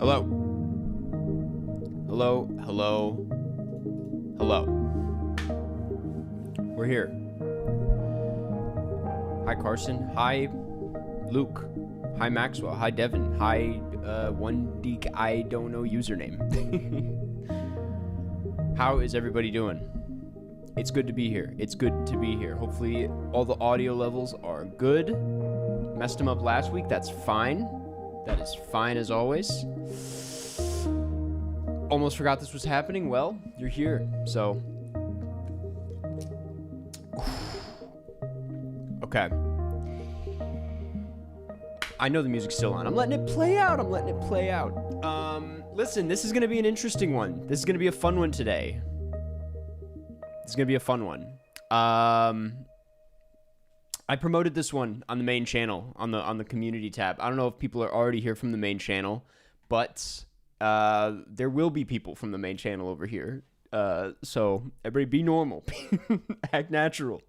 Hello. Hello, hello, hello. We're here. Hi, Carson. Hi, Luke. Hi, Maxwell. Hi, Devin. Hi, one Deek I don't know username. How is everybody doing? It's good to be here. It's good to be here. Hopefully all the audio levels are good. Messed them up last week. That's fine. That is fine as always. Almost forgot this was happening. Well, you're here. So. Okay. I know the music's still on. I'm letting it play out. Listen, this is going to be an interesting one. This is going to be a fun one today. I promoted this one on the main channel, on the community tab. I don't know if people are already here from the main channel, but there will be people from the main channel over here. So everybody be normal. Act natural.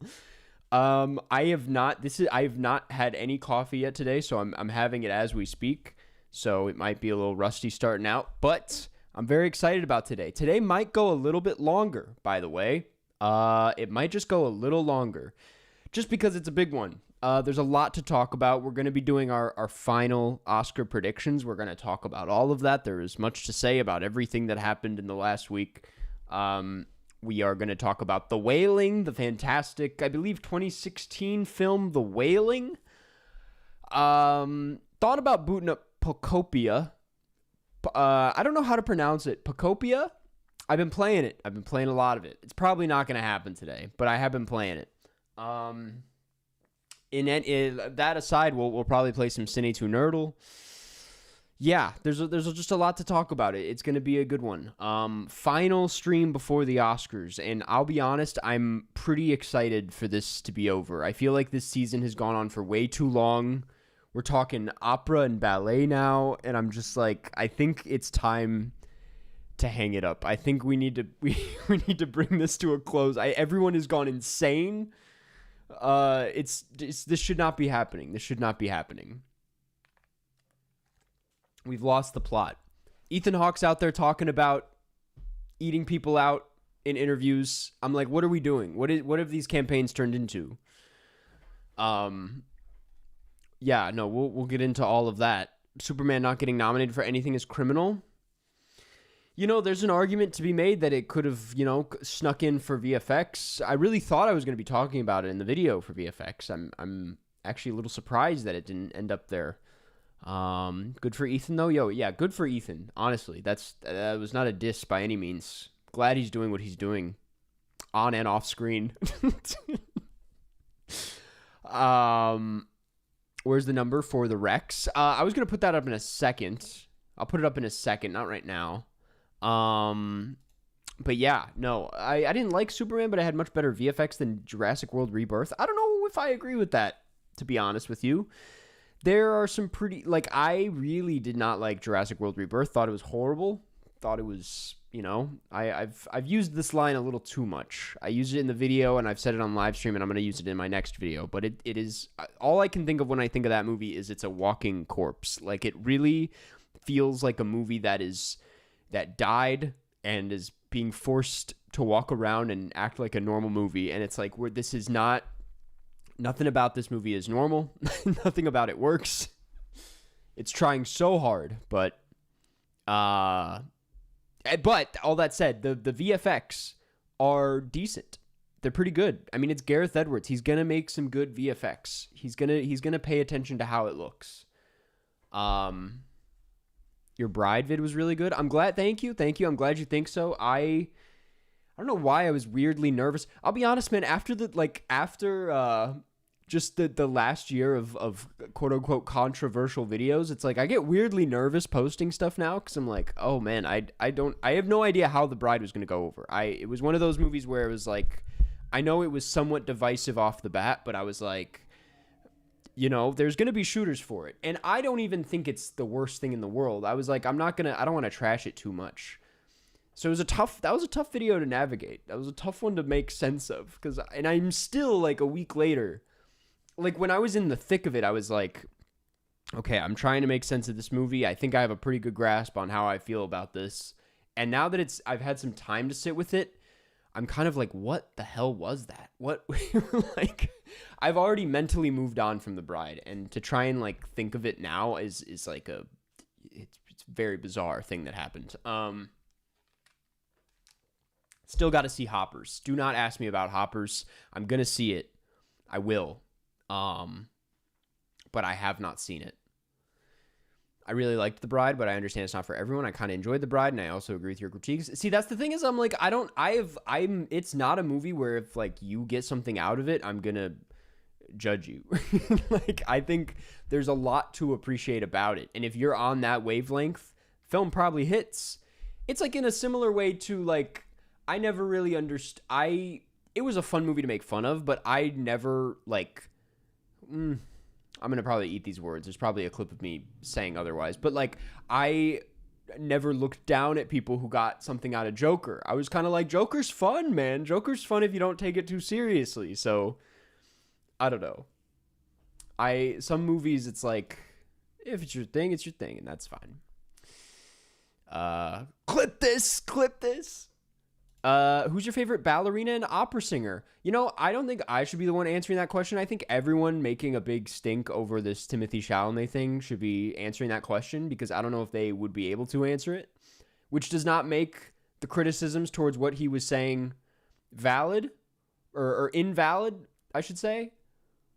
I have not had any coffee yet today, so I'm having it as we speak. So it might be a little rusty starting out, but I'm very excited about today. Today might go a little bit longer, by the way. It might just go a little longer, just because it's a big one. There's a lot to talk about. We're going to be doing our final Oscar predictions. We're going to talk about all of that. There is much to say about everything that happened in the last week. We are going to talk about The Wailing, the fantastic, I believe, 2016 film, The Wailing. Thought about booting up Pocopia. I don't know how to pronounce it. Pocopia? I've been playing it. I've been playing a lot of it. It's probably not going to happen today, but I have been playing it. That aside, we'll probably play some Cinenerdle. Yeah, there's just a lot to talk about. It's going to be a good one. Final stream before the Oscars, and I'll be honest, I'm pretty excited for this to be over. I feel like this season has gone on for way too long. We're talking opera and ballet now, and I'm just like, I think it's time to hang it up. I think we need to bring this to a close. Everyone has gone insane. This should not be happening. We've lost the plot. Ethan Hawke's out there talking about eating people out in interviews. I'm like, what are we doing? What have these campaigns turned into? Yeah, no, we'll get into all of that. Superman not getting nominated for anything is criminal. You know, there's an argument to be made that it could have, snuck in for VFX. I really thought I was going to be talking about it in the video for VFX. I'm actually a little surprised that it didn't end up there. Good for Ethan though. Yeah, good for Ethan. Honestly, that was not a diss by any means. Glad he's doing what he's doing on and off screen. Where's the number for the Rex? I was going to put that up in a second. I'll put it up in a second, not right now. But yeah, no, I didn't like Superman, but I had much better VFX than Jurassic World Rebirth. I don't know if I agree with that, to be honest with you. There are some I really did not like Jurassic World Rebirth. Thought it was horrible. Thought it was, I've used this line a little too much. I used it in the video and I've said it on live stream and I'm going to use it in my next video. But it is, all I can think of when I think of that movie is it's a walking corpse. Like, it really feels like a movie that died and is being forced to walk around and act like a normal movie. And it's like, nothing about this movie is normal. Nothing about it works. It's trying so hard, but all that said, the VFX are decent. They're pretty good. I mean, it's Gareth Edwards. He's going to make some good VFX. He's going to pay attention to how it looks. Your Bride vid was really good. I'm glad. Thank you. I'm glad you think so. I don't know why I was weirdly nervous. I'll be honest, man, after just the last year of quote unquote controversial videos, it's like I get weirdly nervous posting stuff now because I'm like, oh man, I have no idea how The Bride was going to go over. It was one of those movies where it was like, I know it was somewhat divisive off the bat, but I was like, there's going to be shooters for it. And I don't even think it's the worst thing in the world. I was like, I don't want to trash it too much. So that was a tough video to navigate. That was a tough one to make sense of. And I'm still like a week later, like when I was in the thick of it, I was like, okay, I'm trying to make sense of this movie. I think I have a pretty good grasp on how I feel about this. And now that I've had some time to sit with it, I'm kind of like, what the hell was that? What, like, I've already mentally moved on from The Bride, and to try and like think of it now is like it's a very bizarre thing that happened. Still got to see Hoppers. Do not ask me about Hoppers. I'm gonna see it. I will. But I have not seen it. I really liked The Bride, but I understand it's not for everyone. I kind of enjoyed The Bride, and I also agree with your critiques. See, that's the thing is, I'm like, it's not a movie where if like you get something out of it, I'm gonna judge you. Like, I think there's a lot to appreciate about it, and if you're on that wavelength, film probably hits. It's like in a similar way to like, I never really understood. It was a fun movie to make fun of, but I never like. I'm going to probably eat these words. There's probably a clip of me saying otherwise. But, like, I never looked down at people who got something out of Joker. I was kind of like, Joker's fun, man. Joker's fun if you don't take it too seriously. So, I don't know. Some movies, it's like, if it's your thing, it's your thing. And that's fine. Clip this. Who's your favorite ballerina and opera singer? You know, I don't think I should be the one answering that question. I think everyone making a big stink over this Timothée Chalamet thing should be answering that question, because I don't know if they would be able to answer it, which does not make the criticisms towards what he was saying valid or invalid, I should say.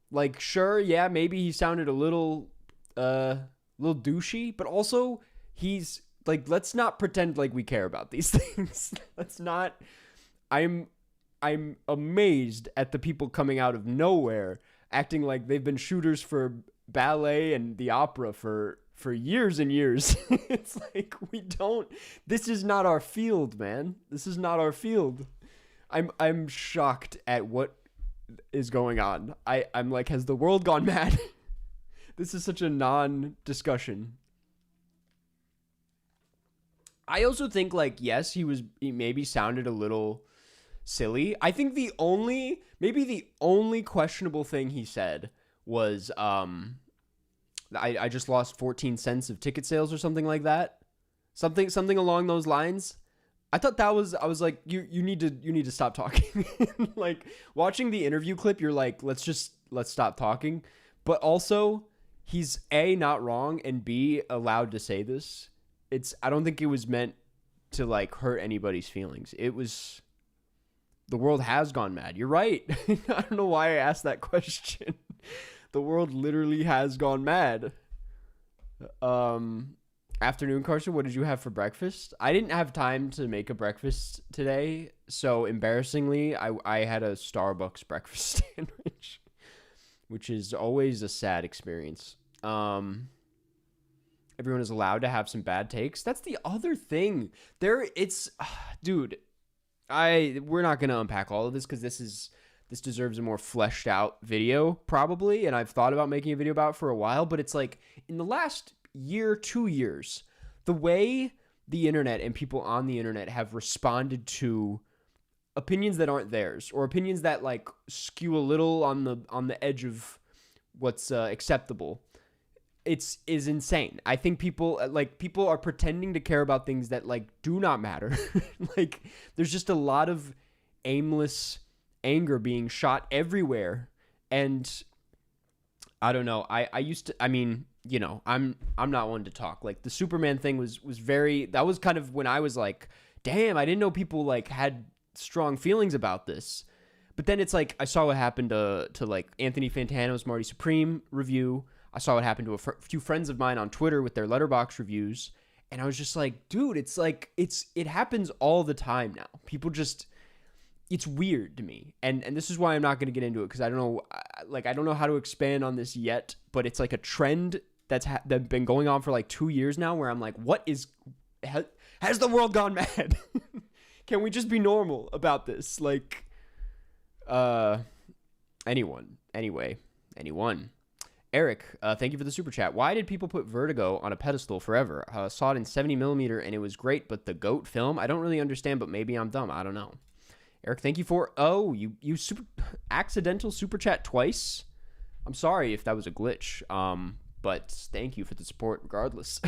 Like, sure, yeah, maybe he sounded a little douchey, but also he's like, let's not pretend like we care about these things. Let's not. I'm amazed at the people coming out of nowhere acting like they've been shooters for ballet and the opera for years and years. It's like, this is not our field, man. This is not our field. I'm shocked at what is going on. I'm like, has the world gone mad? This is such a non-discussion. I also think, like, yes, he maybe sounded a little silly. I think the only questionable thing he said was, I just lost 14 cents of ticket sales or something like that. Something along those lines. I thought I was like, you need to stop talking. Like, watching the interview clip, you're like, let's stop talking. But also, he's A, not wrong, and B, allowed to say this. I don't think it was meant to like hurt anybody's feelings. It was, the world has gone mad. You're right. I don't know why I asked that question. The world literally has gone mad. Afternoon, Carson, what did you have for breakfast? I didn't have time to make a breakfast today, so embarrassingly, I had a Starbucks breakfast sandwich, which is always a sad experience. Everyone is allowed to have some bad takes. That's the other thing. Dude, we're not going to unpack all of this, because this deserves a more fleshed out video probably. And I've thought about making a video about it for a while, but it's like in the last year, 2 years, the way the internet and people on the internet have responded to opinions that aren't theirs, or opinions that like skew a little on the edge of what's acceptable, is insane. I think people are pretending to care about things that like do not matter. Like, there's just a lot of aimless anger being shot everywhere. And I don't know. I'm not one to talk. Like, the Superman thing was that was kind of when I was like, damn, I didn't know people like had strong feelings about this. But then it's like, I saw what happened to like Anthony Fantano's Marty Supreme review. I saw what happened to a few friends of mine on Twitter with their Letterboxd reviews. And I was just like, dude, it's like, it happens all the time now. People just, it's weird to me. And this is why I'm not going to get into it, because I don't know how to expand on this yet, but it's like a trend that's been going on for like 2 years now, where I'm like, has the world gone mad? Can we just be normal about this? Like, anyone. Eric, thank you for the super chat. Why did people put Vertigo on a pedestal forever? Saw it in 70mm and it was great, but the GOAT film, I don't really understand, but maybe I'm dumb. I don't know. Eric, thank you for, accidental super chat twice. I'm sorry if that was a glitch. but thank you for the support regardless.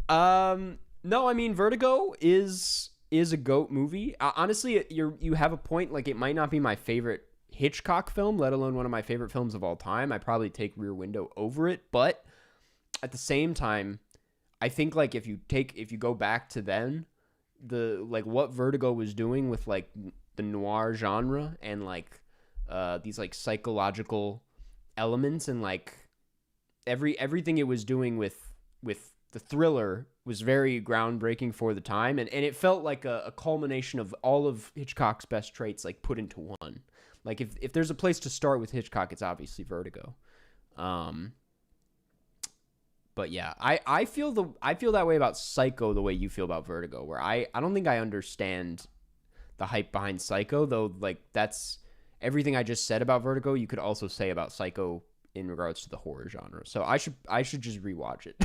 No, I mean Vertigo is a GOAT movie. Honestly, you have a point. Like, it might not be my favorite Hitchcock film, let alone one of my favorite films of all time. I probably take Rear Window over it, but at the same time, I think like if you go back to then, the like what Vertigo was doing with like the noir genre and like these like psychological elements and like everything it was doing with the thriller was very groundbreaking for the time, and it felt like a culmination of all of Hitchcock's best traits like put into one. Like if there's a place to start with Hitchcock, it's obviously Vertigo. But yeah, I feel that way about Psycho the way you feel about Vertigo, where I don't think I understand the hype behind Psycho, though. Like, that's everything I just said about Vertigo you could also say about Psycho in regards to the horror genre. So I should just rewatch it.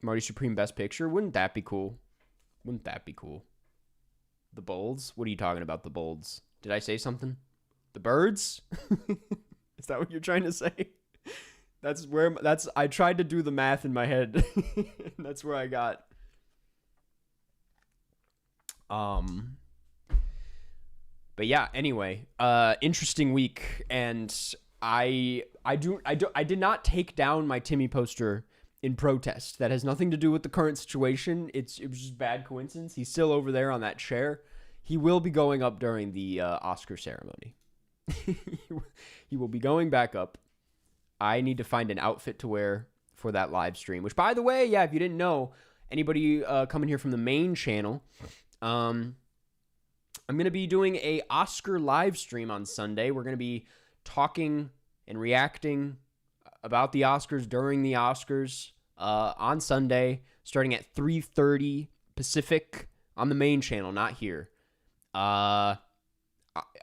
Marty Supreme Best Picture, wouldn't that be cool? The Bolds? What are you talking about, the Bolds? Did I say something? The birds? Is that what you're trying to say? I tried to do the math in my head. That's where I got. But yeah, anyway, interesting week, and I did not take down my Timmy poster in protest. That has nothing to do with the current situation. It was just bad coincidence. He's still over there on that chair. He will be going up during the Oscar ceremony. He will be going back up. I need to find an outfit to wear for that live stream, which, by the way, yeah, if you didn't know, anybody coming here from the main channel, I'm going to be doing a Oscar live stream on Sunday. We're going to be talking and reacting about the Oscars during the Oscars on Sunday, starting at 3:30 Pacific on the main channel, not here.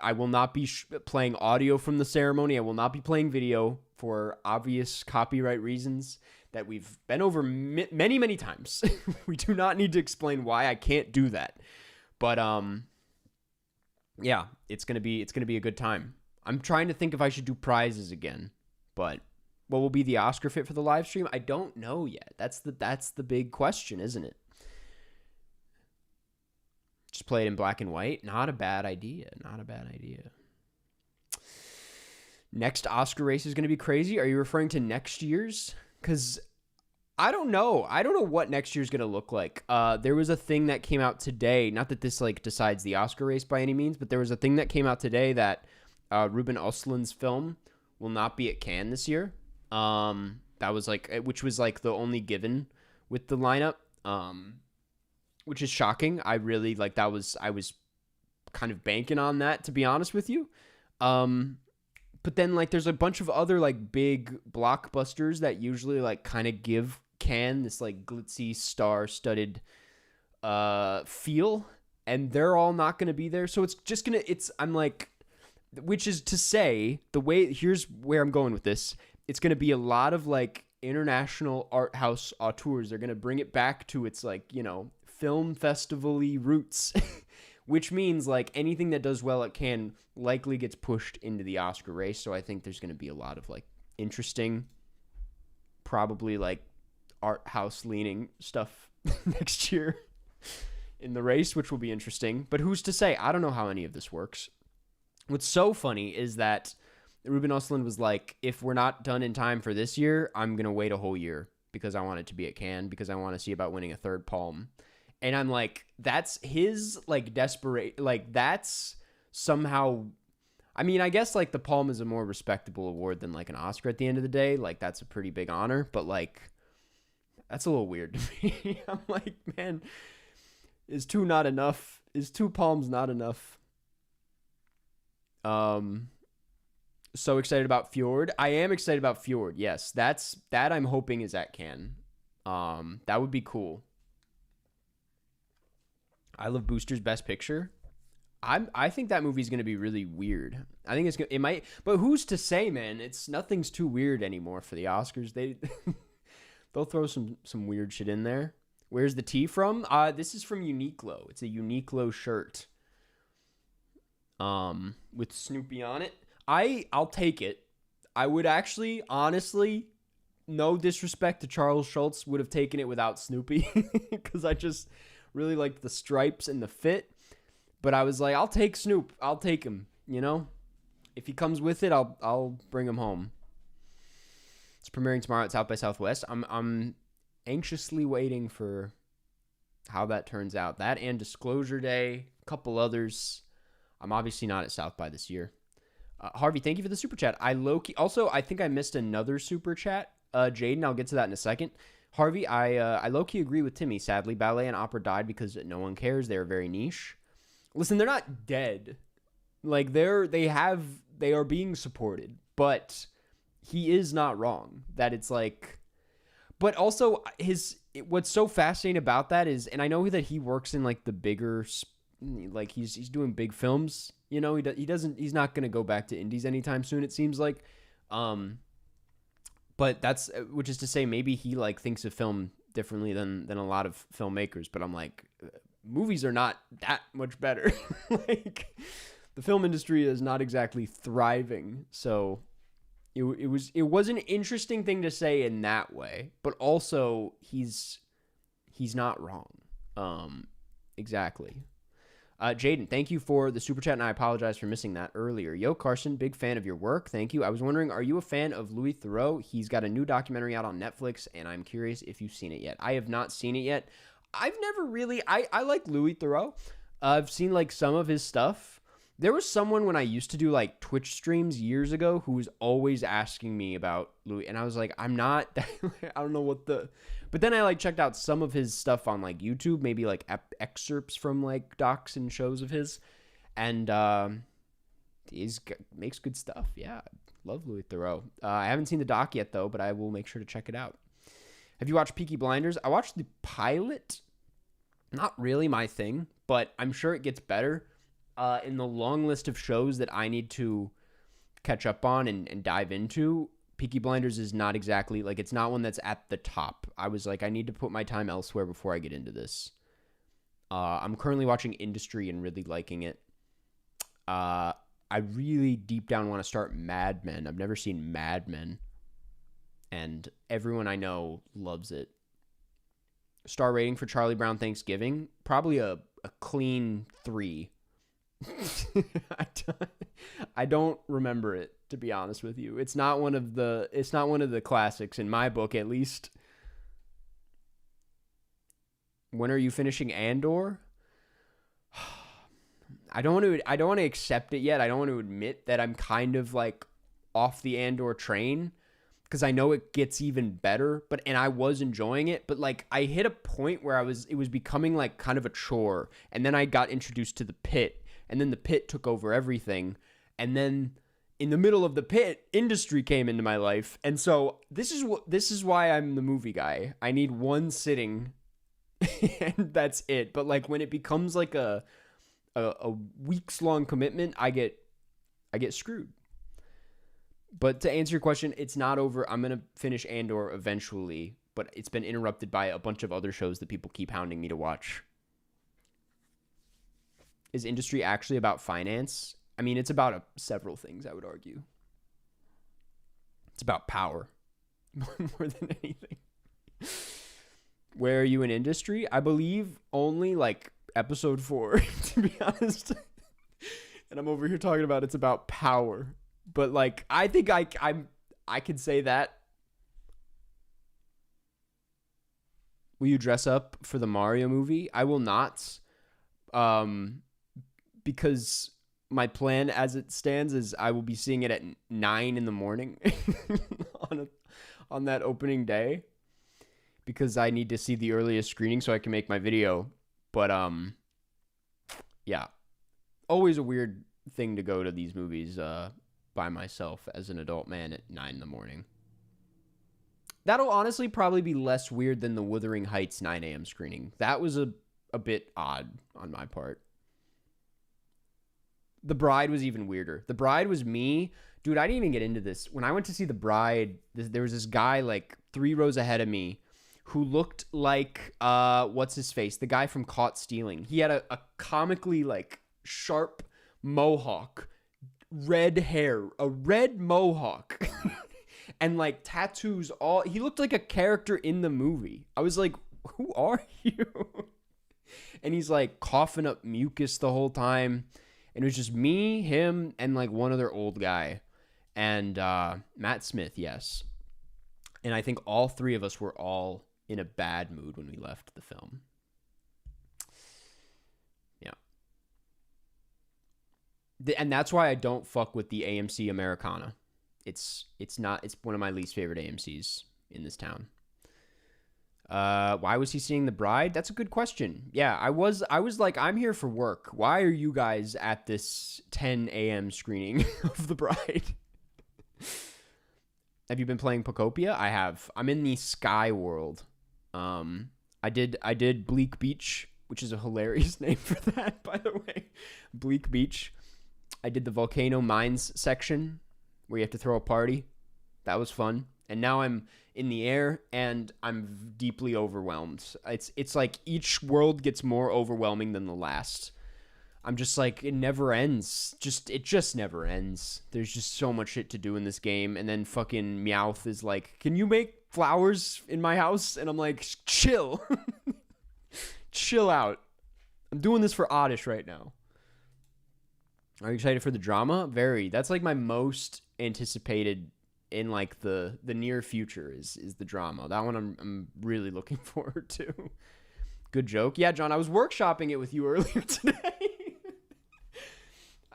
I will not be playing audio from the ceremony. I will not be playing video for obvious copyright reasons that we've been over many, many times. We do not need to explain why I can't do that. But yeah, it's gonna be a good time. I'm trying to think if I should do prizes again, but what will be the Oscar fit for the live stream? I don't know yet. That's the big question, isn't it? Just play it in black and white. Not a bad idea. Next Oscar race is going to be crazy. Are you referring to next year's? Because I don't know. I don't know what next year's going to look like. There was a thing that came out today. Not that this like decides the Oscar race by any means, but there was a thing that came out today that Ruben Östlund's film will not be at Cannes this year. That was which was like the only given with the lineup. Which is shocking. I really I was kind of banking on that, to be honest with you. But then like there's a bunch of other like big blockbusters that usually like kind of give Cannes this like glitzy star-studded feel, and they're all not going to be there. So it's just I'm like, which is to say, here's where I'm going with this. It's going to be a lot of like international art house auteurs. They're going to bring it back to its like, film festival-y roots, which means like anything that does well at Cannes likely gets pushed into the Oscar race. So I think there's going to be a lot of like interesting, probably like art house leaning stuff next year in the race, which will be interesting. But who's to say? I don't know how any of this works. What's so funny is that Ruben Östlund was like, if we're not done in time for this year, I'm going to wait a whole year because I want it to be at Cannes, because I want to see about winning a third Palme. And I'm like, that's his like desperate, like that's somehow, I mean, I guess like the Palme is a more respectable award than like an Oscar at the end of the day. Like that's a pretty big honor, but like, that's a little weird to me. I'm like, man, is two not enough? Is 2 Palmes not enough? So excited about Fjord. I am excited about Fjord. Yes, that I'm hoping is at Cannes. That would be cool. I Love Booster's Best Picture. I think that movie's gonna be really weird. I think it might, but who's to say, man? Nothing's too weird anymore for the Oscars. They'll throw some weird shit in there. Where's the tee from? This is from Uniqlo. It's a Uniqlo shirt. with Snoopy on it. I'll take it. I would actually, honestly, no disrespect to Charles Schultz, would have taken it without Snoopy because I just really liked the stripes and the fit. But I was like, I'll take Snoop. I'll take him. You know, if he comes with it, I'll bring him home. It's premiering tomorrow at South by Southwest. I'm anxiously waiting for how that turns out. That and Disclosure Day, a couple others. I'm obviously not at South by this year. Harvey, thank you for the super chat. Also, I think I missed another super chat. Jaden, I'll get to that in a second. Harvey, I low-key agree with Timmy. Sadly, ballet and opera died because no one cares. They're very niche. Listen, they're not dead. Like, they are being supported. But he is not wrong. That it's like... But also, what's so fascinating about that is... And I know that he works in, like, the bigger... Like, he's doing big films. You know, he's not going to go back to indies anytime soon, it seems like. But that's... Which is to say, maybe he, like, thinks of film differently than a lot of filmmakers. But I'm like... Movies are not that much better. Like, the film industry is not exactly thriving. So... It was an interesting thing to say in that way, but also he's not wrong. Exactly. Jaden, thank you for the super chat, and I apologize for missing that earlier. Yo, Carson, big fan of your work. Thank you. I was wondering, are you a fan of Louis Theroux? He's got a new documentary out on Netflix, and I'm curious if you've seen it yet. I have not seen it yet. I've never really... I like Louis Theroux. I've seen, like, some of his stuff. There was someone when I used to do like Twitch streams years ago who was always asking me about Louis, and I was like, I'm not, I don't know what the, but then I like checked out some of his stuff on like YouTube, maybe like excerpts from like docs and shows of his, and he makes good stuff. Yeah, love Louis Theroux. I haven't seen the doc yet though, but I will make sure to check it out. Have you watched Peaky Blinders? I watched the pilot. Not really my thing, but I'm sure it gets better. In the long list of shows that I need to catch up on and dive into, Peaky Blinders is not exactly, like, it's not one that's at the top. I was like, I need to put my time elsewhere before I get into this. I'm currently watching Industry and really liking it. I really deep down want to start Mad Men. I've never seen Mad Men, and everyone I know loves it. Star rating for Charlie Brown Thanksgiving, probably a clean 3. I don't remember it, to be honest with you. It's not one of the classics in my book, at least. When are you finishing Andor? I don't want to accept it yet. I don't want to admit that I'm kind of like off the Andor train, because I know it gets even better, and I was enjoying it, but like I hit a point where it was becoming like kind of a chore, and then I got introduced to the Pit. And then the Pit took over everything. And then in the middle of the Pit, Industry came into my life. And so this is why I'm the movie guy. I need one sitting and that's it. But like when it becomes like a weeks long commitment, I get screwed. But to answer your question, it's not over. I'm going to finish Andor eventually, but it's been interrupted by a bunch of other shows that people keep hounding me to watch. Is Industry actually about finance? I mean, it's about several things, I would argue. It's about power more than anything. Where are you in Industry? I believe only like episode 4, to be honest. And I'm over here talking about it's about power. But like, I think I could say that. Will you dress up for the Mario movie? I will not. Because my plan as it stands is I will be seeing it at 9 in the morning on that opening day, because I need to see the earliest screening so I can make my video. But yeah, always a weird thing to go to these movies by myself as an adult man at 9 in the morning. That'll honestly probably be less weird than the Wuthering Heights 9 a.m. screening. That was a bit odd on my part. The Bride was even weirder. The Bride was me. Dude, I didn't even get into this. When I went to see The Bride, there was this guy like 3 rows ahead of me who looked like, what's his face? The guy from Caught Stealing. He had a comically like sharp mohawk, red hair, a red mohawk, and like tattoos. He looked like a character in the movie. I was like, who are you? And he's like coughing up mucus the whole time. And it was just me, him, and like one other old guy. And Matt Smith, yes. And I think all three of us were all in a bad mood when we left the film. Yeah. And that's why I don't fuck with the AMC Americana. It's one of my least favorite AMCs in this town. Why was he seeing The Bride? That's a good question. Yeah, I was like, I'm here for work. Why are you guys at this 10 a.m. screening of The Bride? Have you been playing Pocopia? I have. I'm in the Sky World. I did Bleak Beach, which is a hilarious name for that, by the way. Bleak Beach. I did the Volcano Mines section where you have to throw a party. That was fun. And now I'm in the air and I'm deeply overwhelmed. It's like each world gets more overwhelming than the last. I'm just like, it never ends. It just never ends. There's just so much shit to do in this game. And then fucking Meowth is like, can you make flowers in my house? And I'm like, chill. Chill out. I'm doing this for Oddish right now. Are you excited for the drama? Very. That's like my most anticipated in like the near future is the drama. That one I'm really looking forward to. Good joke. Yeah, John, I was workshopping it with you earlier today.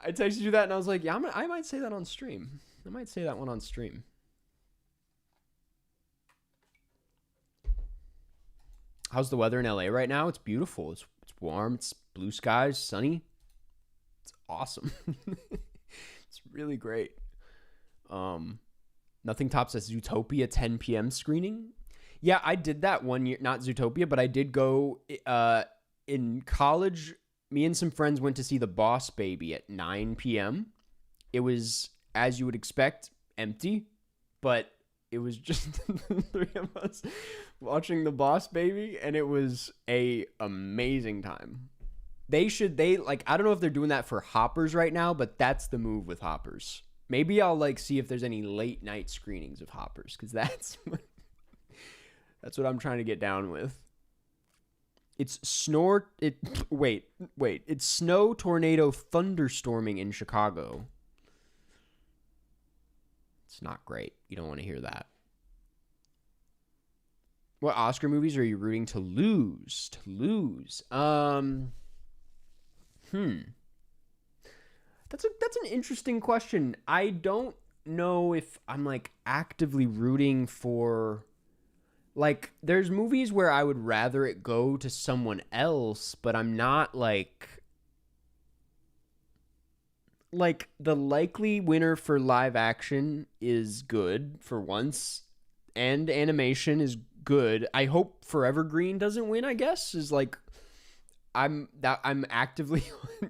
I texted you that and I was like, yeah, I might say that on stream. I might say that one on stream. How's the weather in LA right now? It's beautiful. It's warm. It's blue skies, sunny. It's awesome. It's really great. Nothing tops a Zootopia 10 p.m. screening. Yeah, I did that one year. Not Zootopia, but I did go in college. Me and some friends went to see The Boss Baby at 9 p.m. It was, as you would expect, empty, but it was just the three of us watching The Boss Baby, and it was a amazing time. I don't know if they're doing that for Hoppers right now, but that's the move with Hoppers. Maybe I'll like see if there's any late night screenings of Hoppers, because that's what I'm trying to get down with. It's snow tornado thunderstorming in Chicago. It's not great. You don't want to hear that. What Oscar movies are you rooting to lose? That's an interesting question. I don't know if I'm like actively rooting for, like, there's movies where I would rather it go to someone else, but I'm not like the likely winner for live action is good for once, and animation is good. I hope Forever Green doesn't win, I guess, is like, I'm actively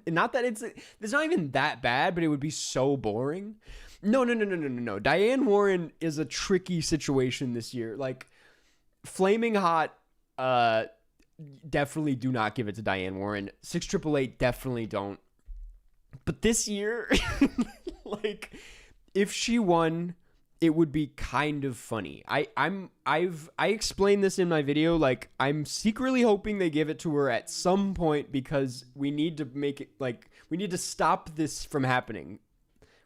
not that it's not even that bad, but it would be so boring. No. Diane Warren is a tricky situation this year. Like, Flaming Hot, definitely do not give it to Diane Warren. 688 definitely don't. But this year, like, if she won, it would be kind of funny. I explained this in my video. Like, I'm secretly hoping they give it to her at some point, because we need to make it, like, we need to stop this from happening.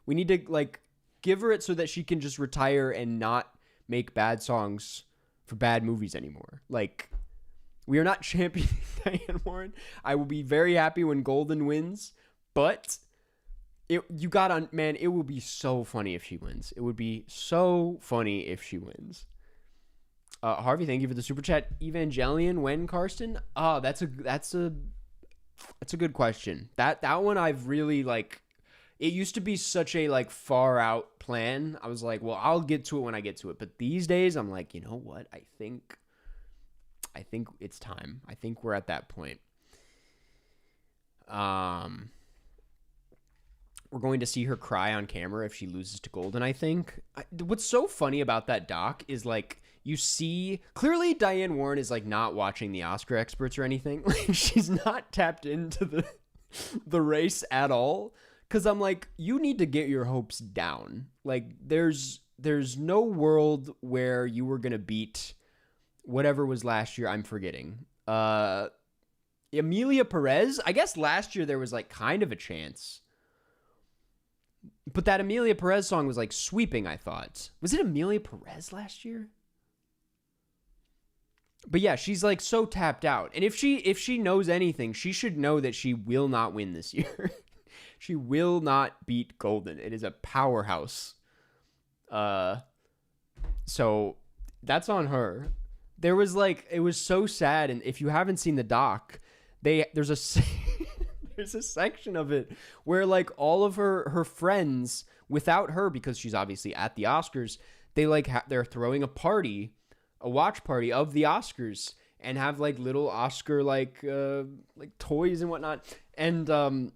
We need to, like, give her it so that she can just retire and not make bad songs for bad movies anymore. Like, we are not championing Diane Warren. I will be very happy when Golden wins, but it will be so funny if she wins. It would be so funny if she wins. Harvey, thank you for the super chat. Evangelion, when, Karsten? Oh, that's a good question. That one I've really, like, it used to be such a, like, far out plan. I was like, well, I'll get to it when I get to it. But these days I'm like, you know what? I think it's time. I think we're at that point. We're going to see her cry on camera if she loses to Golden, I think. What's so funny about that doc is, like, you see, clearly Diane Warren is, like, not watching the Oscar experts or anything. Like, she's not tapped into the race at all. Because I'm like, you need to get your hopes down. Like, there's no world where you were gonna beat whatever was last year. I'm forgetting. Emilia Perez. I guess last year there was like kind of a chance. But that Emilia Perez song was like sweeping, I thought. Was it Emilia Perez last year? But yeah, she's like so tapped out. And if she knows anything, she should know that she will not win this year. She will not beat Golden. It is a powerhouse. So that's on her. There was like, it was so sad. And if you haven't seen the doc, there's a section of it where like all of her friends without her, because she's obviously at the Oscars, they like they're throwing a watch party of the Oscars and have like little Oscar like toys and whatnot. And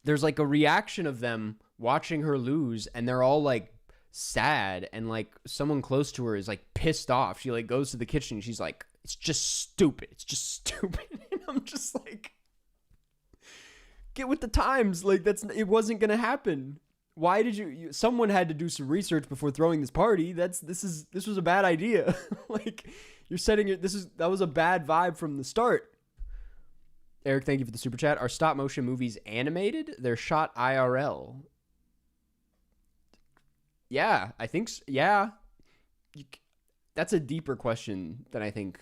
there's like a reaction of them watching her lose, and they're all like sad, and like someone close to her is like pissed off. She like goes to the kitchen and she's like, it's just stupid. And I'm just like, get with the times. Like, it wasn't gonna happen. Why did someone had to do some research before throwing this party. This was a bad idea. Like, you're setting it. That was a bad vibe from the start. Eric, thank you for the super chat. Are stop motion movies animated? They're shot IRL. Yeah, I think so. Yeah. That's a deeper question than I think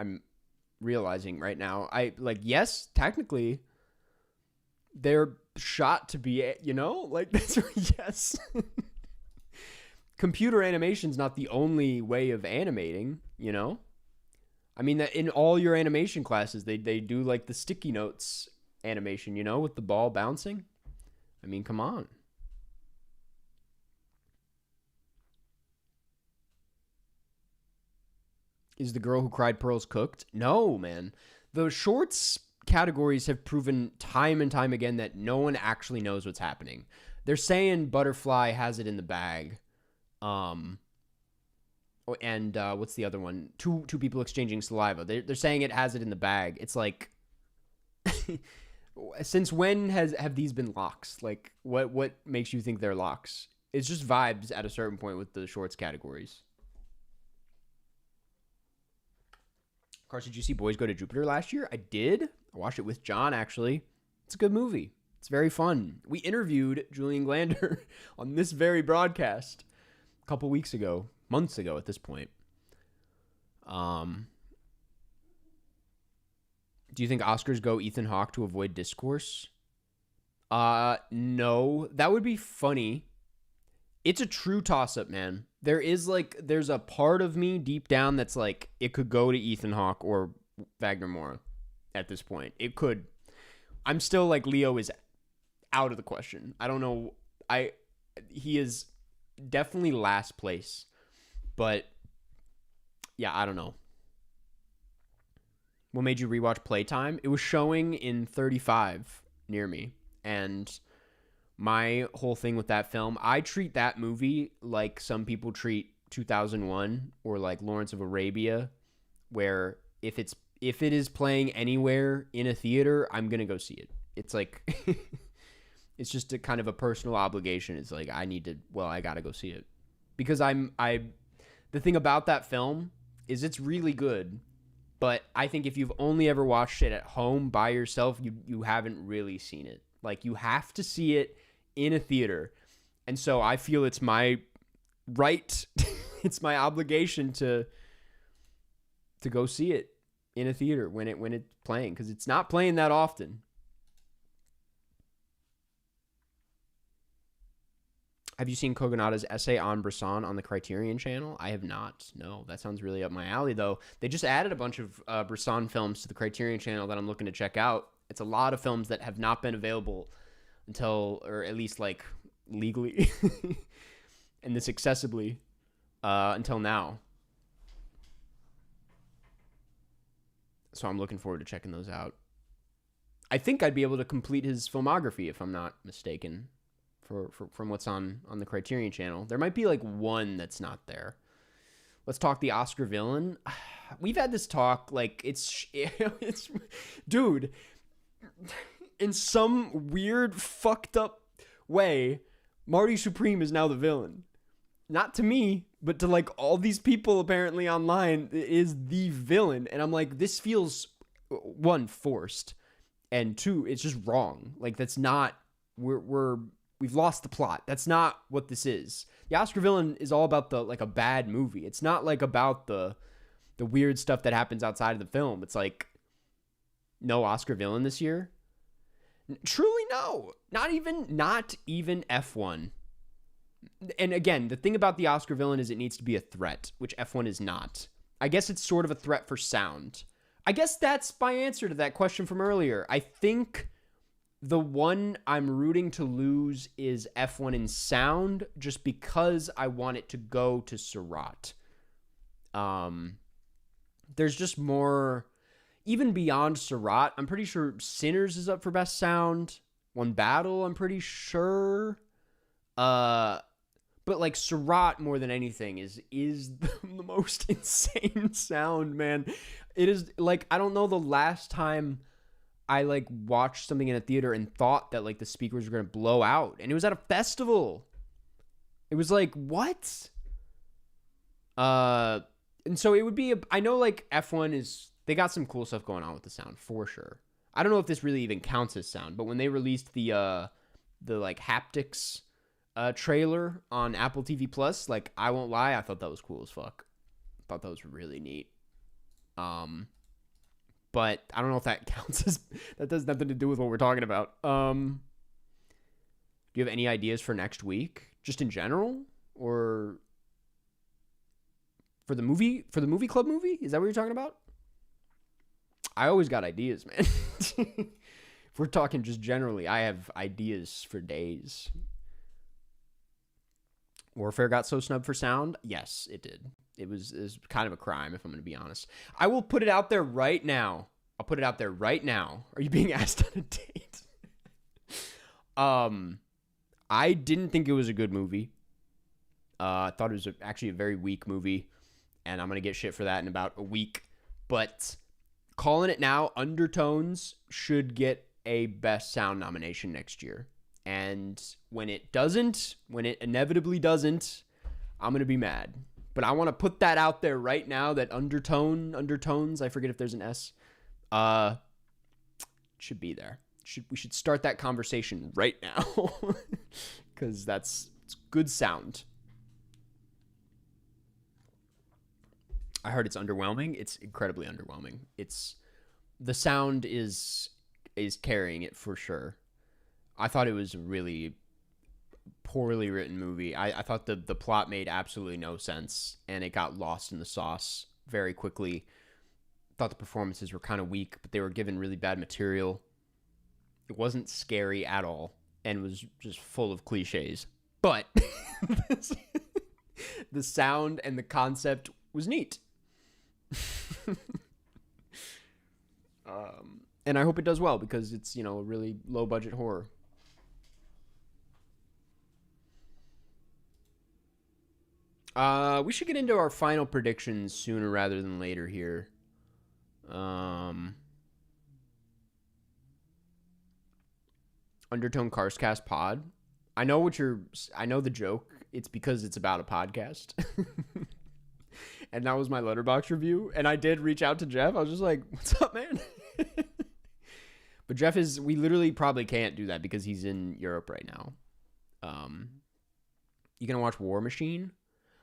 I'm realizing right now. Yes, technically they're shot to be, like that's yes. Computer animation's not the only way of animating, I mean, that in all your animation classes, they do like the sticky notes animation, with the ball bouncing. I mean, come on. Is The Girl Who Cried Pearls cooked? No, man. The shorts categories have proven time and time again that no one actually knows what's happening. They're saying Butterfly has it in the bag. And what's the other one? Two people exchanging saliva. They're saying it has it in the bag. It's like, since when have these been locks? Like, what makes you think they're locks? It's just vibes at a certain point with the shorts categories. Carson, did you see Boys Go to Jupiter last year? I did. I watched it with John, actually. It's a good movie. It's very fun. We interviewed Julian Glander on this very broadcast a couple weeks ago. Months ago at this point. Do you think Oscars go Ethan Hawke to avoid discourse? No. That would be funny. It's a true toss-up, man. There's a part of me deep down that's like, it could go to Ethan Hawke or Wagner Moura at this point. It could. I'm still like, Leo is out of the question. I don't know. He is definitely last place. But yeah, I don't know. What made you rewatch Playtime? It was showing in 35 near me. And my whole thing with that film, I treat that movie like some people treat 2001 or like Lawrence of Arabia, where if it is playing anywhere in a theater, I'm going to go see it. It's like, it's just a kind of a personal obligation. It's like, I got to go see it. Because the thing about that film is it's really good, but I think if you've only ever watched it at home by yourself, you haven't really seen it. Like, you have to see it in a theater. And so I feel it's my right, it's my obligation to go see it in a theater when it's playing, because it's not playing that often. Have you seen Kogonada's essay on Bresson on the Criterion channel? I have not. No, that sounds really up my alley, though. They just added a bunch of Bresson films to the Criterion channel that I'm looking to check out. It's a lot of films that have not been available until, or at least like legally and this accessibly until now. So I'm looking forward to checking those out. I think I'd be able to complete his filmography if I'm not mistaken. From what's on the Criterion channel. There might be like one that's not there. Let's talk the Oscar villain. We've had this talk, like, it's dude, in some weird, fucked up way, Marty Supreme is now the villain. Not to me, but to like all these people apparently online, is the villain. And I'm like, this feels, one, forced, and two, it's just wrong. Like, that's not, we've lost the plot. That's not what this is. The Oscar villain is all about the, like, a bad movie. It's not like about the weird stuff that happens outside of the film. It's like, no Oscar villain this year. Truly, no. Not even F1. And again, the thing about the Oscar villain is it needs to be a threat, which F1 is not. I guess it's sort of a threat for sound. I guess that's my answer to that question from earlier. I think the one I'm rooting to lose is F1 in sound, just because I want it to go to Surratt. There's just more, even beyond Surratt. I'm pretty sure Sinners is up for best sound. One Battle, I'm pretty sure. But like Surratt, more than anything, is the most insane sound, man. It is like, I don't know the last time I like watched something in a theater and thought that like the speakers were going to blow out, and it was at a festival. It was like, what? And so it would be, I know like F1 is, they got some cool stuff going on with the sound for sure. I don't know if this really even counts as sound, but when they released the like haptics trailer on Apple TV Plus, like, I won't lie, I thought that was cool as fuck. I thought that was really neat. But I don't know if that counts as, that has nothing to do with what we're talking about. Do you have any ideas for next week, just in general, or for the movie club movie? Is that what you're talking about? I always got ideas, man. If we're talking just generally, I have ideas for days. Warfare got so snubbed for sound? Yes, it did. It was kind of a crime, if I'm going to be honest. I will put it out there right now. I'll put it out there right now. Are you being asked on a date? I didn't think it was a good movie. I thought it was actually a very weak movie, and I'm going to get shit for that in about a week. But calling it now, Undertones should get a Best Sound nomination next year. And when it inevitably doesn't, I'm going to be mad. But I want to put that out there right now, that Undertones, I forget if there's an S, should be there. We should start that conversation right now. Because it's good sound. I heard it's underwhelming. It's incredibly underwhelming. The sound is carrying it for sure. I thought it was a really poorly written movie. I thought the plot made absolutely no sense, and it got lost in the sauce very quickly. Thought the performances were kind of weak, but they were given really bad material. It wasn't scary at all, and was just full of cliches. But the sound and the concept was neat. And I hope it does well, because it's, a really low budget horror. We should get into our final predictions sooner rather than later here. Undertone Carscast Pod. I know the joke. It's because it's about a podcast. And that was my Letterboxd review. And I did reach out to Jeff. I was just like, what's up, man? But Jeff we literally probably can't do that because he's in Europe right now. You gonna watch War Machine?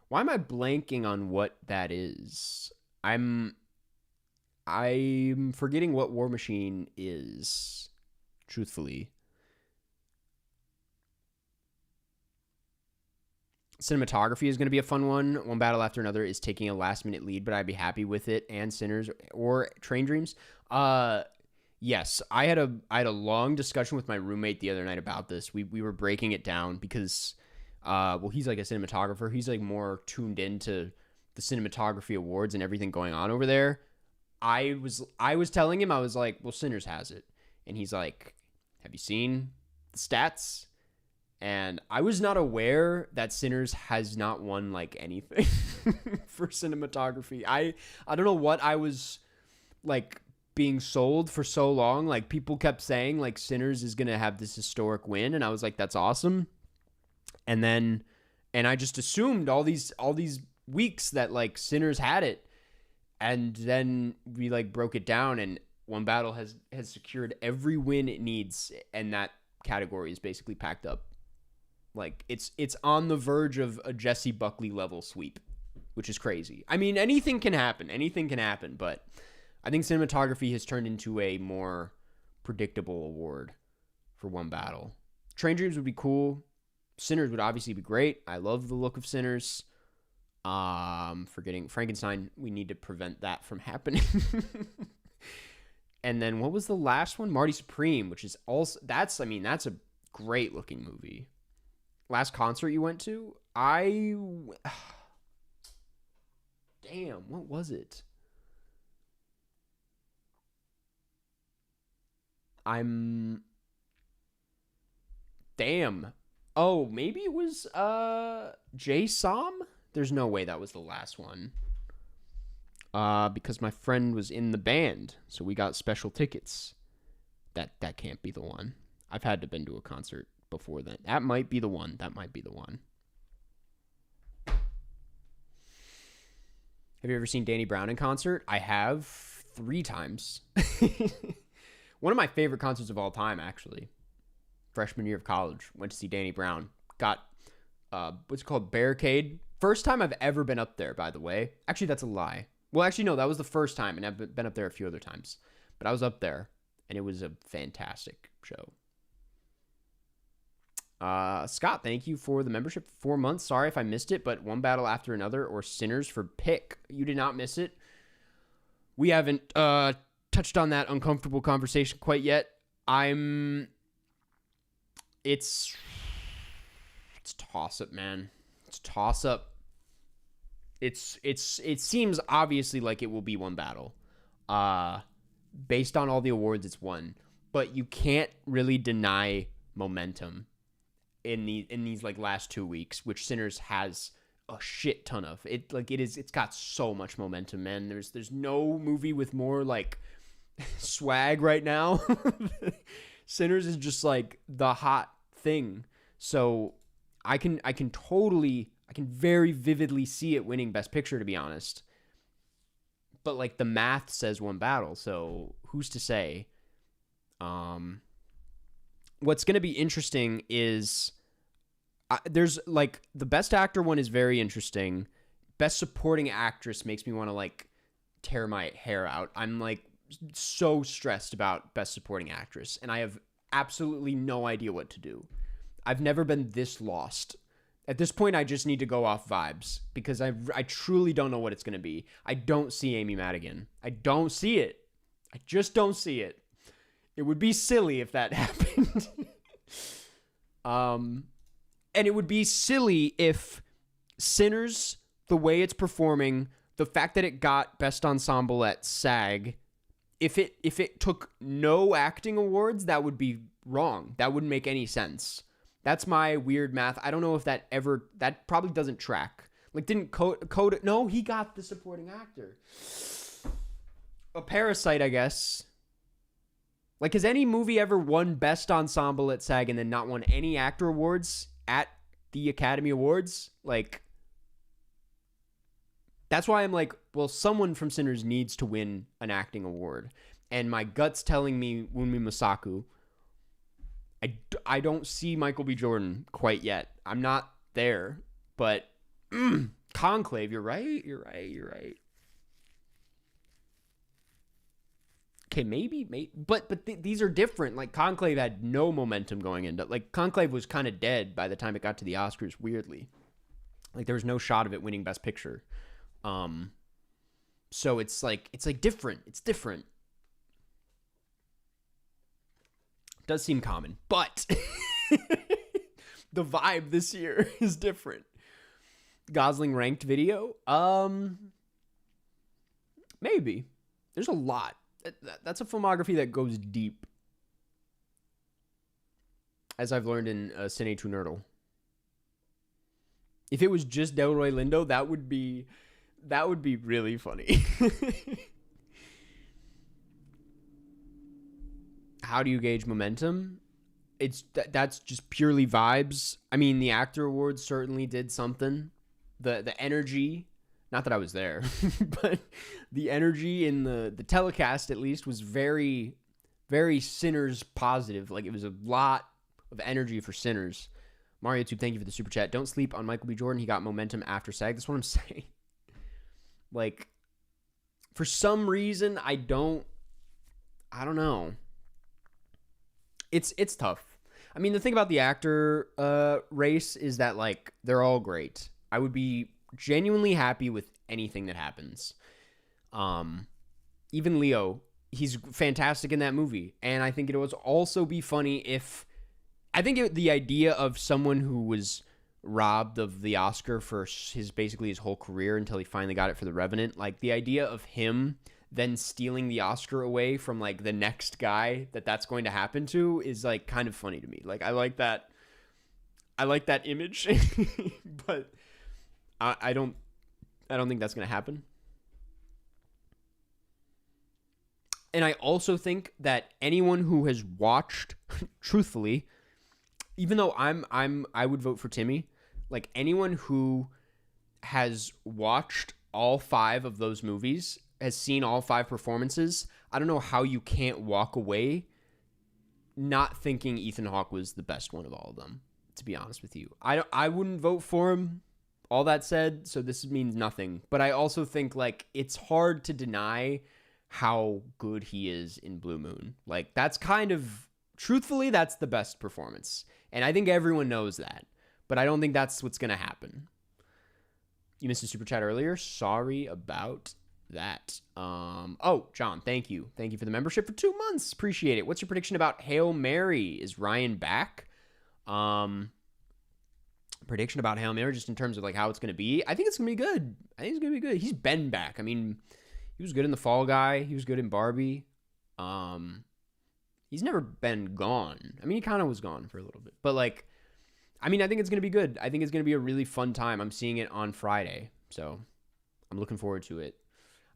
Why am I blanking on what that is? I'm forgetting what War Machine is, truthfully. Cinematography is going to be a fun one. One Battle After Another is taking a last-minute lead, but I'd be happy with it. And Sinners or Train Dreams. Yes, I had a long discussion with my roommate the other night about this. We were breaking it down because, he's like a cinematographer. He's like more tuned into the cinematography awards and everything going on over there. I was telling him, I was like, well, Sinners has it. And he's like, have you seen the stats? And I was not aware that Sinners has not won like anything for cinematography. I don't know what I was like being sold for so long. Like, people kept saying, like, Sinners is going to have this historic win. And I was like, that's awesome. And I just assumed all these weeks that, like, Sinners had it. And then we, like, broke it down, and One Battle has secured every win it needs. And that category is basically packed up. Like, it's on the verge of a Jesse Buckley level sweep, which is crazy. I mean, anything can happen, but I think cinematography has turned into a more predictable award for One Battle. Train Dreams would be cool. Sinners would obviously be great. I love the look of Sinners. Forgetting Frankenstein, we need to prevent that from happening. And then what was the last one? Marty Supreme, which is also, that's a great looking movie. Last concert you went to? Damn, what was it? Damn. Oh, maybe it was Jay Som? There's no way that was the last one. Because my friend was in the band, so we got special tickets. That can't be the one. I've had to been to a concert before then. That might be the one. Have you ever seen Danny Brown in concert? I have 3 times. One of my favorite concerts of all time, actually. Freshman year of college. Went to see Danny Brown. Got, what's it called? Barricade. First time I've ever been up there, by the way. Actually, that's a lie. Well, actually, no, that was the first time, and I've been up there a few other times. But I was up there, and it was a fantastic show. Scott, thank you for the membership for 4 months. Sorry if I missed it, but One Battle After Another or Sinners for pick. You did not miss it. We haven't touched on that uncomfortable conversation quite yet. It's toss up, man. It's toss up. It seems obviously like it will be One Battle. Based on all the awards it's won, but you can't really deny momentum in these like last 2 weeks, which Sinners has a shit ton of. It's got so much momentum, man. There's no movie with more like swag right now. Sinners is just like the hot thing. So I can very vividly see it winning Best Picture, to be honest. But like the math says One Battle, so who's to say? What's going to be interesting is there's like the Best Actor one is very interesting. Best Supporting Actress makes me want to like tear my hair out. I'm like so stressed about Best Supporting Actress, and I have absolutely no idea what to do. I've never been this lost. At this point, I just need to go off vibes because I truly don't know what it's going to be. I don't see Amy Madigan. I don't see it. I just don't see it. It would be silly if that happened. And it would be silly if Sinners, the way it's performing, the fact that it got Best Ensemble at SAG, if it took no acting awards, that would be wrong. That wouldn't make any sense. That's my weird math. I don't know if that probably doesn't track. Like, didn't Coda? No, he got the supporting actor. A Parasite, I guess. Like, has any movie ever won Best Ensemble at SAG and then not won any actor awards at the Academy Awards? Like, that's why I'm like, well, someone from Sinners needs to win an acting award. And my gut's telling me Wunmi Masaku. I don't see Michael B. Jordan quite yet. I'm not there. But Conclave, you're right. Okay, maybe. But these are different. Like, Conclave had no momentum going into. Like, Conclave was kind of dead by the time it got to the Oscars, weirdly. Like, there was no shot of it winning Best Picture. So it's like different. It's different. Does seem common, but the vibe this year is different. Gosling ranked video? Maybe. There's a lot. That's a filmography that goes deep, as I've learned in Cinenerdle. If it was just Delroy Lindo, that would be really funny. how do you gauge momentum? That's just purely vibes. I mean, the actor awards certainly did something. The energy, not that I was there, but the energy in the telecast at least was very, very Sinners positive. Like, it was a lot of energy for Sinners. Mario Tube, thank you for the super chat. Don't sleep on Michael B. Jordan. He got momentum after SAG. That's what I'm saying. Like, for some reason, I don't know. It's tough. I mean, the thing about the actor race is that, like, they're all great. I would be genuinely happy with anything that happens. Even Leo, he's fantastic in that movie. And I think it would also be funny if... I think the idea of someone who was robbed of the Oscar for basically his whole career until he finally got it for The Revenant, like, the idea of him then stealing the Oscar away from, like, the next guy that's going to happen to is, like, kind of funny to me. Like, I like that image, but I don't think that's going to happen. And I also think that anyone who has watched, truthfully, even though I would vote for Timmy, like, anyone who has watched all 5 of those movies, has seen all 5 performances, I don't know how you can't walk away not thinking Ethan Hawke was the best one of all of them, to be honest with you. I wouldn't vote for him, all that said, so this means nothing. But I also think, like, it's hard to deny how good he is in Blue Moon. Like, that's kind of, truthfully, that's the best performance. And I think everyone knows that. But I don't think that's what's going to happen. You missed a super chat earlier. Sorry about that. John, thank you. Thank you for the membership for 2 months. Appreciate it. What's your prediction about Hail Mary? Is Ryan back? Prediction about Hail Mary, just in terms of, like, how it's going to be. I think it's going to be good. He's been back. I mean, he was good in The Fall Guy. He was good in Barbie. He's never been gone. I mean, he kind of was gone for a little bit. But, like, I mean, I think it's going to be good. I think it's going to be a really fun time. I'm seeing it on Friday. So I'm looking forward to it.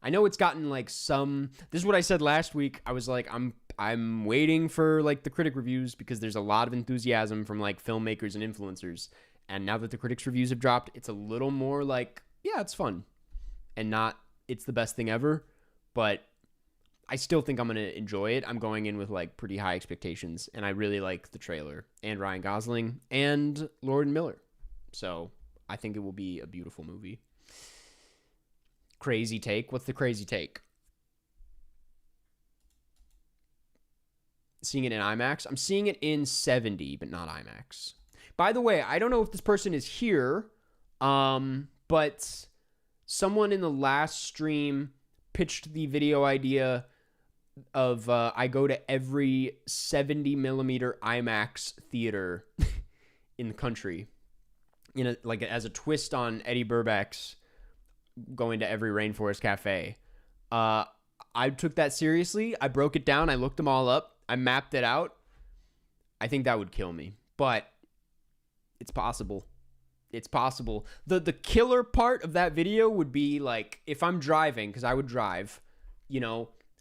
I know it's gotten, like, some... This is what I said last week. I was like, I'm waiting for, like, the critic reviews because there's a lot of enthusiasm from, like, filmmakers and influencers. And now that the critics' reviews have dropped, it's a little more like, yeah, it's fun. And not, it's the best thing ever. But I still think I'm going to enjoy it. I'm going in with, like, pretty high expectations. And I really like the trailer. And Ryan Gosling. And Lord Miller. So I think it will be a beautiful movie. Crazy take. What's the crazy take? Seeing it in IMAX. I'm seeing it in 70, but not IMAX. By the way, I don't know if this person is here, but someone in the last stream pitched the video idea of I go to every 70 millimeter IMAX theater in the country, like as a twist on Eddie Burback's going to every Rainforest Cafe. I took that seriously. I broke it down. I looked them all up. I mapped it out. I think that would kill me, but it's possible. It's possible. The killer part of that video would be, like, if I'm driving, because I would drive,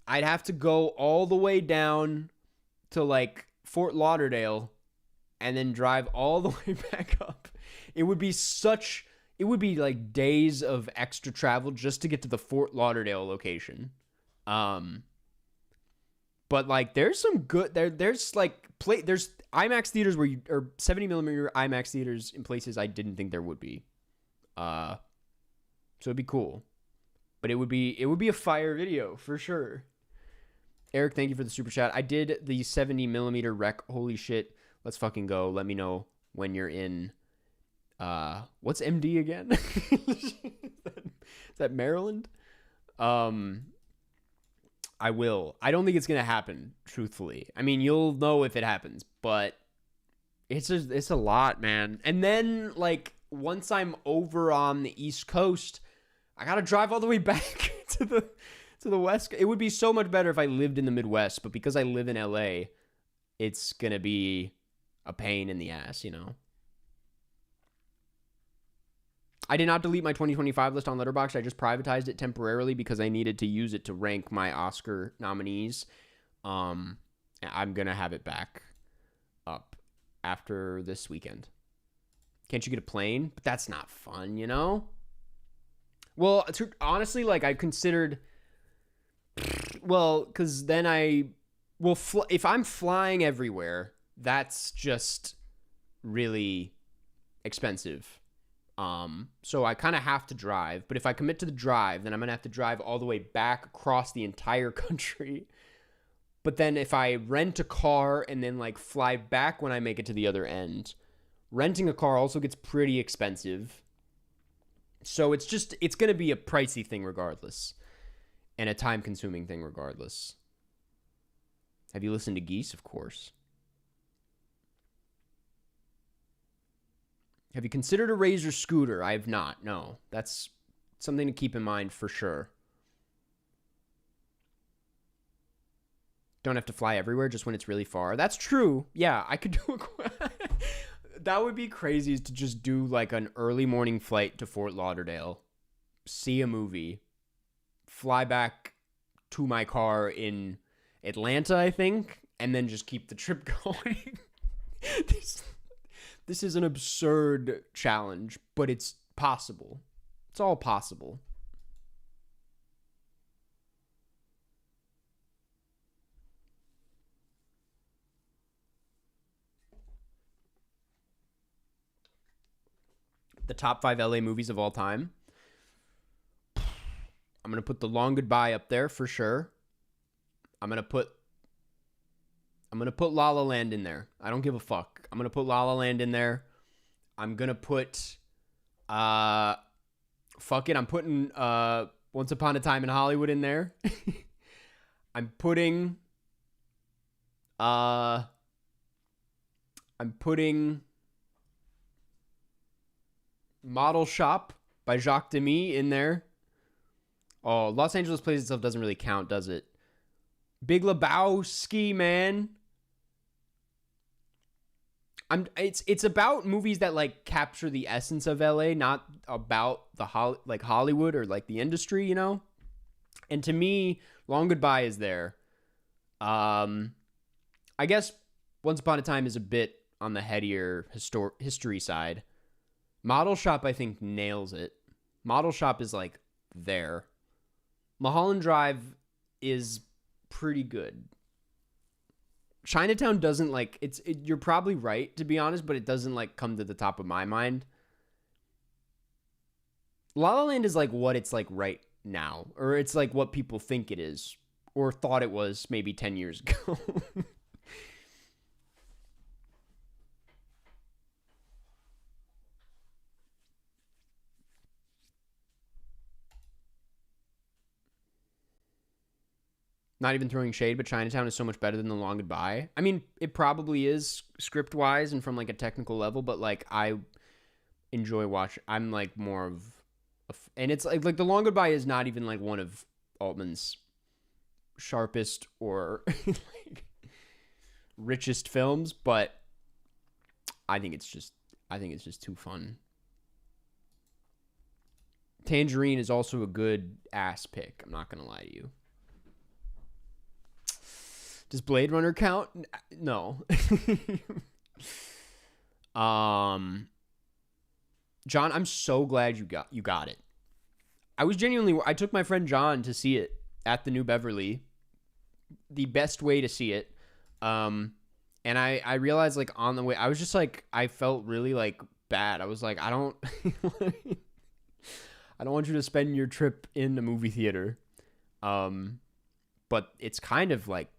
I'd have to go all the way down to, like, Fort Lauderdale and then drive all the way back up. It would be like days of extra travel just to get to the Fort Lauderdale location. But, like, there's some good, there's IMAX theaters or 70 millimeter IMAX theaters in places I didn't think there would be. So it'd be cool. But it would be a fire video for sure. Eric, thank you for the super chat. I did the 70 millimeter rec. Holy shit. Let's fucking go. Let me know when you're in. What's MD again? Is that Maryland? I will. I don't think it's gonna happen, truthfully. I mean, you'll know if it happens, but it's a lot, man. And then, like, once I'm over on the East Coast, I gotta drive all the way back to the West. It would be so much better if I lived in the Midwest, but because I live in LA, it's gonna be a pain in the ass, I did not delete my 2025 list on Letterboxd. I just privatized it temporarily because I needed to use it to rank my Oscar nominees. And I'm going to have it back up after this weekend. Can't you get a plane? But that's not fun, you know? Well, honestly, like I considered, well, because then I will, if I'm flying everywhere, that's just really expensive. So I kind of have to drive, but if I commit to the drive, then I'm going to have to drive all the way back across the entire country. But then if I rent a car and then like fly back when I make it to the other end, renting a car also gets pretty expensive. So it's going to be a pricey thing regardless, and a time-consuming thing regardless. Have you listened to Geese? Of course. Have you considered a Razor scooter? I have not. No. That's something to keep in mind for sure. Don't have to fly everywhere just when it's really far. That's true. Yeah, I could do a... That would be crazy, to just do like an early morning flight to Fort Lauderdale, see a movie, fly back to my car in Atlanta, I think, and then just keep the trip going. This is an absurd challenge, but it's possible. It's all possible. The top 5 LA movies of all time. I'm going to put The Long Goodbye up there for sure. I'm going to put La La Land in there. I don't give a fuck. I'm going to put La La Land in there. I'm going to put fuck it. I'm putting Once Upon a Time in Hollywood in there. I'm putting Model Shop by Jacques Demy in there. Oh, Los Angeles Plays Itself doesn't really count, does it? Big Lebowski, man. It's about movies that like capture the essence of LA, not about the Hollywood or like the industry, you know? And to me, Long Goodbye is there. I guess Once Upon a Time is a bit on the headier history side. Model Shop, I think, nails it. Model Shop is, like, there. Mulholland Drive is pretty good. Chinatown doesn't, like... You're probably right, to be honest, but it doesn't, like, come to the top of my mind. La La Land is, like, what it's, like, right now. Or it's, like, what people think it is. Or thought it was maybe 10 years ago. Not even throwing shade, but Chinatown is so much better than The Long Goodbye. I mean, it probably is script-wise and from, like, a technical level, but, like, I enjoy watching. I'm, like, more of... and it's, like, The Long Goodbye is not even, like, one of Altman's sharpest or, like, richest films, but I think it's just too fun. Tangerine is also a good ass pick. I'm not going to lie to you. Does Blade Runner count? No. John, I'm so glad you got it. I took my friend John to see it at the New Beverly. The best way to see it. And I realized, like, on the way, I was just like, I felt really, like, bad. I was like, I don't want you to spend your trip in the movie theater. But it's kind of like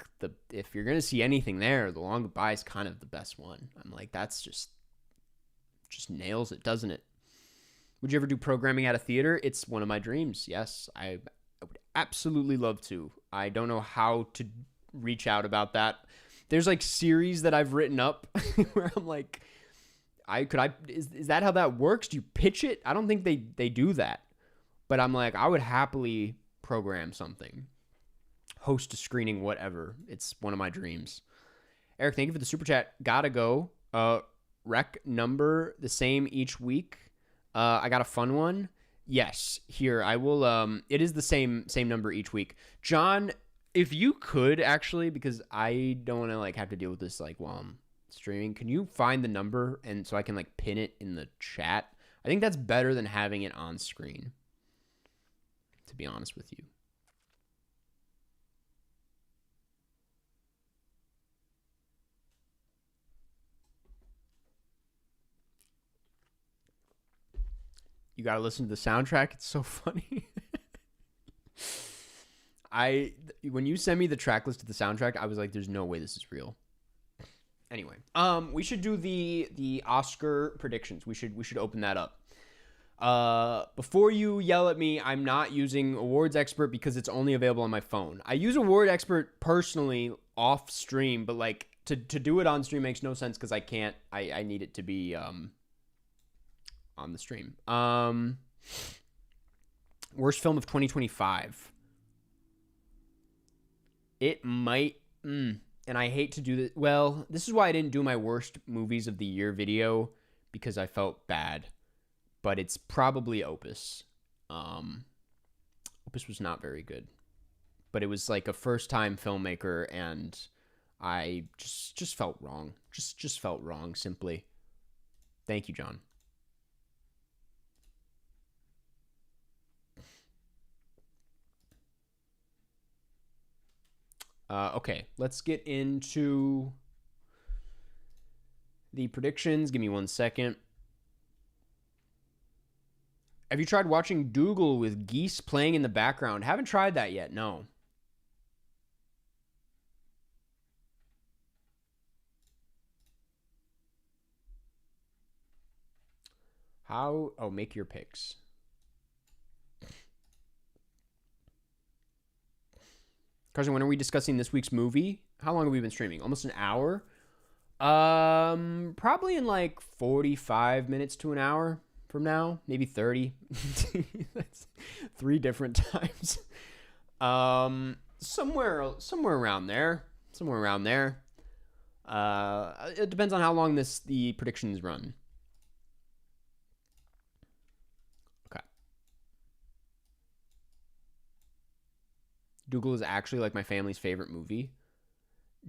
if you're going to see anything there, The Long Goodbye is kind of the best one. I'm like, that's just nails it, doesn't it? Would you ever do programming at a theater? It's one of my dreams. Yes, I would absolutely love to. I don't know how to reach out about that. There's like series that I've written up where I'm like, is that how that works? Do you pitch it? I don't think they do that. But I'm like, I would happily program something. Host a screening, whatever. It's one of my dreams. Eric, thank you for the super chat. Gotta go. Rec number the same each week. I got a fun one. Yes, here I will. It is the same number each week. John, If you could actually, because I don't want to like have to deal with this like while I'm streaming, can you find the number and so I can like pin it in the chat? I think that's better than having it on screen, to be honest with you. You gotta listen to the soundtrack. It's so funny. When you send me the track list of the soundtrack, I was like, "There's no way this is real." Anyway, we should do the Oscar predictions. We should open that up. Before you yell at me, I'm not using Awards Expert because it's only available on my phone. I use Award Expert personally off stream, but like to do it on stream makes no sense because I can't. I need it to be on the stream. Worst film of 2025. It might, and I hate to do this. Well, this is why I didn't do my worst movies of the year video because I felt bad. But it's probably Opus. Opus was not very good, but it was like a first-time filmmaker, and I just felt wrong. Just felt wrong, simply. Thank you, John. Okay, let's get into the predictions. Give me 1 second. Have you tried watching Dougal with geese playing in the background? Haven't tried that yet, no. How? Oh, make your picks. Carson, when are we discussing this week's movie? How long have we been streaming? Almost an hour? Probably in like 45 minutes to an hour from now. Maybe 30. That's 3 different times. Somewhere around there. Somewhere around there. It depends on how long the predictions run. Dougal is actually like my family's favorite movie.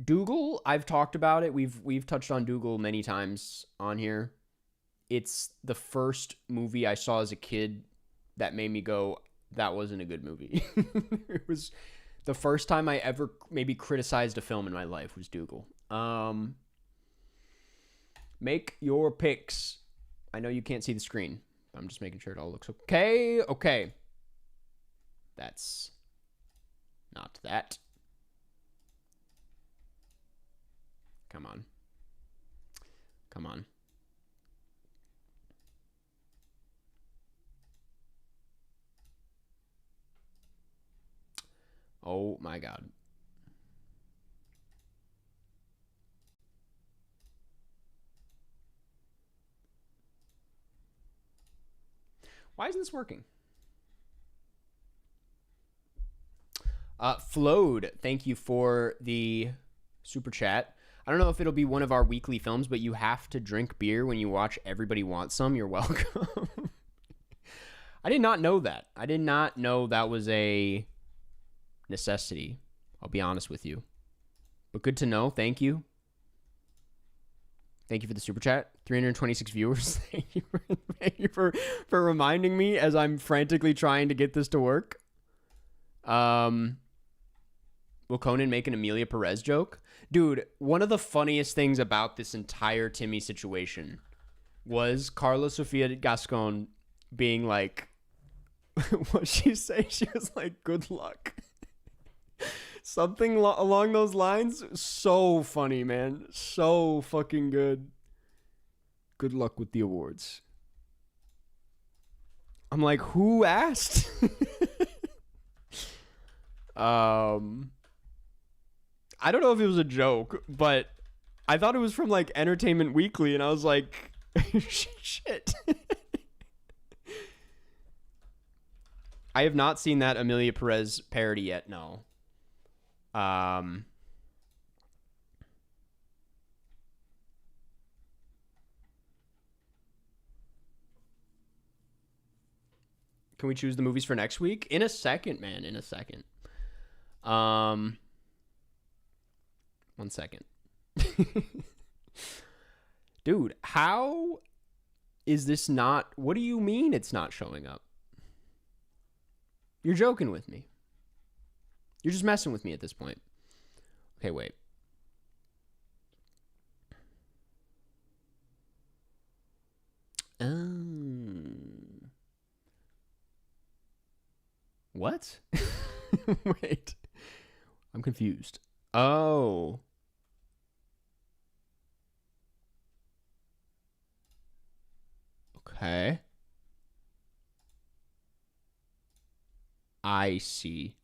Dougal, I've talked about it. We've touched on Dougal many times on here. It's the first movie I saw as a kid that made me go, that wasn't a good movie. It was the first time I ever maybe criticized a film in my life was Dougal. Make your picks. I know you can't see the screen. I'm just making sure it all looks okay. Okay. That's not that. Come on. Come on. Oh my God. Why isn't this working? Flowed, thank you for the super chat. I don't know if it'll be one of our weekly films, but you have to drink beer when you watch Everybody Wants Some. You're welcome. I did not know that. I did not know that was a necessity. I'll be honest with you. But good to know. Thank you. Thank you for the super chat. 326 viewers. Thank you for reminding me as I'm frantically trying to get this to work. Will Conan make an Amelia Perez joke? Dude, one of the funniest things about this entire Timmy situation was Carla Sofia Gascon being like, what she say? She was like, good luck. Something along those lines. So funny, man. So fucking good. Good luck with the awards. I'm like, who asked? I don't know if it was a joke, but I thought it was from like Entertainment Weekly, and I was like, shit. I have not seen that Amelia Perez parody yet, no. Can we choose the movies for next week? In a second, man, in a second. One second. Dude, how is this not... What do you mean it's not showing up? You're joking with me. You're just messing with me at this point. Okay, wait. What? Wait. I'm confused. Oh. Okay. I see.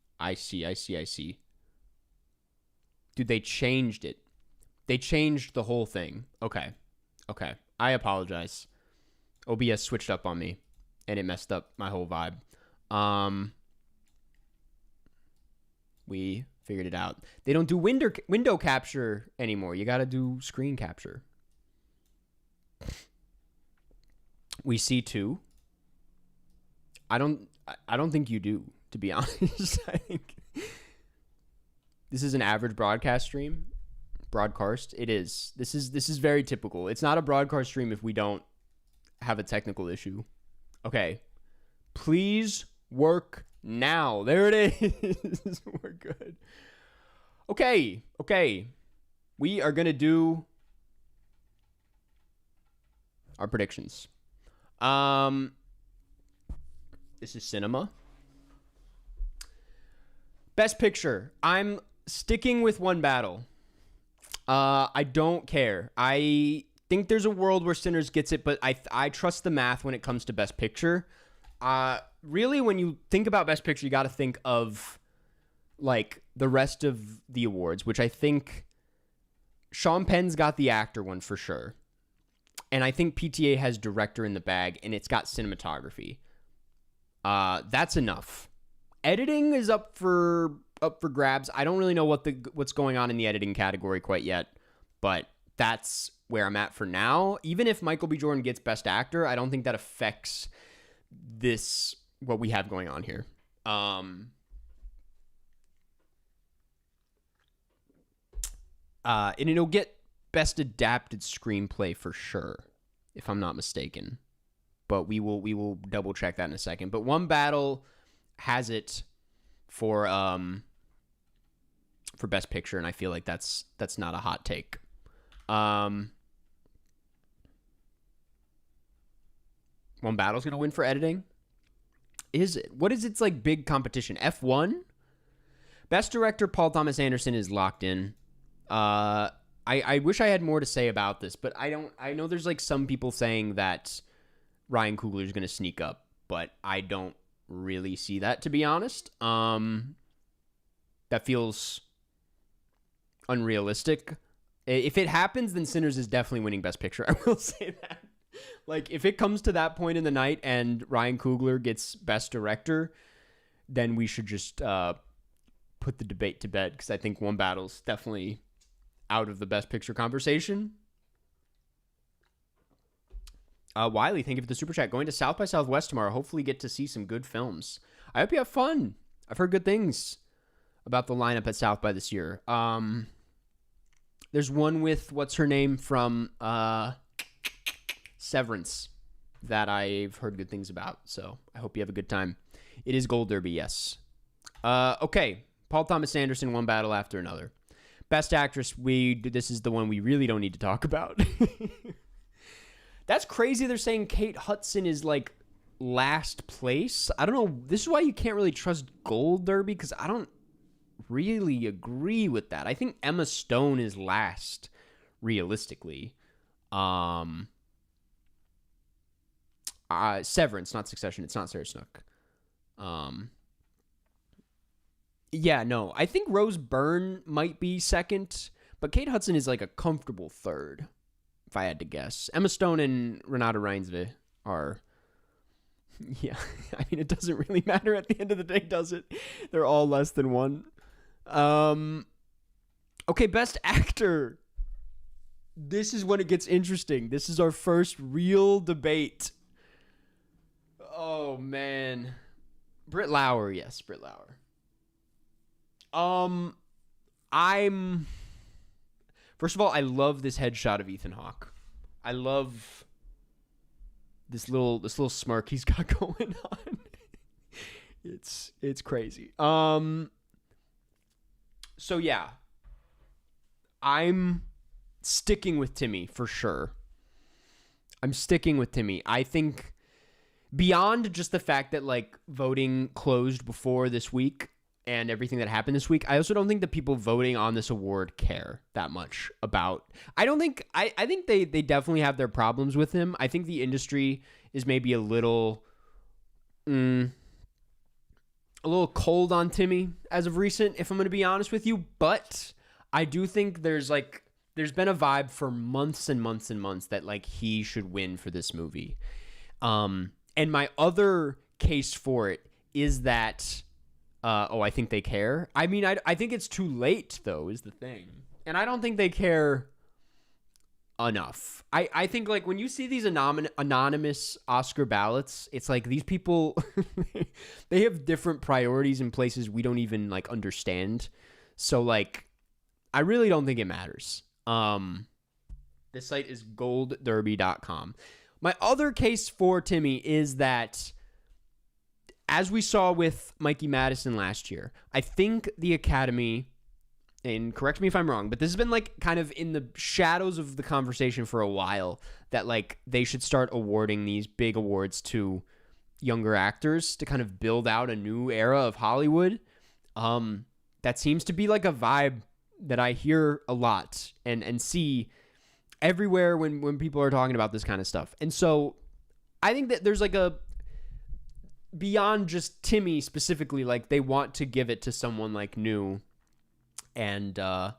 Dude, they changed it. They changed the whole thing. Okay. I apologize. OBS switched up on me, and it messed up my whole vibe. We figured it out. They don't do window capture anymore. You got to do screen capture. We see two. I don't think you do, to be honest. I think this is an average broadcast stream. Broadcast. It is. This is very typical. It's not a broadcast stream if we don't have a technical issue. Okay. Please work now. There it is. We're good. Okay. We are going to do our predictions. This is cinema. Best Picture. I'm sticking with One Battle. I don't care. I think there's a world where Sinners gets it, but I trust the math when it comes to Best Picture. Really, when you think about Best Picture, you got to think of like the rest of the awards, which I think Sean Penn's got the actor one for sure. And I think PTA has director in the bag, and it's got cinematography. That's enough. Editing is up for grabs. I don't really know what's going on in the editing category quite yet, but that's where I'm at for now. Even if Michael B. Jordan gets Best Actor, I don't think that affects what we have going on here. And it'll get Best Adapted Screenplay for sure, if I'm not mistaken. But we will double check that in a second. But One Battle has it for Best Picture, and I feel like that's not a hot take. One Battle's gonna win for editing. Is it? What is its like big competition? F1? Best Director Paul Thomas Anderson is locked in. I wish I had more to say about this, but I don't. I know there's like some people saying that Ryan Coogler is going to sneak up, but I don't really see that, to be honest. That feels unrealistic. If it happens, then Sinners is definitely winning Best Picture. I will say that. Like, if it comes to that point in the night and Ryan Coogler gets Best Director, then we should just put the debate to bed, because I think One Battle's definitely out of the Best Picture conversation. Wiley, thank you for the super chat. Going to South by Southwest tomorrow. Hopefully get to see some good films. I hope you have fun. I've heard good things about the lineup at South by this year. There's one with, what's her name from Severance that I've heard good things about. So I hope you have a good time. It is Gold Derby, yes. Okay. Paul Thomas Anderson, One Battle after another. Best Actress, this is the one we really don't need to talk about. That's crazy. They're saying Kate Hudson is like last place. I don't know. This is why you can't really trust Gold Derby, because I don't really agree with that. I think Emma Stone is last, realistically. Severance, not Succession. It's not Sarah Snook. Yeah, no. I think Rose Byrne might be second, but Kate Hudson is like a comfortable third, if I had to guess. Emma Stone and Renata Reinsve are... Yeah, I mean, it doesn't really matter at the end of the day, does it? They're all less than one. Okay, Best Actor. This is when it gets interesting. This is our first real debate. Oh, man. Britt Lauer, yes, Britt Lauer. I'm first of all, I love this headshot of Ethan Hawke. I love this little smirk he's got going on. It's crazy. So yeah, I'm sticking with Timmy for sure. I'm sticking with Timmy. I think beyond just the fact that like voting closed before this week and everything that happened this week, I also don't think the people voting on this award care that much about. I think they definitely have their problems with him. I think the industry is maybe a little cold on Timmy as of recent, if I'm going to be honest with you, but I do think there's been a vibe for months and months and months that like he should win for this movie. And my other case for it is that, I think they care. I mean, I think it's too late, though, is the thing. And I don't think they care enough. I think, like, when you see these anonymous Oscar ballots, it's like these people, they have different priorities in places we don't even, like, understand. So, like, I really don't think it matters. This site is goldderby.com. My other case for Timmy is that, as we saw with Mikey Madison last year, I think the Academy, and correct me if I'm wrong, but this has been like kind of in the shadows of the conversation for a while, that like they should start awarding these big awards to younger actors to kind of build out a new era of Hollywood. That seems to be like a vibe that I hear a lot and see everywhere when people are talking about this kind of stuff. And so I think that there's like a, beyond just Timmy specifically, like they want to give it to someone like new, and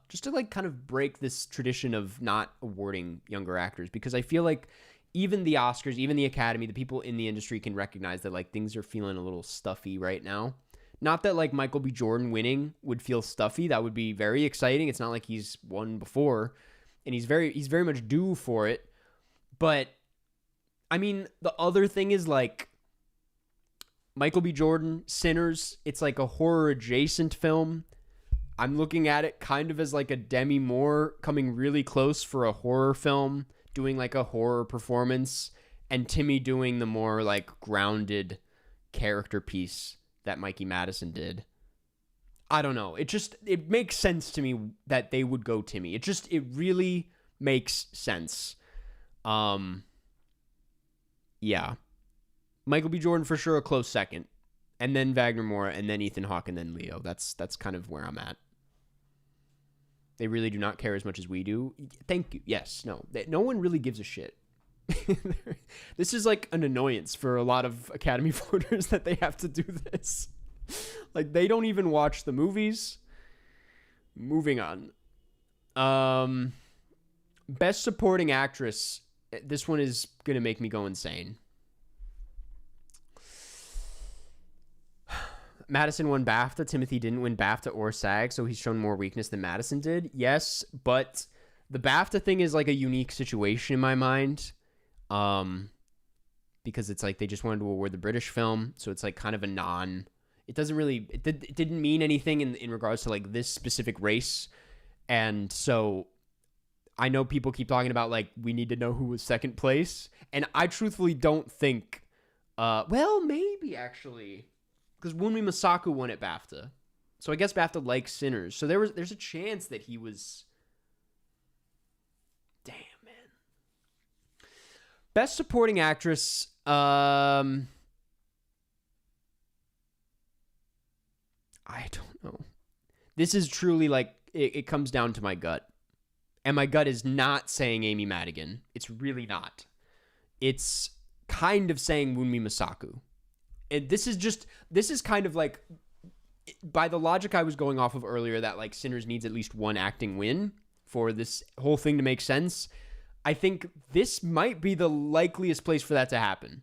just to like kind of break this tradition of not awarding younger actors, because I feel like even the Oscars, even the Academy, the people in the industry can recognize that like things are feeling a little stuffy right now. Not that like Michael B. Jordan winning would feel stuffy. That would be very exciting. It's not like he's won before, and he's very much due for it. But I mean, the other thing is like Michael B. Jordan, Sinners, it's like a horror adjacent film. I'm looking at it kind of as like a Demi Moore coming really close for a horror film, doing like a horror performance, and Timmy doing the more like grounded character piece that Mikey Madison did. I don't know. It makes sense to me that they would go Timmy. It really makes sense. Yeah. Michael B. Jordan for sure a close second. And then Wagner Moore, and then Ethan Hawke, and then Leo. That's kind of where I'm at. They really do not care as much as we do. Thank you. Yes. No. No one really gives a shit. This is like an annoyance for a lot of Academy voters that they have to do this. Like, they don't even watch the movies. Moving on. Best Supporting Actress. This one is going to make me go insane. Madison won BAFTA. Timothy didn't win BAFTA or SAG, so he's shown more weakness than Madison did. Yes, but the BAFTA thing is like a unique situation in my mind. Because it's like they just wanted to award the British film, so it's like kind of a non... It doesn't really... It didn't mean anything in regards to like this specific race. And so I know people keep talking about like we need to know who was second place, and I truthfully don't think... well, maybe actually... Because Wunmi Masaku won at BAFTA. So I guess BAFTA likes Sinners. So there's a chance that he was... Damn, man. Best Supporting Actress. I don't know. This is truly like... It comes down to my gut. And my gut is not saying Amy Madigan. It's really not. It's kind of saying Wunmi Masaku. And this is kind of like, by the logic I was going off of earlier, that like Sinners needs at least one acting win for this whole thing to make sense. I think this might be the likeliest place for that to happen.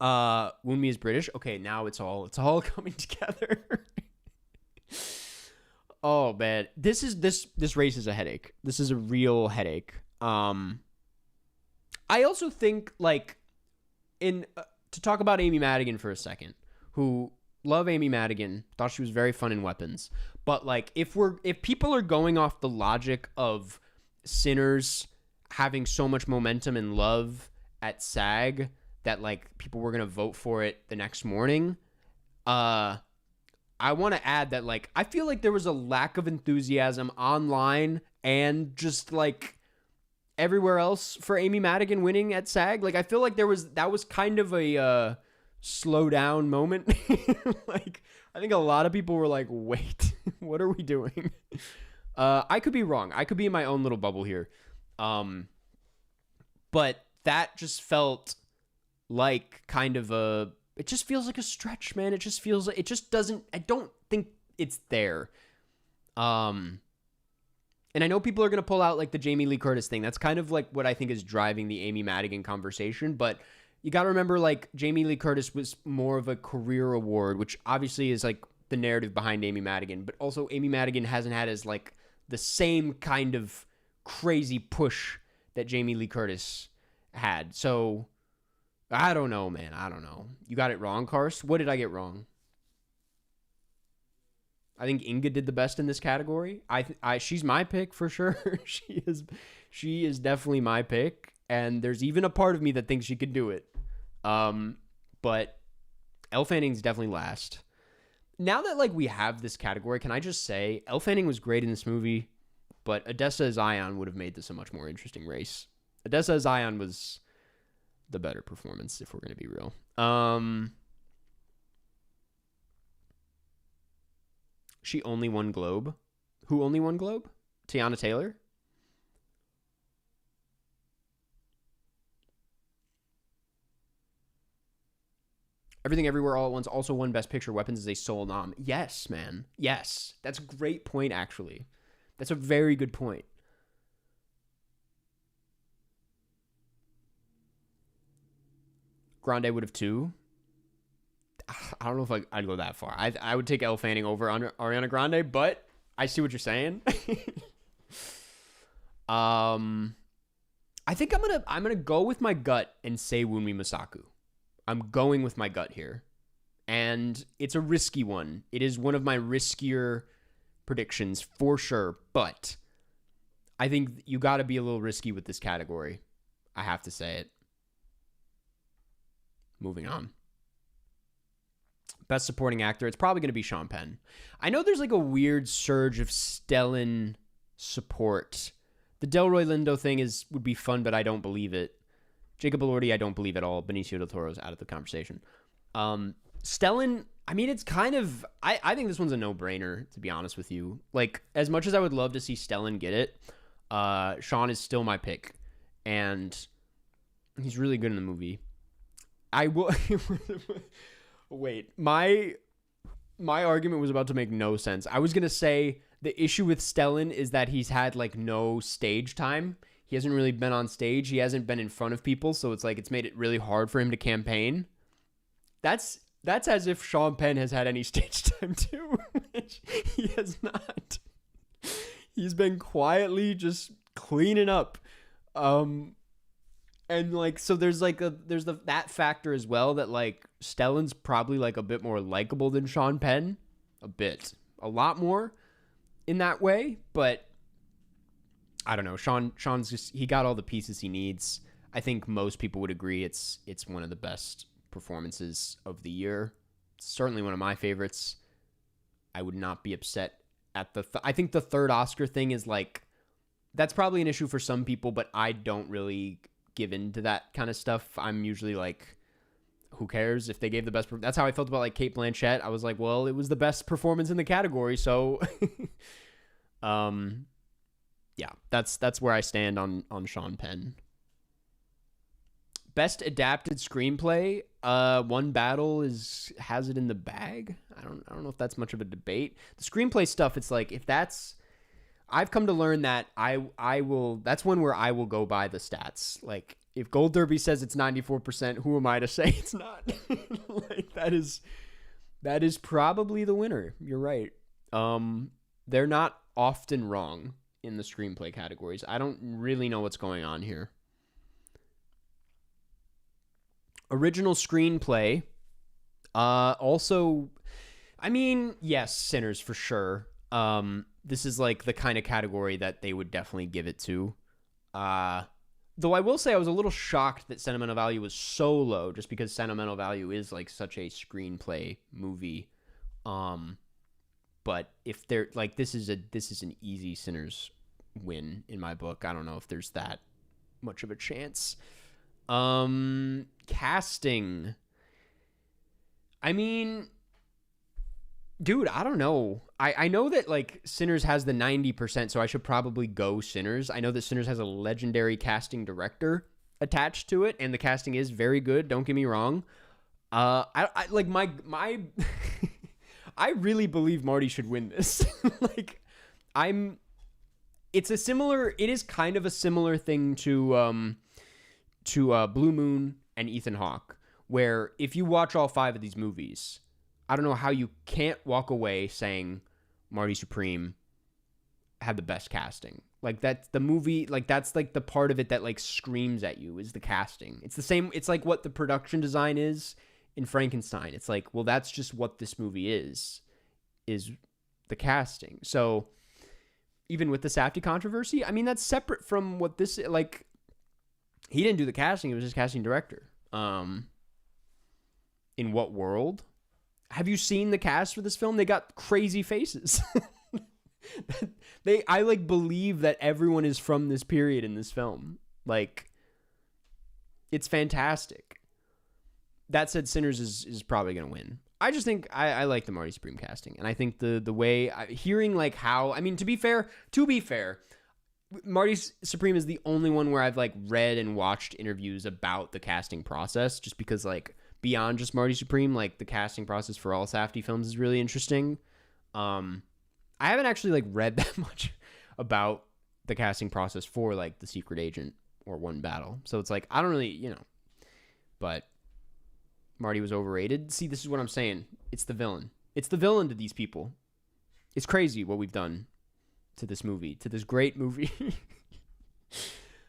Wunmi is British. Okay, now it's all coming together. Oh man, this race is a headache. This is a real headache. I also think like to talk about Amy Madigan for a second, who, Love Amy Madigan. Thought she was very fun in Weapons. But like if people are going off the logic of Sinners having so much momentum and love at SAG that like people were gonna vote for it the next morning, I want to add that like I feel like there was a lack of enthusiasm online and just like everywhere else for Amy Madigan winning at SAG. Like I feel like that was kind of a slow down moment. Like I think a lot of people were like, wait, what are we doing? I could be wrong. I could be in my own little bubble here. But that just felt like kind of it just feels like a stretch, man. It just feels like, it just doesn't, I don't think it's there. And I know people are going to pull out like the Jamie Lee Curtis thing. That's kind of like what I think is driving the Amy Madigan conversation. But you got to remember, like, Jamie Lee Curtis was more of a career award, which obviously is like the narrative behind Amy Madigan. But also Amy Madigan hasn't had as like the same kind of crazy push that Jamie Lee Curtis had. So I don't know, man. I don't know. You got it wrong, Karst. What did I get wrong? I think Inga did the best in this category. She's my pick for sure. She is definitely my pick, and there's even a part of me that thinks she could do it. But Elle Fanning's definitely last. Now that like we have this category, can I just say Elle Fanning was great in this movie, but Odessa Zion would have made this a much more interesting race. Odessa Zion was the better performance, if we're going to be real. She only won Globe. Who only won Globe? Tiana Taylor? Everything Everywhere All at Once also won Best Picture. Weapons is a sole nom. Yes, man. Yes. That's a great point, actually. That's a very good point. Grande would have too. I don't know if I'd go that far. I would take Elle Fanning over Ariana Grande, but I see what you're saying. I think I'm gonna go with my gut and say Wunmi Masaku. I'm going with my gut here, and it's a risky one. It is one of my riskier predictions for sure, but I think you got to be a little risky with this category. I have to say it. Moving on. Best Supporting Actor, it's probably going to be Sean Penn. I know there's like a weird surge of Stellan support. The Delroy Lindo thing would be fun, but I don't believe it. Jacob Elordi, I don't believe at all. Benicio del Toro's out of the conversation. Stellan, I mean, it's kind of... I think this one's a no-brainer, to be honest with you. Like, as much as I would love to see Stellan get it, Sean is still my pick. And he's really good in the movie. I will... Wait, my argument was about to make no sense. I was going to say the issue with Stellan is that he's had, like, no stage time. He hasn't really been on stage. He hasn't been in front of people, so it's like it's made it really hard for him to campaign. That's as if Sean Penn has had any stage time too. He has not. He's been quietly just cleaning up. And like so there's that factor as well that like Stellan's probably like a bit more likable than Sean Penn. A lot more in that way, but I don't know. Sean's just, he got all the pieces he needs. I think most people would agree it's one of the best performances of the year. It's certainly one of my favorites. I would not be upset at I think the third Oscar thing is like, that's probably an issue for some people, but I don't really give into that kind of stuff. I'm usually like, who cares if they gave the best? That's how I felt about like Cate Blanchett. I was like, well, it was the best performance in the category. So, yeah, that's where I stand on Sean Penn. Best adapted screenplay, One Battle has it in the bag. I don't know if that's much of a debate. The screenplay stuff, it's like I've come to learn that I will. That's one where I will go by the stats. Like if Gold Derby says it's 94%, who am I to say it's not? Like that is probably the winner. You're right. They're not often wrong in the screenplay categories. I don't really know what's going on here. Original screenplay, Also, I mean, yes, Sinners for sure. This is like the kind of category that they would definitely give it to. Though I will say I was a little shocked that sentimental value was so low, just because sentimental value is like such a screenplay movie. But if they're like, this is an easy Sinners win in my book. I don't know if there's that much of a chance. Casting. I mean, dude, I don't know. I know that like Sinners has the 90%, so I should probably go Sinners. I know that Sinners has a legendary casting director attached to it, and the casting is very good. Don't get me wrong. I like my I really believe Marty should win this. Like, it is kind of a similar thing to Blue Moon and Ethan Hawke, where if you watch all 5 of these movies, I don't know how you can't walk away saying Marty Supreme had the best casting. Like, that's the movie, like that's like the part of it that like screams at you is the casting. It's the same, it's like what the production design is in Frankenstein. It's like, well, that's just what this movie is the casting. So even with the Safdie controversy, I mean, that's separate from what this, like, he didn't do the casting, it was just casting director. In what world? Have you seen the cast for this film? They got crazy faces. I like believe that everyone is from this period in this film. Like, it's fantastic. That said, Sinners is probably going to win. I just think I like the Marty Supreme casting. And I think the way, hearing like how, I mean, to be fair, Marty Supreme is the only one where I've like read and watched interviews about the casting process, just because like beyond just Marty Supreme, like the casting process for all Safdie films is really interesting. I haven't actually like read that much about the casting process for like The Secret Agent or One Battle. So it's like, I don't really, but Marty was overrated. See, this is what I'm saying. It's the villain. It's the villain to these people. It's crazy what we've done to this movie, to this great movie.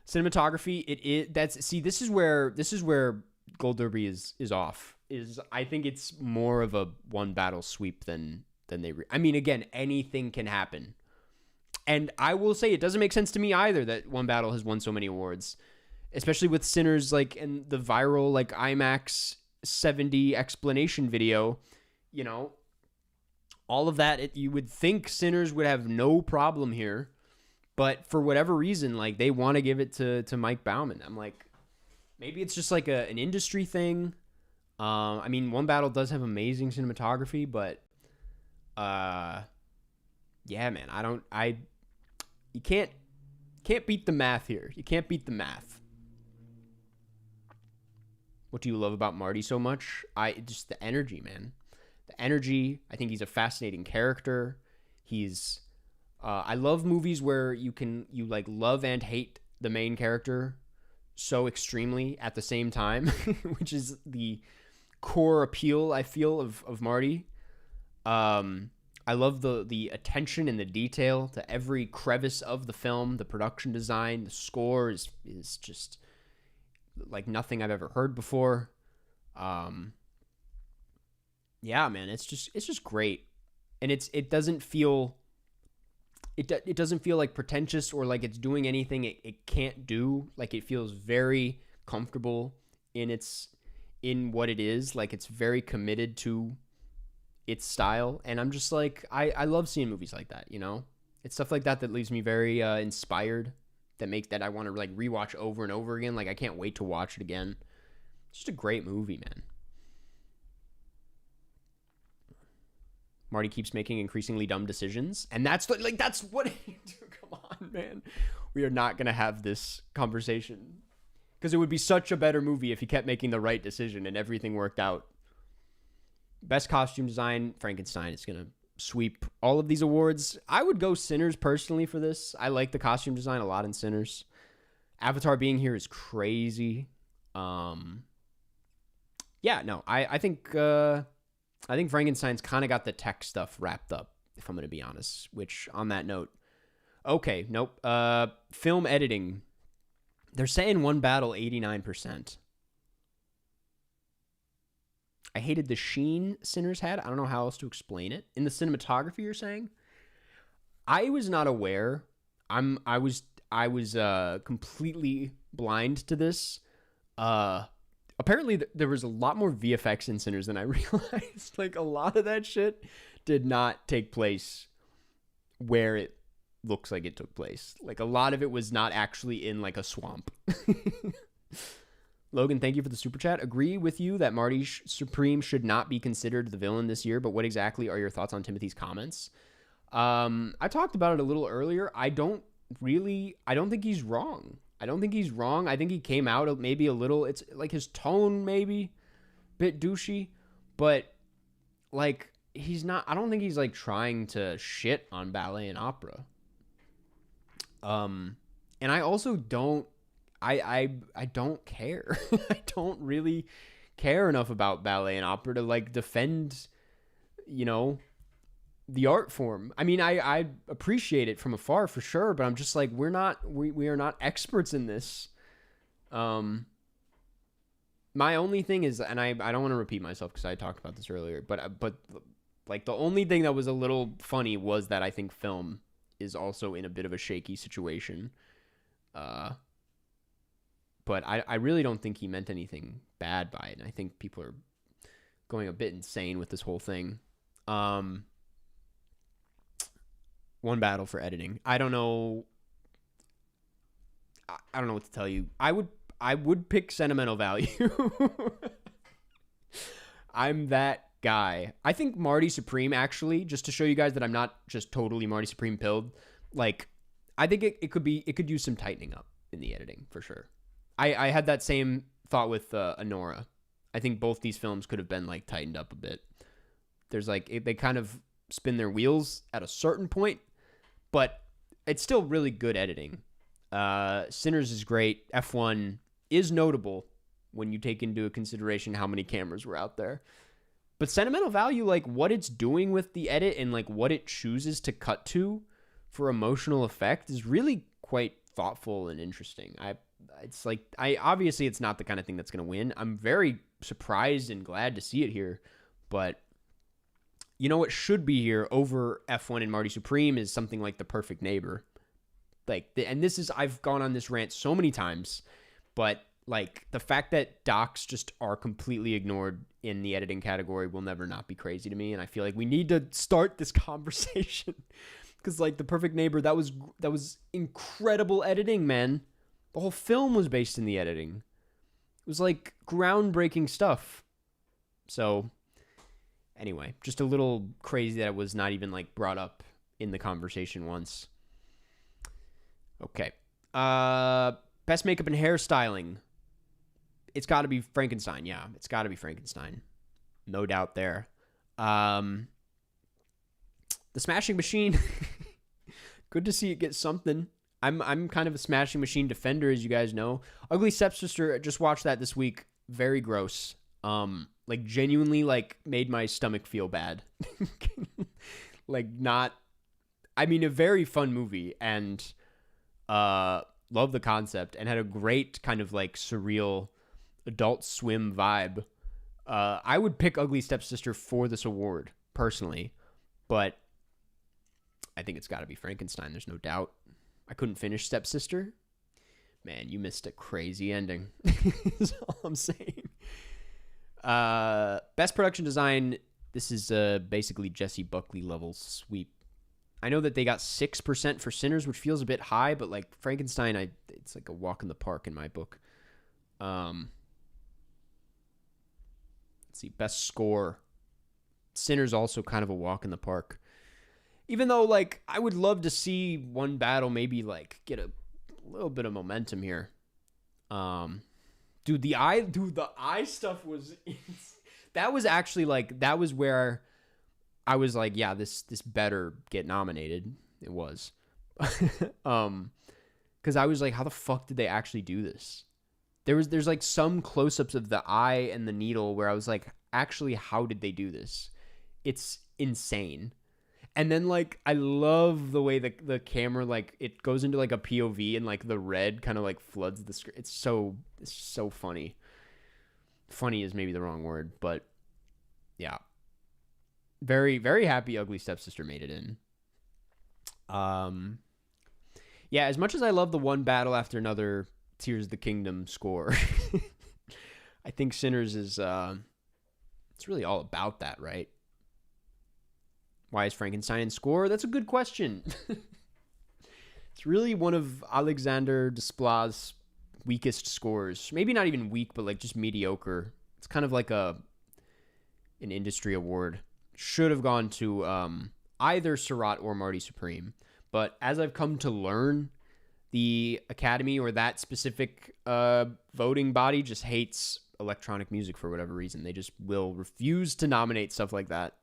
Cinematography, this is where Gold Derby is off. I think it's more of a One Battle sweep than I mean, again, anything can happen. And I will say it doesn't make sense to me either that One Battle has won so many awards, especially with Sinners, like, and the viral like IMAX 70 explanation video, all of that. You would think Sinners would have no problem here, but for whatever reason, like, they want to give it to Mike Bauman. I'm like, maybe it's just like an industry thing. I mean, One Battle does have amazing cinematography, but yeah, man, you can't beat the math here. You can't beat the math. What do you love about Marty so much? Just the energy, man. The energy. I think he's a fascinating character. I love movies where you like love and hate the main character so extremely at the same time, which is the core appeal, I feel, of Marty. I love the attention and the detail to every crevice of the film. The production design, the score is just like nothing I've ever heard before. Yeah, man, it's just great, and it doesn't feel like pretentious or like it's doing anything it can't do. Like, it feels very comfortable in what it is. Like, it's very committed to its style, and I'm just like, I love seeing movies like that. It's stuff like that leaves me very inspired, that I want to like rewatch over and over again. Like, I can't wait to watch it again. It's just a great movie, man. Marty keeps making increasingly dumb decisions, and that's what come on, man. We are not gonna have this conversation, because it would be such a better movie if he kept making the right decision and everything worked out. Best costume design, Frankenstein is going to sweep all of these awards. I would go Sinners personally for this. I like the costume design a lot in Sinners. Avatar being here is crazy. Yeah, no, I think Frankenstein's kind of got the tech stuff wrapped up, if I'm going to be honest, which, on that note, okay, nope. Film editing. They're saying One Battle 89%. I hated the sheen Sinners had. I don't know how else to explain it. In the cinematography, you're saying? I was not aware. I was completely blind to this. Apparently there was a lot more VFX in Sinners than I realized. Like, a lot of that shit did not take place where it looks like it took place. Like, a lot of it was not actually in like a swamp. Logan, thank you for the super chat. Agree with you that Marty Supreme should not be considered the villain this year, but what exactly are your thoughts on Timothy's comments? I talked about it a little earlier. I don't think he's wrong. I think he came out maybe a little, it's like his tone maybe a bit douchey, but like he's not, I don't think he's like trying to shit on ballet and opera. And I also don't, I don't care. I don't really care enough about ballet and opera to like defend, the art form. I mean, I appreciate it from afar for sure, but I'm just like, we are not experts in this. My only thing is, and I don't want to repeat myself because I talked about this earlier, but like the only thing that was a little funny was that I think film is also in a bit of a shaky situation. But I really don't think he meant anything bad by it. And I think people are going a bit insane with this whole thing. One battle for editing. I don't know what to tell you. I would pick sentimental value. I'm that guy. I think Marty Supreme, actually, just to show you guys that I'm not just totally Marty Supreme pilled, like, I think it could use some tightening up in the editing for sure. I had that same thought with Anora. I think both these films could have been like tightened up a bit. There's like, they kind of spin their wheels at a certain point, but it's still really good editing. Sinners is great. F1 is notable when you take into consideration how many cameras were out there. But sentimental value, like what it's doing with the edit and like what it chooses to cut to for emotional effect is really quite thoughtful and interesting. Obviously it's not the kind of thing that's going to win. I'm very surprised and glad to see it here, but you know what should be here over F1 and Marty Supreme is something like The Perfect Neighbor. And this is, I've gone on this rant so many times, but like the fact that docs just are completely ignored in the editing category will never not be crazy to me. And I feel like we need to start this conversation because like The Perfect Neighbor, that was incredible editing, man. The whole film was based in the editing. It was like groundbreaking stuff. So anyway, just a little crazy that it was not even like brought up in the conversation once. Okay. Best makeup and hairstyling. It's got to be Frankenstein. Yeah, it's got to be Frankenstein. No doubt there. The Smashing Machine. Good to see it get something. I'm kind of a Smashing Machine defender, as you guys know. Ugly Stepsister, just watched that this week. Very gross. Like genuinely like made my stomach feel bad. A very fun movie and love the concept and had a great kind of like surreal Adult Swim vibe. I would pick Ugly Stepsister for this award personally, but I think it's got to be Frankenstein. There's no doubt. I couldn't finish Stepsister. Man, you missed a crazy ending. That's all I'm saying. Best production design. This is basically Jesse Buckley level sweep. I know that they got 6% for Sinners, which feels a bit high, but like Frankenstein, it's like a walk in the park in my book. Let's see, best score. Sinners also kind of a walk in the park. Even though like I would love to see one battle maybe like get a little bit of momentum here. The eye stuff was that was actually like that was where I was like, yeah, this better get nominated. It was. Cuz I was like, how the fuck did they actually do this? There's like some close-ups of the eye and the needle where I was like, actually, how did they do this? It's insane. And then like I love the way the camera like it goes into like a POV and like the red kind of like floods the screen. It's so funny. Funny is maybe the wrong word, but Yeah. Very, very happy Ugly Stepsister made it in. Yeah, as much as I love the one battle after another Tears of the Kingdom score, I think Sinners is it's really all about that, right? Why is Frankenstein in score? That's a good question. It's really one of Alexander Desplat's weakest scores. Maybe not even weak, but like just mediocre. It's kind of like an industry award. Should have gone to either Surratt or Marty Supreme. But as I've come to learn, the Academy or that specific voting body just hates electronic music for whatever reason. They just will refuse to nominate stuff like that.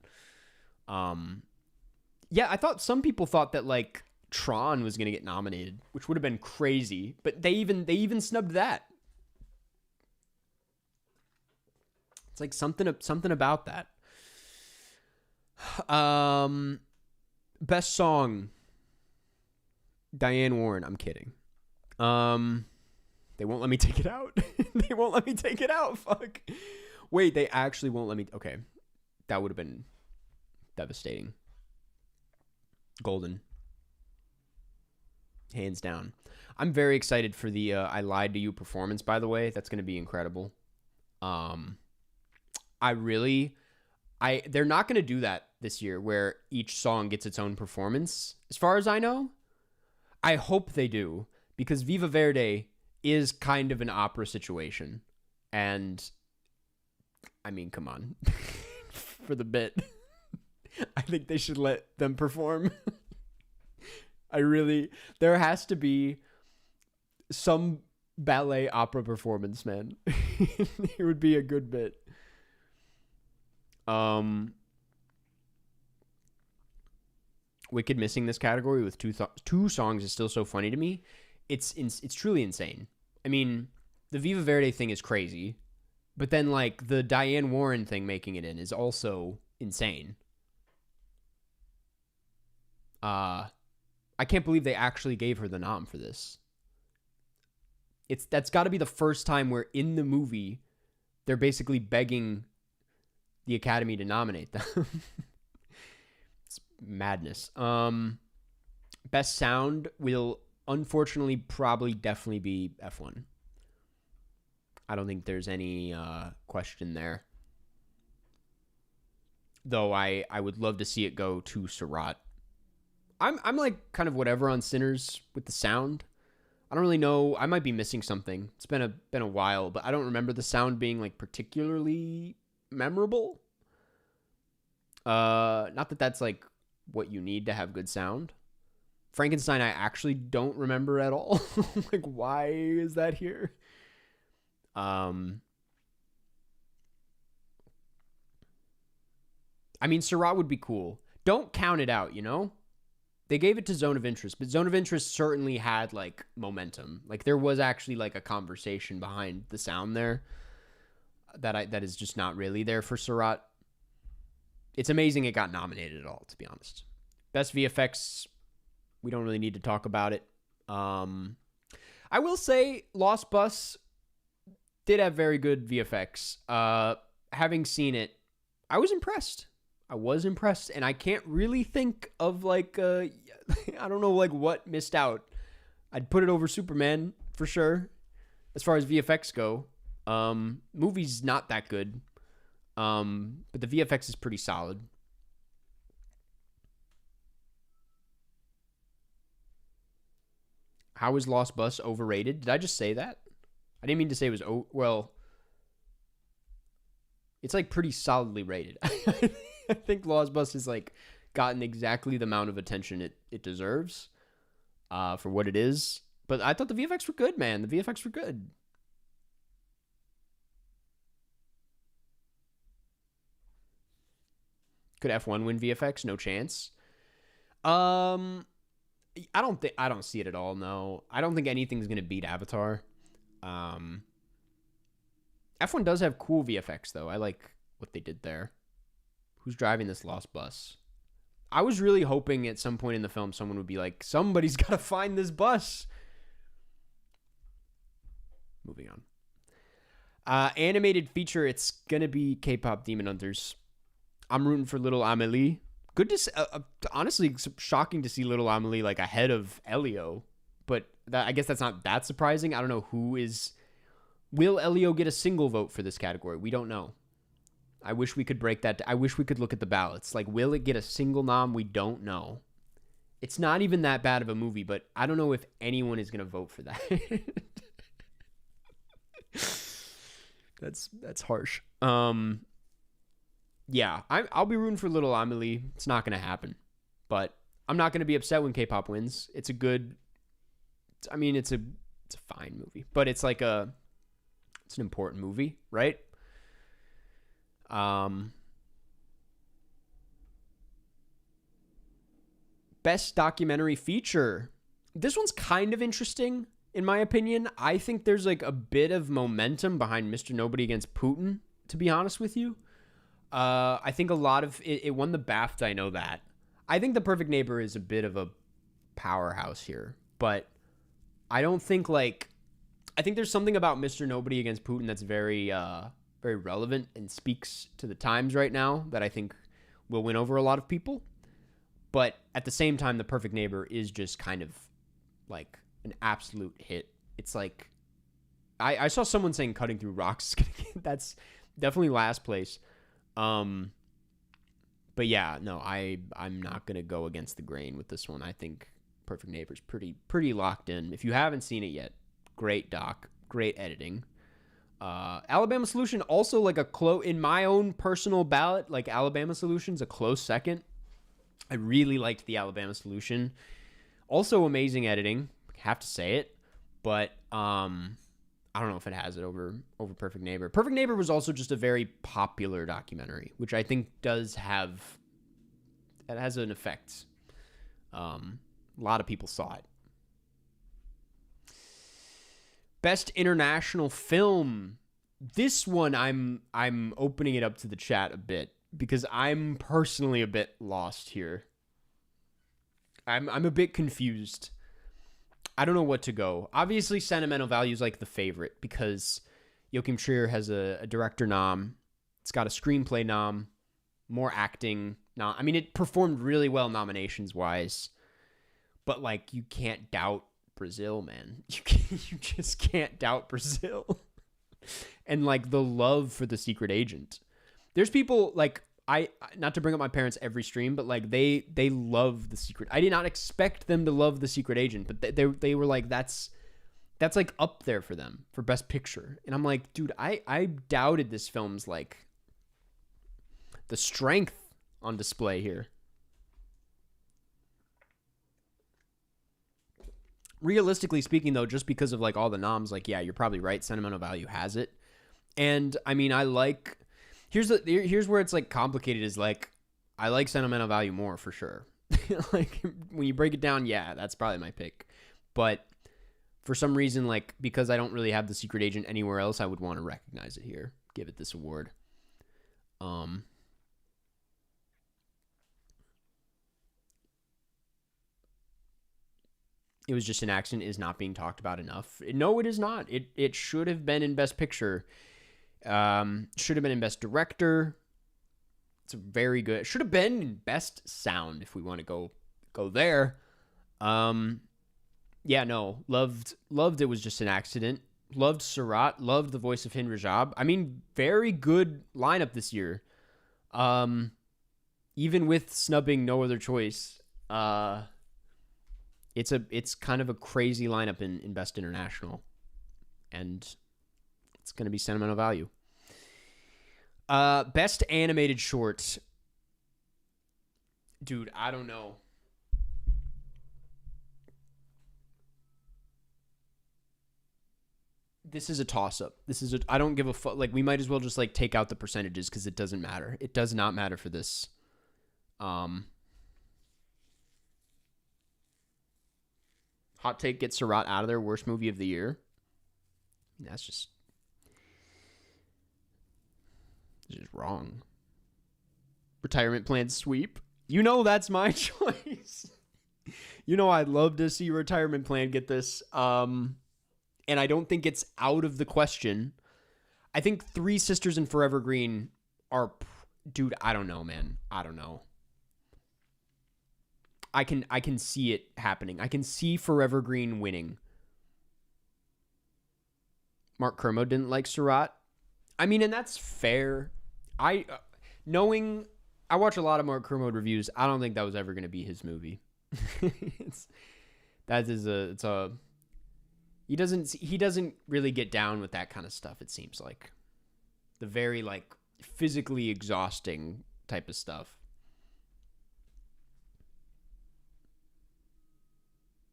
Yeah, I thought some people thought that like Tron was gonna get nominated, which would have been crazy. But they even snubbed that. It's like something about that. Best song, Diane Warren. I'm kidding. They won't let me take it out. They won't let me take it out. Fuck. Wait, they actually won't let me. Okay, that would have been devastating. Golden, hands down. I'm very excited for the "I Lied to You" performance. By the way, that's going to be incredible. They're not going to do that this year, where each song gets its own performance. As far as I know, I hope they do, because Viva Verde is kind of an opera situation, and I mean, come on, for the bit. I think they should let them perform. There has to be some ballet opera performance, man. It would be a good bit. Wicked missing this category with two songs is still so funny to me. It's truly insane. I mean, the Viva Verde thing is crazy, but then like the Diane Warren thing making it in is also insane. I can't believe they actually gave her the nom for this. That's got to be the first time where in the movie they're basically begging the Academy to nominate them. It's madness. Best sound will unfortunately probably definitely be F1. I don't think there's any question there. Though I would love to see it go to Surratt. I'm like kind of whatever on Sinners with the sound. I don't really know. I might be missing something. It's been a while, but I don't remember the sound being like particularly memorable. Not that that's like what you need to have good sound. Frankenstein, I actually don't remember at all. Like, why is that here? I mean, Surratt would be cool. Don't count it out, you know? They gave it to Zone of Interest, but Zone of Interest certainly had like momentum. Like there was actually like a conversation behind the sound there that is just not really there for Surratt. It's amazing it got nominated at all, to be honest. Best VFX, we don't really need to talk about it. I will say Lost Bus did have very good VFX. Having seen it, I was impressed. And I can't really think of like I don't know like what missed out. I'd put it over Superman for sure as far as VFX go. Movie's not that good, but the VFX is pretty solid. How is Lost Bus overrated? Did I just say that? I didn't mean to say it was well. It's like pretty solidly rated. I think Lost Bus has like gotten exactly the amount of attention it deserves for what it is. But I thought the VFX were good, man. The VFX were good. Could F1 win VFX? No chance. I don't see it at all. No, I don't think anything's gonna beat Avatar. F1 does have cool VFX though. I like what they did there. Who's driving this Lost Bus? I was really hoping at some point in the film someone would be like, somebody's got to find this bus. Moving on. Animated feature, it's going to be K-pop Demon Hunters. I'm rooting for Little Amelie. Good to honestly, it's shocking to see Little Amelie like ahead of Elio, but I guess that's not that surprising. I don't know who is. Will Elio get a single vote for this category? We don't know. I wish we could break that. I wish we could look at the ballots. Like, will it get a single nom? We don't know. It's not even that bad of a movie, but I don't know if anyone is going to vote for that. That's harsh. Yeah, I'll be rooting for Little Amelie. It's not going to happen, but I'm not going to be upset when K-pop wins. It's a good. I mean, it's a fine movie, but it's like it's an important movie, right? Best documentary feature. This one's kind of interesting, in my opinion. I think there's like a bit of momentum behind Mr. Nobody Against Putin, to be honest with you. I think a lot of it won the BAFTA, I know that. I think The Perfect Neighbor is a bit of a powerhouse here, but I don't think I think there's something about Mr. Nobody Against Putin that's very very relevant and speaks to the times right now that I think will win over a lot of people. But at the same time, The Perfect Neighbor is just kind of like an absolute hit. It's like, I saw someone saying Cutting Through Rocks. That's definitely last place. But yeah, no, I'm not going to go against the grain with this one. I think Perfect Neighbor's pretty locked in. If you haven't seen it yet, great doc, great editing. Alabama Solution also like in my own personal ballot, like Alabama Solution's a close second. I really liked the Alabama Solution. Also amazing editing, have to say it, but I don't know if it has it over Perfect Neighbor. Perfect Neighbor was also just a very popular documentary, which I think has an effect. A lot of people saw it. Best international film. This one I'm opening it up to the chat a bit because I'm personally a bit lost here. I'm a bit confused. I don't know what to go. Obviously, Sentimental Value is like the favorite because Joachim Trier has a director nom. It's got a screenplay nom, more acting nom. I mean, it performed really well nominations wise, but like you can't doubt Brazil, man. You just can't doubt Brazil. And like the love for The Secret Agent. There's people like not to bring up my parents every stream, but like they love The Secret. I did not expect them to love The Secret Agent, but they were like that's like up there for them for Best Picture. And I'm like, dude, I doubted this film's like the strength on display here. Realistically speaking, though, just because of like all the noms, like, yeah, you're probably right. Sentimental Value has it. And I mean, here's where it's like complicated is like, I like Sentimental Value more for sure. Like when you break it down, yeah, that's probably my pick. But for some reason, like, because I don't really have The Secret Agent anywhere else, I would want to recognize it here. Give it this award. It Was Just an Accident is not being talked about enough. No, it is not. It should have been in Best Picture. Should have been in Best Director. It's a very good. It should have been in Best Sound if we want to go there. Yeah, no. Loved It Was Just an Accident. Loved Surat. Loved The Voice of Hind Rajab. I mean, very good lineup this year. Even with snubbing No Other Choice. It's kind of a crazy lineup in Best International, and it's going to be Sentimental Value. Best Animated Short. Dude, I don't know. This is a toss-up. I don't give a fuck. Like, we might as well just like take out the percentages because it doesn't matter. It does not matter for this. Hot take, gets Surat out of there. Worst movie of the year. That's just wrong. Retirement Plan sweep. You know that's my choice. You know I'd love to see Retirement Plan get this. And I don't think it's out of the question. I think Three Sisters and Forever Green Dude, I don't know, man. I don't know. I can see it happening. I can see Forever Green winning. Mark Kermo didn't like Surratt. I mean, and that's fair. I knowing I watch a lot of Mark Kermode reviews. I don't think that was ever going to be his movie. it's that is a it's a he doesn't really get down with that kind of stuff. It seems like the very like physically exhausting type of stuff.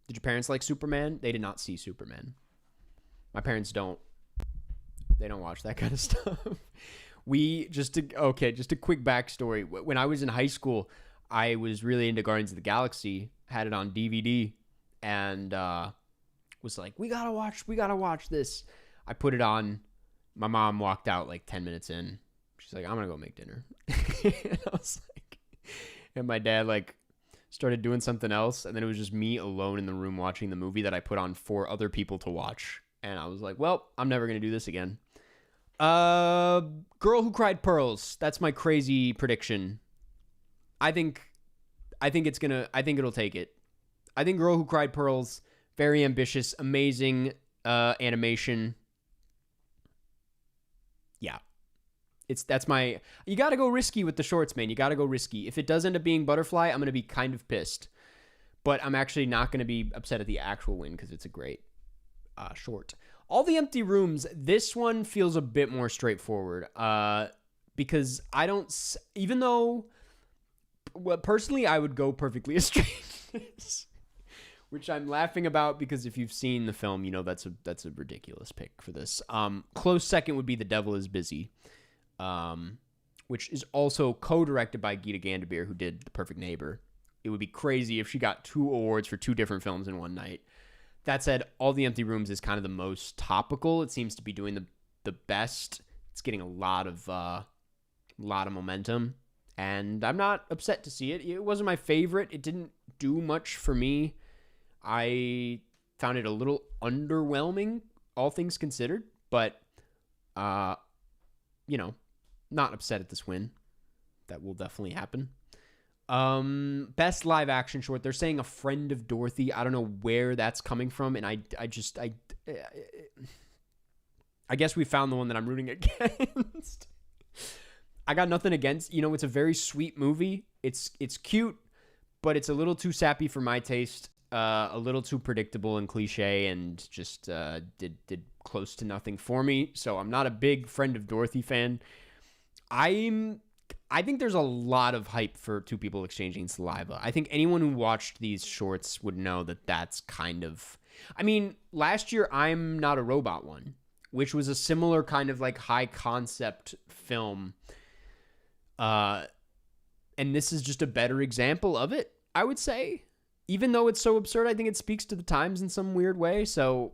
Did your parents like Superman? They did not see Superman. My parents don't. They don't watch that kind of stuff. Just a quick backstory. When I was in high school, I was really into Guardians of the Galaxy, had it on DVD, and was like, we gotta watch this. I put it on. My mom walked out like 10 minutes in. She's like, I'm gonna go make dinner. And I was like, and my dad like started doing something else, and then it was just me alone in the room watching the movie that I put on for other people to watch. And I was like, well, I'm never gonna do this again. Girl Who Cried Pearls. That's my crazy prediction. I think it'll take it. I think Girl Who Cried Pearls, very ambitious, amazing animation. Yeah. You gotta go risky with the shorts, man. You gotta go risky. If it does end up being Butterfly, I'm gonna be kind of pissed. But I'm actually not gonna be upset at the actual win because it's a great short. All the Empty Rooms, this one feels a bit more straightforward because I don't, even though, personally, I would go Perfectly a Stranger, which I'm laughing about because if you've seen the film, you know that's a ridiculous pick for this. Close second would be The Devil is Busy, which is also co-directed by Geeta Gandabir, who did The Perfect Neighbor. It would be crazy if she got 2 awards for 2 different films in one night. That said, All the Empty Rooms is kind of the most topical. It seems to be doing the best. It's getting a lot of momentum, and I'm not upset to see it. It wasn't my favorite. It didn't do much for me. I found it a little underwhelming, all things considered, but not upset at this win. That will definitely happen. Best live action short. They're saying A Friend of Dorothy. I don't know where that's coming from, and I guess we found the one that I'm rooting against. I got nothing against. It's a very sweet movie. It's cute, but it's a little too sappy for my taste. A little too predictable and cliche, and just did close to nothing for me. So I'm not a big Friend of Dorothy fan. I think there's a lot of hype for Two People Exchanging Saliva. I think anyone who watched these shorts would know that that's kind of... I mean, last year, I'm Not a Robot one, which was a similar kind of like high concept film. And this is just a better example of it, I would say. Even though it's so absurd, I think it speaks to the times in some weird way. So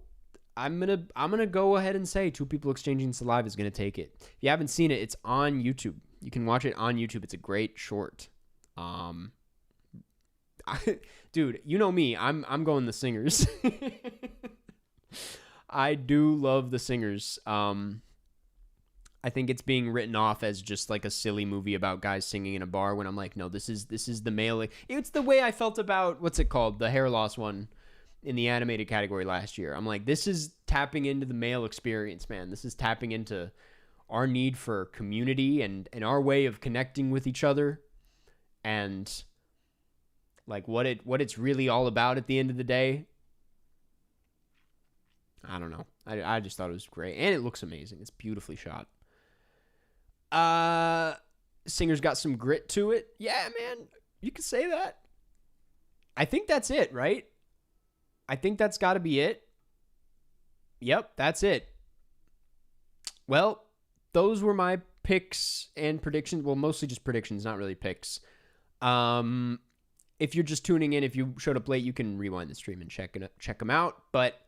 I'm gonna go ahead and say Two People Exchanging Saliva is gonna take it. If you haven't seen it, it's on YouTube. You can watch it on YouTube. It's a great short. Dude, you know me. I'm going The Singers. I do love The Singers. I think it's being written off as just like a silly movie about guys singing in a bar when I'm like, no, this is the male. It's the way I felt about, what's it called? The hair loss one in the animated category last year. I'm like, this is tapping into the male experience, man. This is tapping into our need for community and our way of connecting with each other, and like what it's really all about at the end of the day. I don't know. I just thought it was great, and it looks amazing. It's beautifully shot. Singer's got some grit to it. Yeah, man, you could say that. I think that's it, right? I think that's got to be it. Yep, that's it. Well, those were my picks and predictions. Well, mostly just predictions, not really picks. If you're just tuning in, if you showed up late, you can rewind the stream and check them out. But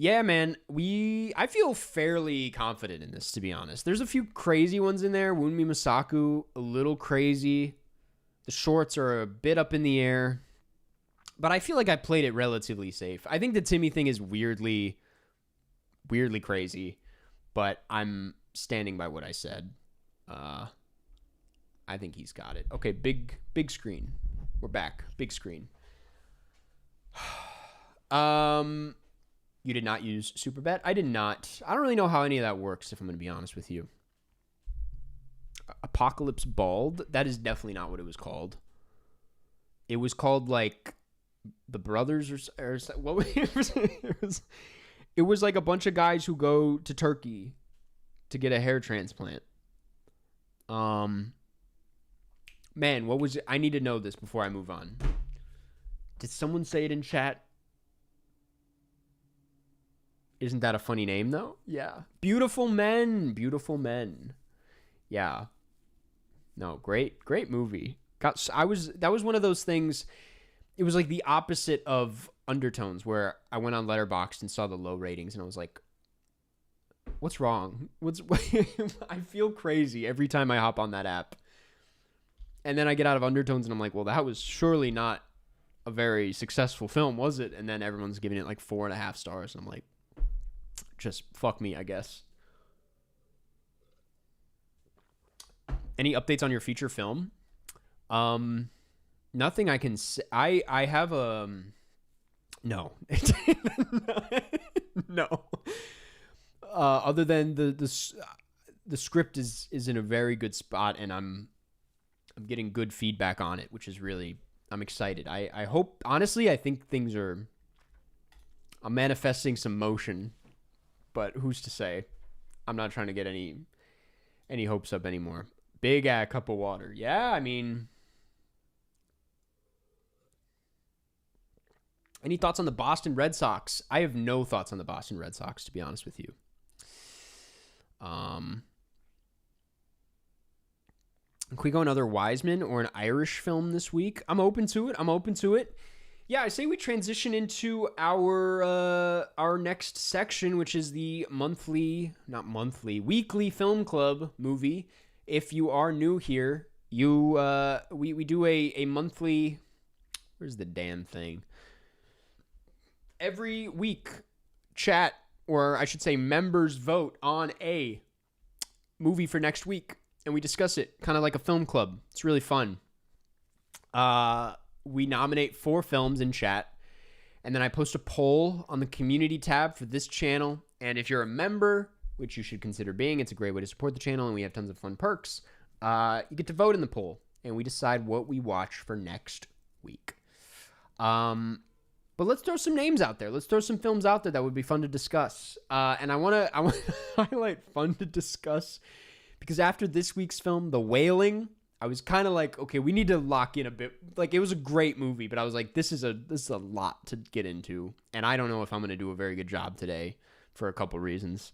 yeah, man, I feel fairly confident in this, to be honest. There's a few crazy ones in there. Wunmi Masaku, a little crazy. The shorts are a bit up in the air. But I feel like I played it relatively safe. I think the Timmy thing is weirdly crazy. But I'm standing by what I said. I think he's got it. Okay, big screen. We're back. Big screen. You did not use Superbet? I did not. I don't really know how any of that works, if I'm going to be honest with you. Apocalypse Bald? That is definitely not what it was called. It was called, like, The Brothers or what? It was like a bunch of guys who go to Turkey to get a hair transplant. Man, what was it? I need to know this before I move on. Did someone say it in chat? Isn't that a funny name, though? Yeah. Beautiful Men. Beautiful Men. Yeah. No, great movie. That was one of those things. It was like the opposite of Undertones, where I went on Letterboxd and saw the low ratings, and I was like, what's wrong? I feel crazy every time I hop on that app. And then I get out of Undertones, and I'm like, well, that was surely not a very successful film, was it? And then everyone's giving it like 4.5 stars, and I'm like, just fuck me, I guess. Any updates on your feature film? Nothing I can say. I have a no. No. Other than the script is in a very good spot, and I'm getting good feedback on it, which is really, I'm excited. I hope, honestly, I think I'm manifesting some motion, but who's to say? I'm not trying to get any hopes up anymore. Big cup of water. Yeah, I mean, any thoughts on the Boston Red Sox? I have no thoughts on the Boston Red Sox, to be honest with you. Can we go another Wiseman or an Irish film this week? I'm open to it. Yeah, I say we transition into our next section, which is the weekly film club movie. If you are new here, we do a monthly. Where's the damn thing? Every week, chat, or I should say members vote on a movie for next week, and we discuss it, kind of like a film club. It's really fun. We nominate 4 films in chat, and then I post a poll on the community tab for this channel, and if you're a member, which you should consider being, it's a great way to support the channel, and we have tons of fun perks, you get to vote in the poll, and we decide what we watch for next week. But let's throw some names out there. Let's throw some films out there that would be fun to discuss. And I want to highlight fun to discuss because after this week's film, The Wailing, I was kind of like, okay, we need to lock in a bit. Like, it was a great movie, but I was like, this is a lot to get into, and I don't know if I'm going to do a very good job today for a couple reasons.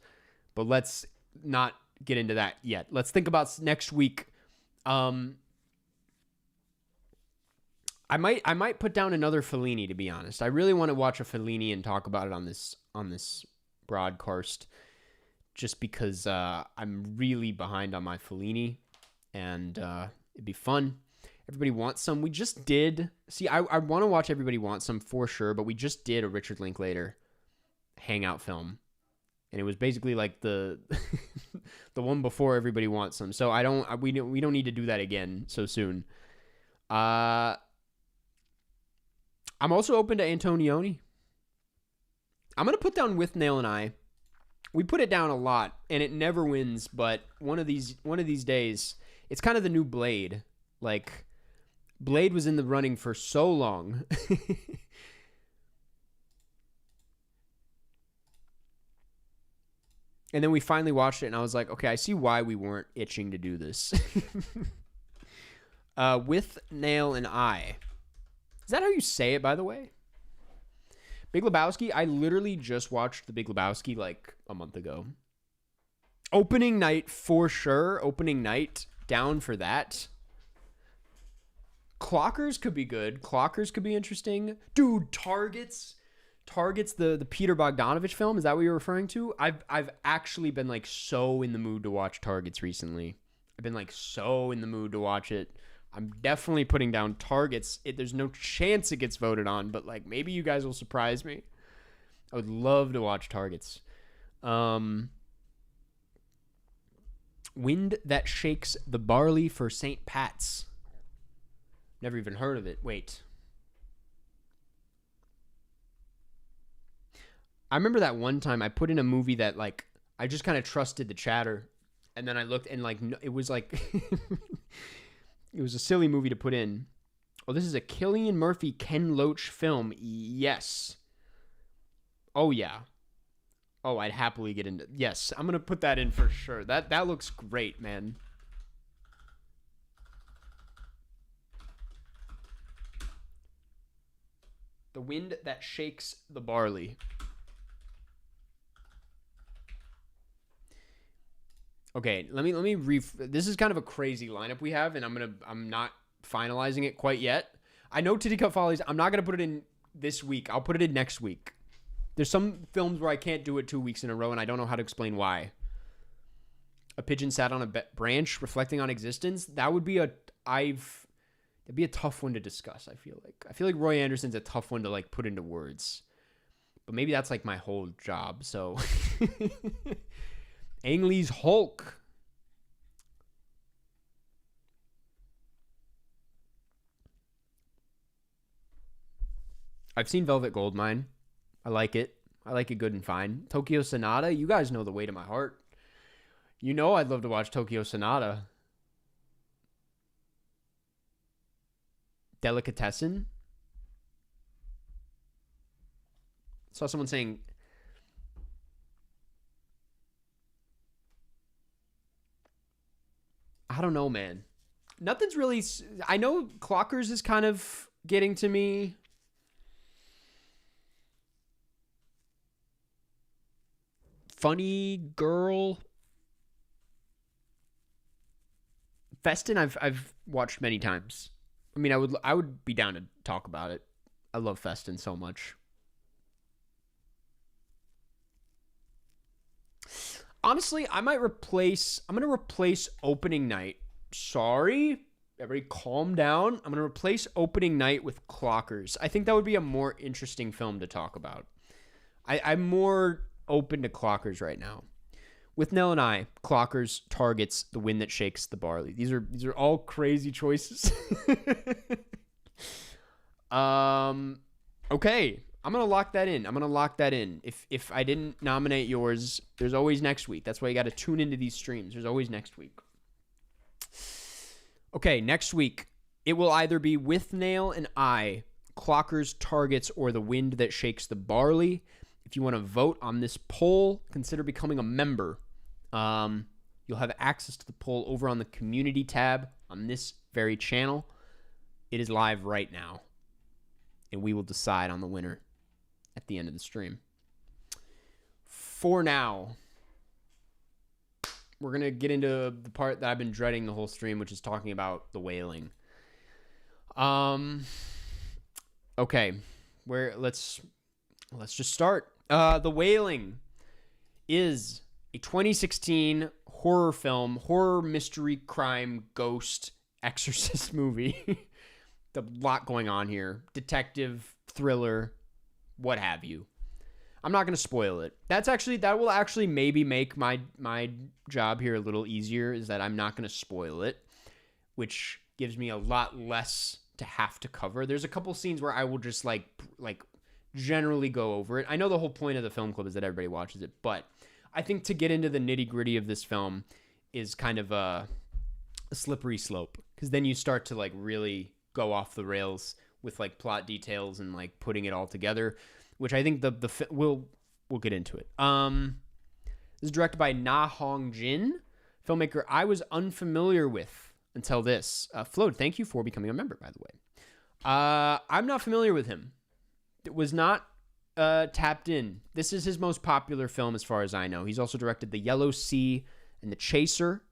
But let's not get into that yet. Let's think about next week. I might put down another Fellini, to be honest. I really want to watch a Fellini and talk about it on this broadcast, just because I'm really behind on my Fellini, and it'd be fun. Everybody Wants Some. We just did. See, I want to watch Everybody Wants Some for sure, but we just did a Richard Linklater hangout film, and it was basically like the the one before Everybody Wants Some. So we don't need to do that again so soon. I'm also open to Antonioni. I'm going to put down With Nail and I. We put it down a lot, and it never wins, but one of these days, it's kind of the new Blade. Like, Blade was in the running for so long. And then we finally watched it, and I was like, okay, I see why we weren't itching to do this. With Nail and I. Is that how you say it, by the way? Big Lebowski? I literally just watched The Big Lebowski like a month ago. Opening night for sure. Opening night, down for that. Clockers could be good. Clockers could be interesting. Dude, Targets, the Peter Bogdanovich film. Is that what you're referring to? I've actually been like so in the mood to watch Targets recently. I've been like so in the mood to watch it. I'm definitely putting down Targets. There's no chance it gets voted on, but like maybe you guys will surprise me. I would love to watch Targets. Wind That Shakes the Barley for St. Pat's. Never even heard of it. Wait. I remember that one time I put in a movie that, like, I just kind of trusted the chatter. And then I looked and, like, it was like... it was a silly movie to put in. Oh, this is a Cillian Murphy, Ken Loach film. Yes. Oh, yeah. Oh, I'd happily get into... Yes, I'm going to put that in for sure. That looks great, man. The Wind That Shakes the Barley. Okay, let me this is kind of a crazy lineup we have, and I'm not finalizing it quite yet. I know Titty Cut Follies, I'm not going to put it in this week. I'll put it in next week. There's some films where I can't do it 2 weeks in a row, and I don't know how to explain why. A Pigeon Sat on a Branch, Reflecting on Existence. That would be that'd be a tough one to discuss, I feel like. I feel like Roy Anderson's a tough one to, like, put into words. But maybe that's, like, my whole job, so... Ang Lee's Hulk. I've seen Velvet Goldmine. I like it. I like it good and fine. Tokyo Sonata. You guys know the way to my heart. You know I'd love to watch Tokyo Sonata. Delicatessen. Saw someone saying... I don't know, man. Nothing's really... I know Clockers is kind of getting to me. Funny Girl. Festin, I've watched many times. I mean, I would be down to talk about it. I love Festin so much. Honestly, I'm going to replace opening night. Sorry. Everybody calm down. I'm going to replace opening night with Clockers. I think that would be a more interesting film to talk about. I'm more open to Clockers right now. With Nell and I, Clockers targets The Wind That Shakes the Barley. These are all crazy choices. Okay. I'm going to lock that in. If I didn't nominate yours, there's always next week. That's why you got to tune into these streams. There's always next week. Okay, next week, it will either be with Nail and I, Clockers, Targets, or The Wind That Shakes the Barley. If you want to vote on this poll, consider becoming a member. You'll have access to the poll over on the community tab on this very channel. It is live right now, and we will decide on the winner at the end of the stream. For now, we're going to get into the part that I've been dreading the whole stream, which is talking about The Wailing. Okay, let's just start. The Wailing is a 2016 horror mystery crime ghost exorcist movie. A lot going on here. Detective, thriller, what have you. I'm not going to spoil it. That will actually maybe make my job here a little easier, is that I'm not going to spoil it, which gives me a lot less to have to cover. There's a couple scenes where I will just like generally go over it. I know the whole point of the film club is that everybody watches it, but I think to get into the nitty-gritty of this film is kind of a slippery slope, because then you start to like really go off the rails with like plot details and like putting it all together, which I think we'll get into it. This is directed by Na Hong Jin, filmmaker I was unfamiliar with until this. Float, thank you for becoming a member, by the way. I'm not familiar with him. It was not tapped in. This is his most popular film as far as I know. He's also directed The Yellow Sea and The Chaser.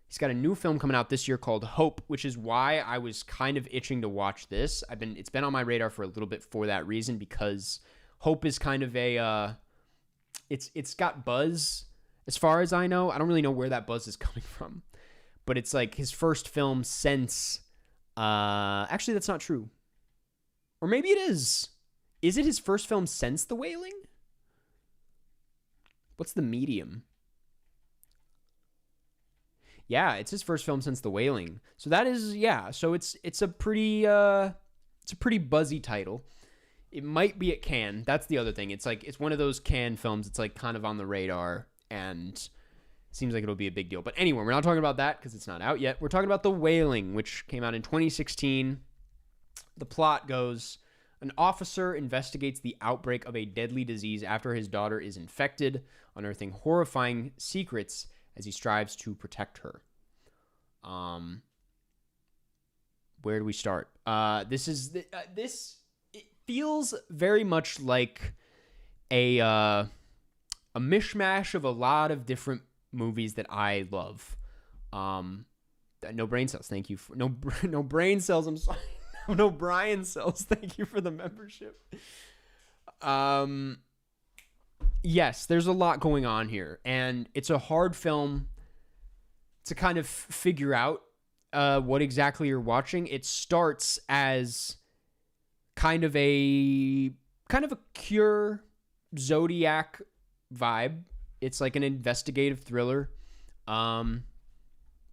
He's got a new film coming out this year called Hope, which is why I was kind of itching to watch this. It's been on my radar for a little bit for that reason, because Hope is kind of it's got buzz as far as I know. I don't really know where that buzz is coming from, but it's like his first film since, actually that's not true. Or maybe it is. Is it his first film since The Wailing? What's the medium? Yeah, it's his first film since The Wailing. So that is, yeah. So it's a pretty buzzy title. It might be at Cannes. That's the other thing. It's like it's one of those Cannes films. It's like kind of on the radar, and seems like it'll be a big deal. But anyway, we're not talking about that because it's not out yet. We're talking about The Wailing, which came out in 2016. The plot goes: an officer investigates the outbreak of a deadly disease after his daughter is infected, unearthing horrifying secrets as he strives to protect her. Where do we start? This it feels very much like a mishmash of a lot of different movies that I love. No brain cells. Thank you for no brain cells. I'm sorry. No Brian cells. Thank you for the membership. Yes, there's a lot going on here, and it's a hard film to kind of figure out what exactly you're watching. It starts as kind of a Cure Zodiac vibe. It's like an investigative thriller.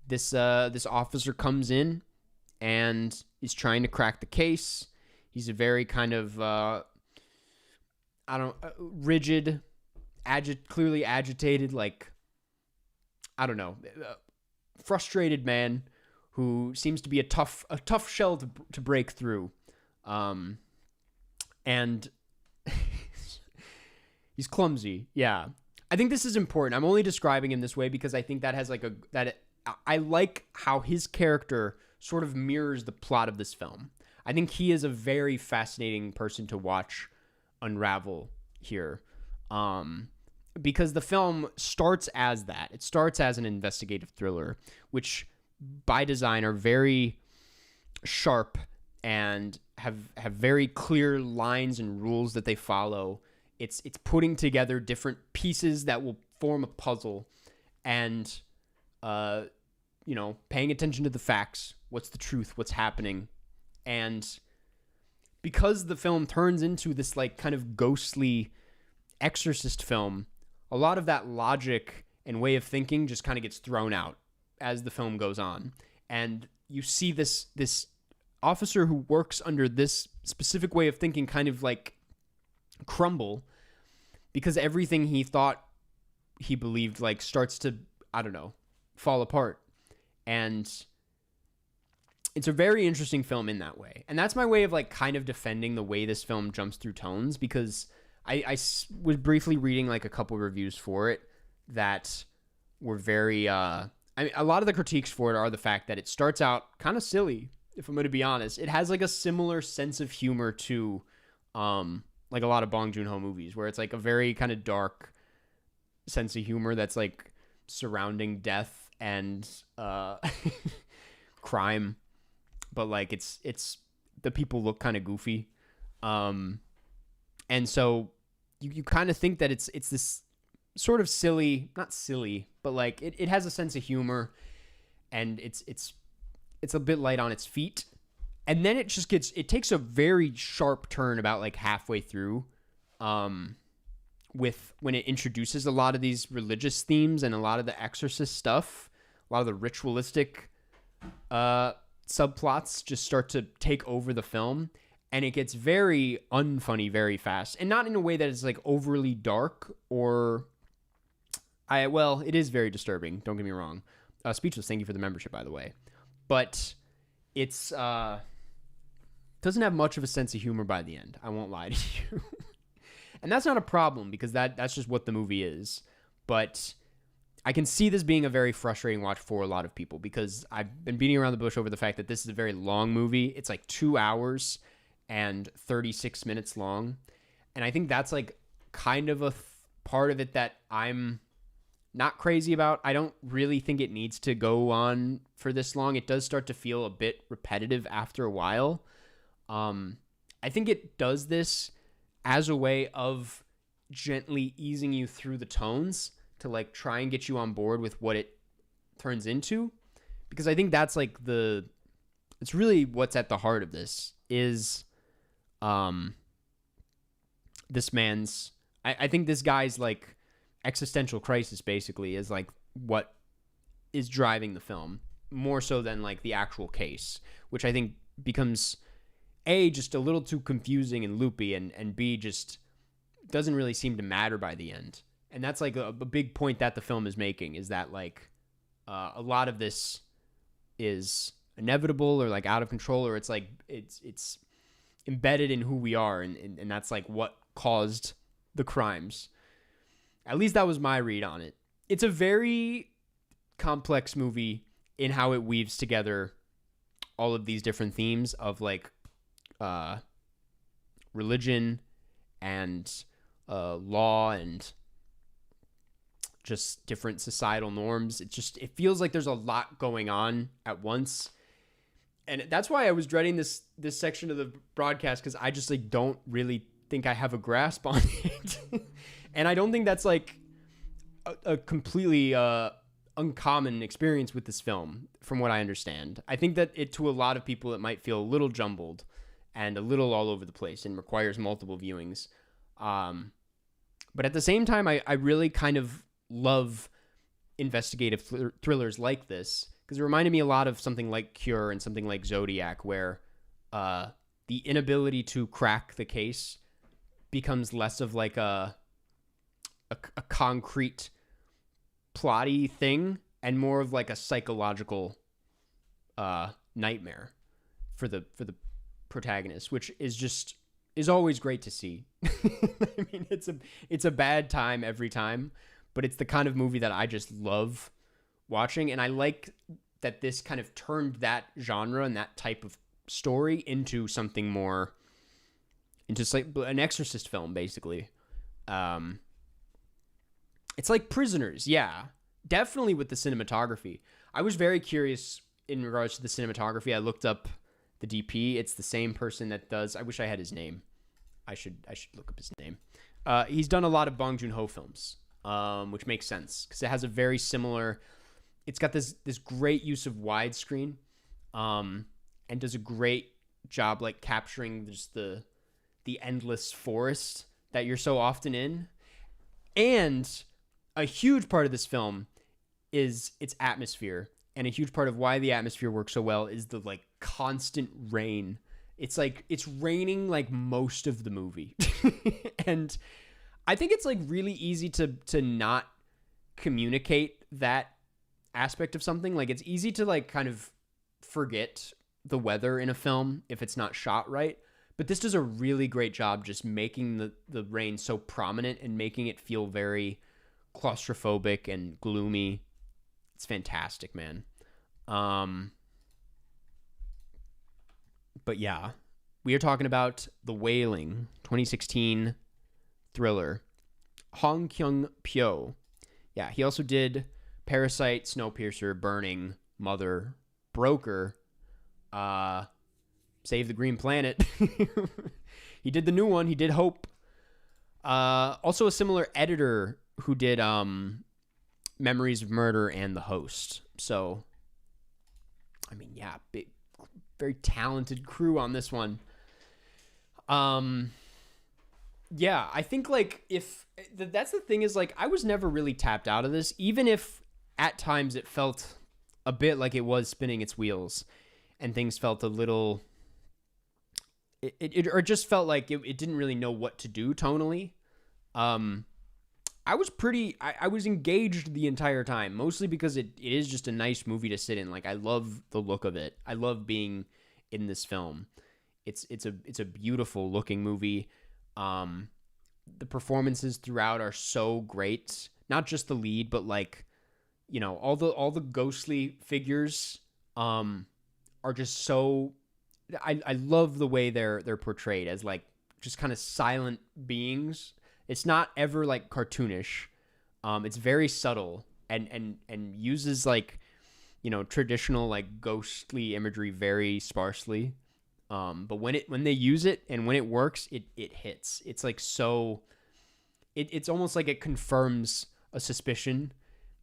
This officer comes in and is trying to crack the case. He's a very kind of rigid, clearly agitated, like frustrated man who seems to be a tough shell to break through. And he's clumsy. Yeah. I think this is important. I'm only describing him this way because I think that has I like how his character sort of mirrors the plot of this film. I think he is a very fascinating person to watch unravel here. Because the film starts as that. It starts as an investigative thriller, which by design are very sharp and have very clear lines and rules that they follow. It's putting together different pieces that will form a puzzle, and paying attention to the facts. What's the truth? What's happening? And because the film turns into this like kind of ghostly exorcist film, a lot of that logic and way of thinking just kind of gets thrown out as the film goes on. And you see this officer who works under this specific way of thinking kind of like crumble because everything he thought he believed like starts to, fall apart. And it's a very interesting film in that way. And that's my way of like kind of defending the way this film jumps through tones, because I was briefly reading like a couple reviews for it that were very, a lot of the critiques for it are the fact that it starts out kind of silly, if I'm going to be honest. It has like a similar sense of humor to like a lot of Bong Joon-ho movies, where it's like a very kind of dark sense of humor that's like surrounding death and crime, but like it's the people look kind of goofy, and so you kind of think that it's this sort of silly, not silly, but like it has a sense of humor, and it's a bit light on its feet. And then it takes a very sharp turn about like halfway through, with when it introduces a lot of these religious themes and a lot of the exorcist stuff, a lot of the ritualistic subplots just start to take over the film, and it gets very unfunny very fast, and not in a way that is like overly dark or it is very disturbing. Don't get me wrong. Speechless, thank you for the membership, by the way. But it's doesn't have much of a sense of humor by the end. I won't lie to you. And that's not a problem, because that's just what the movie is. But I can see this being a very frustrating watch for a lot of people, because I've been beating around the bush over the fact that this is a very long movie. It's like 2 hours and 36 minutes long. And I think that's like kind of a part of it that I'm not crazy about. I don't really think it needs to go on for this long. It does start to feel a bit repetitive after a while. I think it does this as a way of gently easing you through the tones to like try and get you on board with what it turns into, because I think that's like it's really what's at the heart of this is this man's, I think this guy's like existential crisis basically is like what is driving the film more so than like the actual case, which I think becomes A, just a little too confusing and loopy, and B, just doesn't really seem to matter by the end. And that's like a big point that the film is making, is that like a lot of this is inevitable or like out of control, or it's like it's embedded in who we are, and that's like what caused the crimes. At least that was my read on it. It's a very complex movie in how it weaves together all of these different themes of like religion and law and just different societal norms. It feels like there's a lot going on at once. And that's why I was dreading this section of the broadcast, because I just like don't really think I have a grasp on it. And I don't think that's like a completely uncommon experience with this film, from what I understand. I think that to a lot of people, it might feel a little jumbled and a little all over the place and requires multiple viewings. But at the same time, I really kind of love investigative thrillers like this, because it reminded me a lot of something like Cure and something like Zodiac, where the inability to crack the case becomes less of like a concrete plotty thing and more of like a psychological nightmare for the protagonist, which is always great to see. I mean, it's a bad time every time, but it's the kind of movie that I just love watching, and I like that this kind of turned that genre and that type of story into something more, into like an Exorcist film, basically. It's like Prisoners, yeah, definitely with the cinematography. I was very curious in regards to the cinematography. I looked up the DP. It's the same person that does. I wish I had his name. I should look up his name. He's done a lot of Bong Joon-ho films, which makes sense because it has a very similar. It's got this great use of widescreen, and does a great job like capturing just the endless forest that you're so often in. And a huge part of this film is its atmosphere, and a huge part of why the atmosphere works so well is the like constant rain. It's like it's raining like most of the movie. And I think it's like really easy to not communicate that aspect of something. Like it's easy to like kind of forget the weather in a film if it's not shot right. But this does a really great job just making the rain so prominent and making it feel very claustrophobic and gloomy. It's fantastic, man. But yeah, we are talking about The Wailing, 2016 thriller. Hong Kyung-pyo. Yeah, he also did Parasite, Snowpiercer, Burning, Mother, Broker, Save the Green Planet. He did the new one. He did Hope. Also a similar editor who did Memories of Murder and The Host. So, I mean, yeah, big, very talented crew on this one. Yeah, I think like if that's the thing is like I was never really tapped out of this, even if at times it felt a bit like it was spinning its wheels and things felt a little it just felt like it didn't really know what to do tonally. I was engaged the entire time, mostly because it is just a nice movie to sit in. Like I love the look of it. I love being in this film. It's a beautiful looking movie. The performances throughout are so great. Not just the lead, but like, you know, all the ghostly figures are just so. I love the way they're portrayed as like just kind of silent beings. It's not ever like cartoonish. It's very subtle and uses like, you know, traditional like ghostly imagery very sparsely. But when they use it and when it works, it hits. It's like so. It's almost like it confirms a suspicion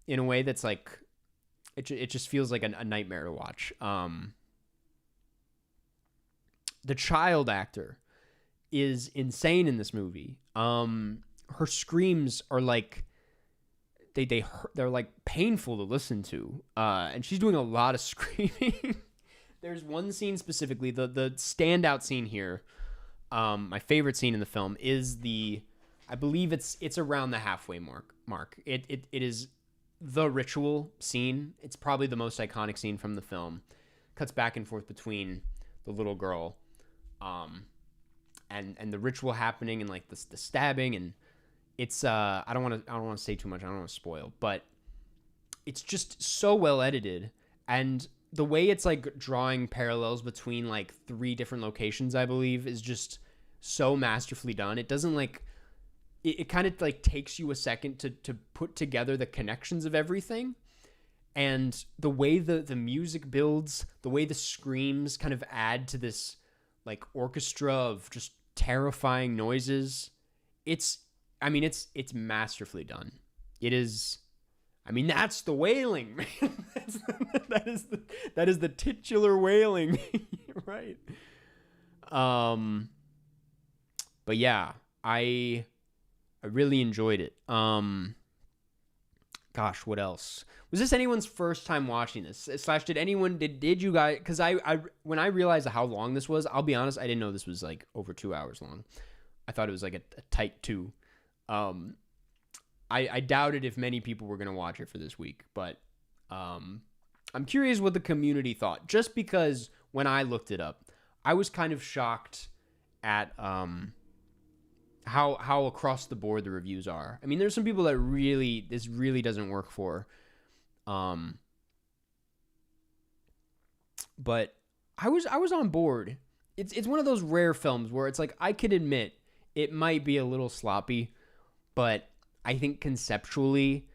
in a way that's like it just feels like a nightmare to watch. The child actor is insane in this movie. Her screams are like they're like painful to listen to. And she's doing a lot of screaming. There's one scene specifically, the standout scene here. My favorite scene in the film is I believe it's around the halfway mark. It is the ritual scene. It's probably the most iconic scene from the film. Cuts back and forth between the little girl, and the ritual happening, and like the stabbing, and it's I don't want to say too much. I don't want to spoil, but it's just so well edited, and the way it's like drawing parallels between like 3 different locations, I believe, is just so masterfully done. It doesn't like it kind of like takes you a second to put together the connections of everything. And the way the music builds, the way the screams kind of add to this like orchestra of just terrifying noises. It's masterfully done. It is, that's the Wailing, man. that is the titular Wailing, right? But yeah, I really enjoyed it. Gosh, what else? Was this anyone's first time watching this? / did you guys, because I when I realized how long this was, I'll be honest, I didn't know this was like over 2 hours long. I thought it was like a tight 2. I doubted if many people were going to watch it for this week, but I'm curious what the community thought, just because when I looked it up, I was kind of shocked at how across the board the reviews are. I mean, there's some people that this really doesn't work for. But I was on board. It's one of those rare films where it's like, I could admit it might be a little sloppy, but I think conceptually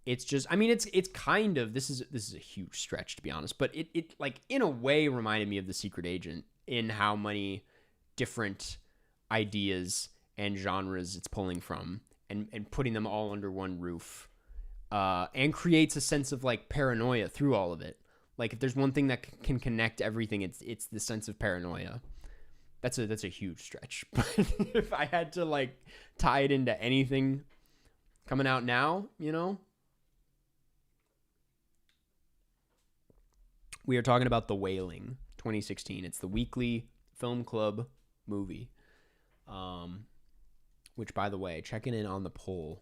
it's just, it's kind of, this is a huge stretch to be honest, but it like in a way reminded me of The Secret Agent in how many different ideas and genres it's pulling from and putting them all under one roof, and creates a sense of like paranoia through all of it. Like if there's one thing that can connect everything, it's the sense of paranoia. That's a huge stretch, but if I had to like tie it into anything coming out now, we are talking about The Wailing 2016. It's the weekly film club movie. Which, by the way, checking in on the poll.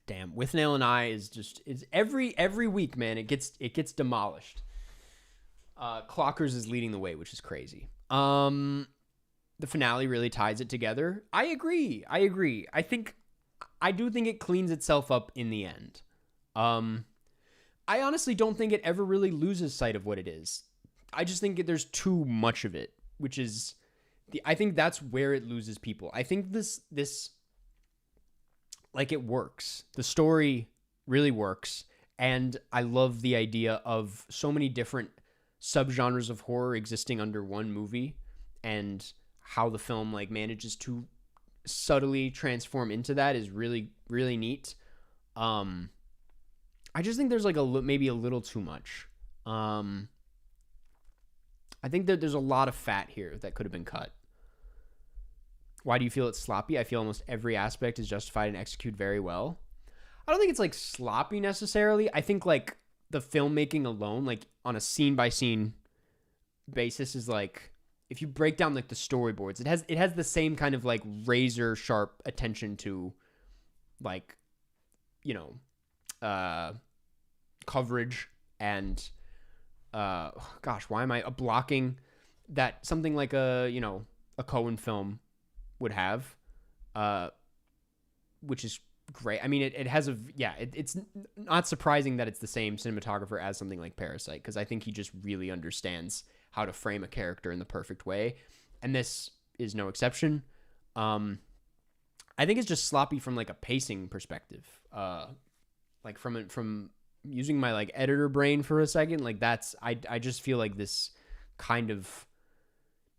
Damn, Withnail and I is every week, man. It gets demolished. Clockers is leading the way, which is crazy. The finale really ties it together. I agree. I do think it cleans itself up in the end. I honestly don't think it ever really loses sight of what it is. I just think there's too much of it, which is I think that's where it loses people. I think this like it works. The story really works, and I love the idea of so many different subgenres of horror existing under one movie, and how the film like manages to subtly transform into that is really, really neat. I just think there's like maybe a little too much. I think that there's a lot of fat here that could have been cut. Why do you feel it's sloppy? I feel almost every aspect is justified and executed very well. I don't think it's like sloppy necessarily. I think like the filmmaking alone, like on a scene by scene basis, is like, if you break down like the storyboards, it has the same kind of like razor sharp attention to like, coverage and gosh, why am I blocking that something like a Coen film would have, which is great. I mean, it has it's not surprising that it's the same cinematographer as something like Parasite, because I think he just really understands how to frame a character in the perfect way, and this is no exception. I think it's just sloppy from like a pacing perspective, like from using my like editor brain for a second, like that's I just feel like this kind of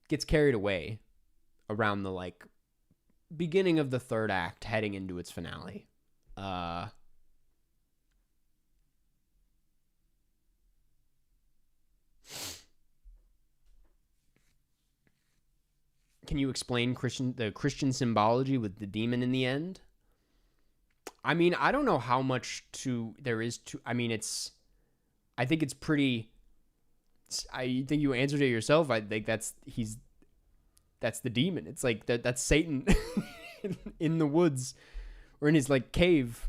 gets carried away around the like beginning of the third act heading into its finale. Can you explain the Christian symbology with the demon in the end? I mean, I don't know how much there is to. I mean, I think it's pretty. I think you answered it yourself. I think that's the demon. It's like that's Satan in the woods or in his like cave.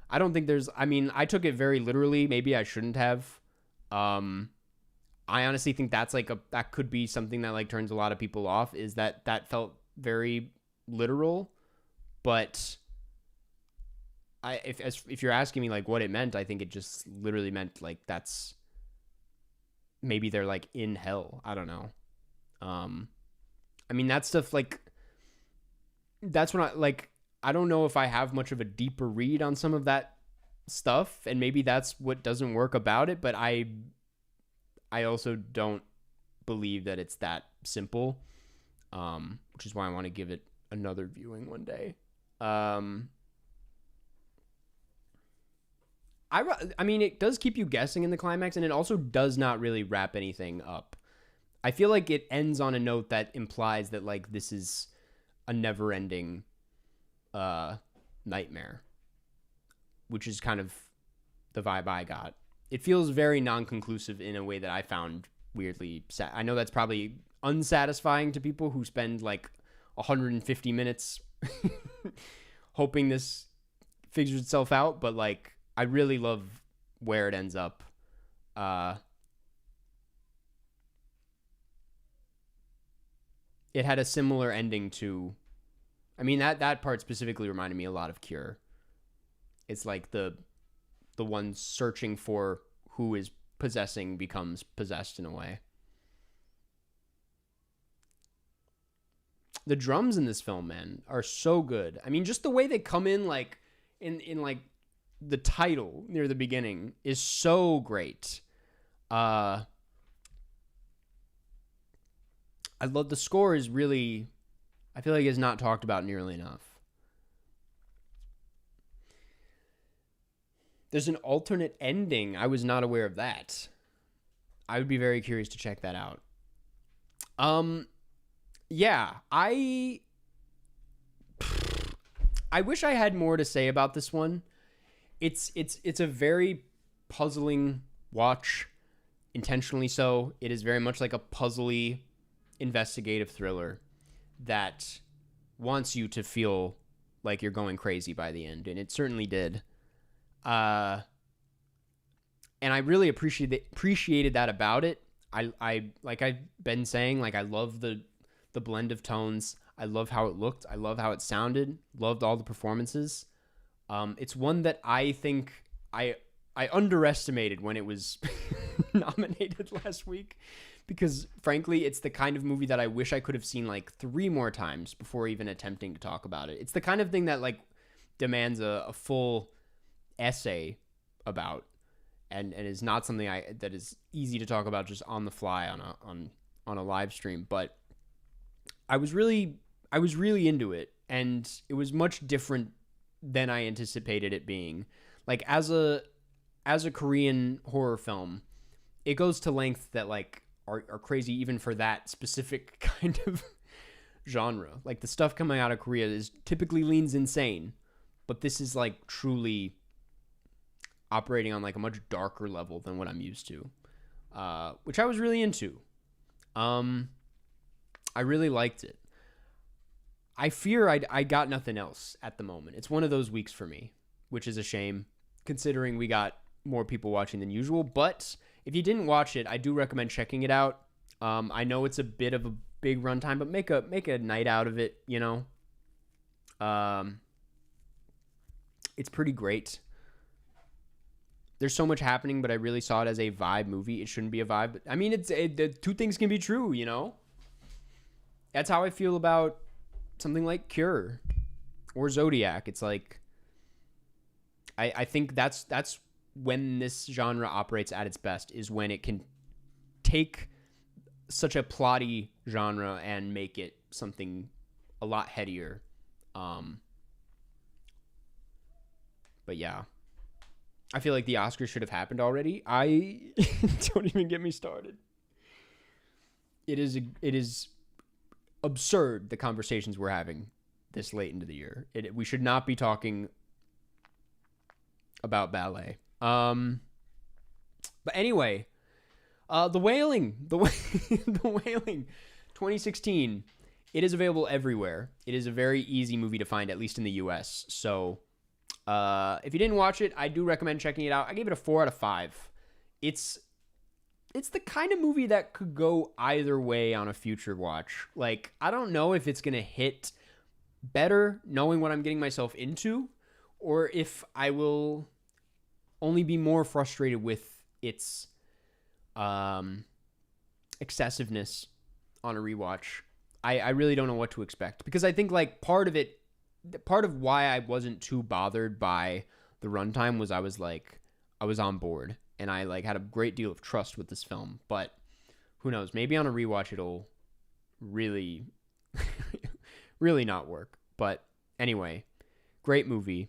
I don't think there's. I mean, I took it very literally. Maybe I shouldn't have. I honestly think that could be something that like turns a lot of people off. Is that felt very literal, but if you're asking me like what it meant, I think it just literally meant like that's maybe they're like in hell. I don't know. I mean that stuff like that's when I don't know if I have much of a deeper read on some of that stuff, and maybe that's what doesn't work about it. But I also don't believe that it's that simple, which is why I want to give it another viewing one day. I mean, it does keep you guessing in the climax, and it also does not really wrap anything up. I feel like it ends on a note that implies that like this is a never-ending nightmare, which is kind of the vibe I got. It feels very non-conclusive in a way that I found weirdly sad. I know that's probably unsatisfying to people who spend like 150 minutes hoping this figures itself out, but like I really love where it ends up. It had a similar ending to, I mean, that part specifically reminded me a lot of Cure. It's like the one searching for who is possessing becomes possessed in a way. The drums in this film, man, are so good. I mean, just the way they come in, like in like the title near the beginning is so great. I love the score is really, I feel like it's not talked about nearly enough. There's an alternate ending. I was not aware of that. I would be very curious to check that out. Yeah, I wish I had more to say about this one. It's a very puzzling watch, intentionally so. It is very much like a puzzly investigative thriller that wants you to feel like you're going crazy by the end, and it certainly did. And I really appreciated that about it. I like I've been saying, like I love the blend of tones. I love how it looked. I love how it sounded. Loved all the performances. It's one that I think I underestimated when it was nominated last week, because frankly, it's the kind of movie that I wish I could have seen like 3 more times before even attempting to talk about it. It's the kind of thing that like demands a full essay about, and is not something that is easy to talk about just on the fly on a live stream. But I was really into it, and it was much different than I anticipated it being. Like as a Korean horror film, it goes to lengths that like are crazy even for that specific kind of genre. Like the stuff coming out of Korea is typically leans insane, but this is like truly operating on like a much darker level than what I'm used to, which I was really into. I really liked it. I fear I got nothing else at the moment. It's one of those weeks for me, which is a shame considering we got more people watching than usual. But if you didn't watch it, I do recommend checking it out. I know it's a bit of a big runtime, but make a night out of it, you know. It's pretty great. There's so much happening, but I really saw it as a vibe movie. It shouldn't be a vibe. I mean, the two things can be true, you know. That's how I feel about something like Cure or Zodiac. It's like I think that's when this genre operates at its best, is when it can take such a plotty genre and make it something a lot headier. But yeah, I feel like the Oscars should have happened already. Don't even get me started. It is absurd, the conversations we're having this late into the year. We should not be talking about ballet. But anyway, The Wailing, The Wailing, 2016. It is available everywhere. It is a very easy movie to find, at least in the US. So, if you didn't watch it, I do recommend checking it out. I gave it a 4 out of 5. It's the kind of movie that could go either way on a future watch. Like, I don't know if it's going to hit better knowing what I'm getting myself into, or if I will only be more frustrated with its excessiveness on a rewatch. I really don't know what to expect, because I think like part of why I wasn't too bothered by the runtime was I was on board and I like had a great deal of trust with this film. But who knows? Maybe on a rewatch it'll really really not work. But anyway, great movie.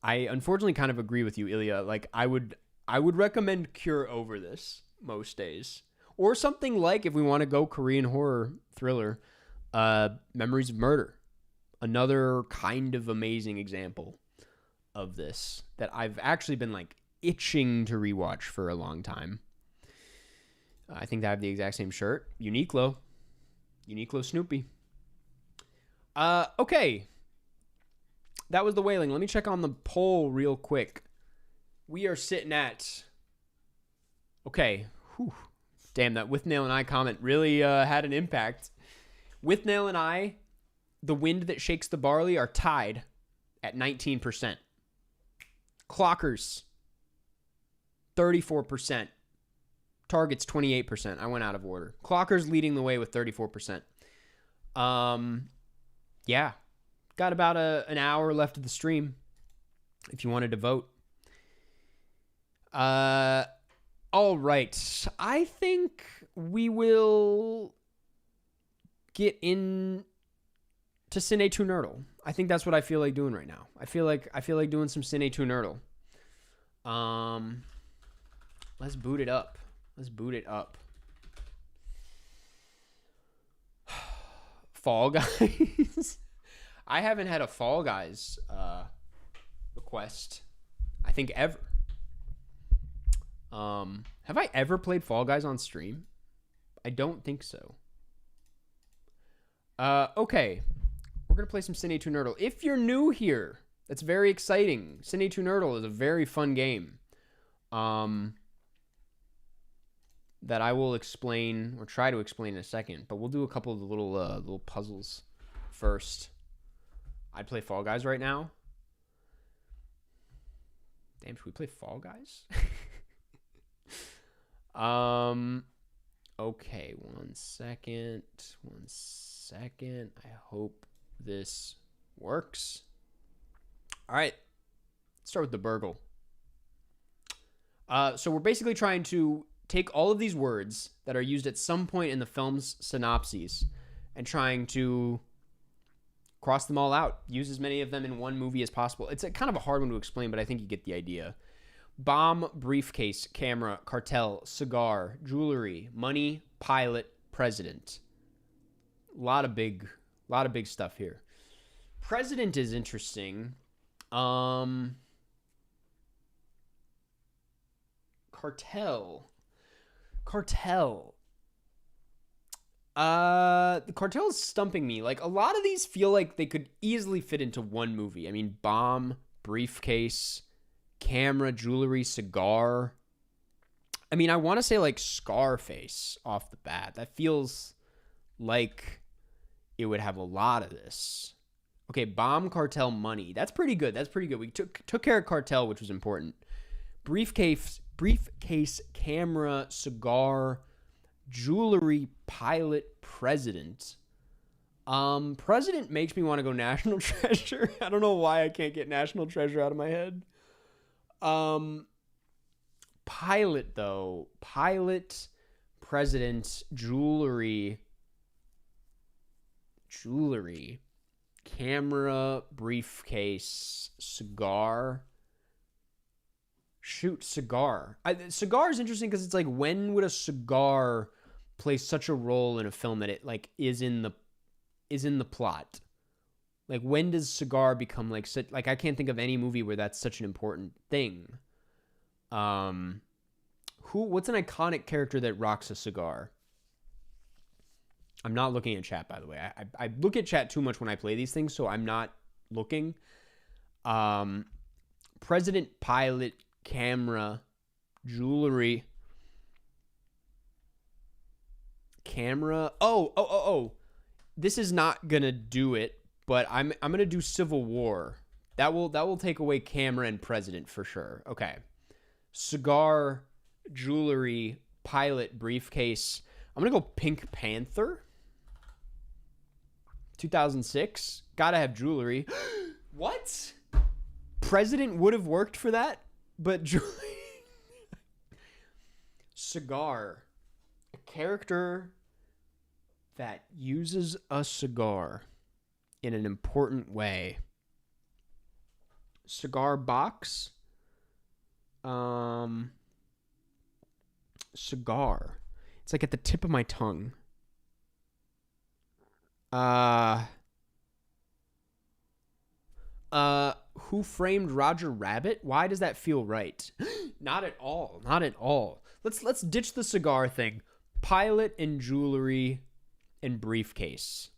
I unfortunately kind of agree with you, Ilya. Like I would recommend Cure over this most days. Or something like, if we want to go Korean horror thriller, Memories of Murder. Another kind of amazing example of this that I've actually been like itching to rewatch for a long time. I think they have the exact same shirt. Uniqlo Snoopy. Okay. That was The Wailing. Let me check on the poll real quick. We are sitting at... Okay. Whew. Damn, that With Nail and I comment really had an impact. With Nail and I, The Wind That Shakes the Barley are tied at 19%. Clockers, 34%. Target's 28%. I went out of order. Clockers leading the way with 34%. Yeah. Got about an hour left of the stream if you wanted to vote. All right. I think we will get in to Cinenerdle. I think that's what I feel like doing right now. I feel like doing some Cinenerdle. Let's boot it up. Fall Guys. I haven't had a Fall Guys request, I think, ever. Have I ever played Fall Guys on stream? I don't think so. Okay. We're going to play some Cinenerdle. If you're new here, that's very exciting. Cinenerdle is a very fun game. That I will explain, or try to explain in a second, but we'll do a couple of the little puzzles first. I'd play Fall Guys right now. Damn, should we play Fall Guys? Okay, one second. I hope this works. All right, let's start with the burgle. So we're basically trying to take all of these words that are used at some point in the film's synopses and trying to cross them all out. Use as many of them in one movie as possible. It's kind of a hard one to explain, but I think you get the idea. Bomb, briefcase, camera, cartel, cigar, jewelry, money, pilot, president. A lot of big stuff here. President is interesting. Cartel. The cartel is stumping me. Like, a lot of these feel like they could easily fit into one movie. I mean, bomb, briefcase, camera, jewelry, cigar. I mean, I want to say like Scarface off the bat. That feels like it would have a lot of this. Okay, bomb, cartel, money. That's pretty good. We took care of cartel, which was important. Briefcase, camera, cigar, jewelry, pilot, president. President makes me want to go National Treasure. I don't know why I can't get National Treasure out of my head. Pilot, though. Pilot, president, jewelry, camera, briefcase, cigar. Shoot, cigar. Cigar is interesting because it's like, when would a cigar play such a role in a film that it like is in the plot? Like, when does cigar become like such, like, I can't think of any movie where that's such an important thing. What's an iconic character that rocks a cigar? I'm not looking at chat, by the way. I look at chat too much when I play these things, so I'm not looking. President, pilot, camera, jewelry, camera. Oh. This is not gonna do it, but I'm gonna do Civil War. That will take away camera and president for sure. Okay. Cigar, jewelry, pilot, briefcase. I'm gonna go Pink Panther. 2006. Gotta have jewelry. What? President would have worked for that, but jewelry. Cigar. A character that uses a cigar in an important way. Cigar box. Cigar. It's like at the tip of my tongue. Who Framed Roger Rabbit? Why does that feel right? Not at all. Not at all. Let's ditch the cigar thing. Pilot and jewelry and briefcase.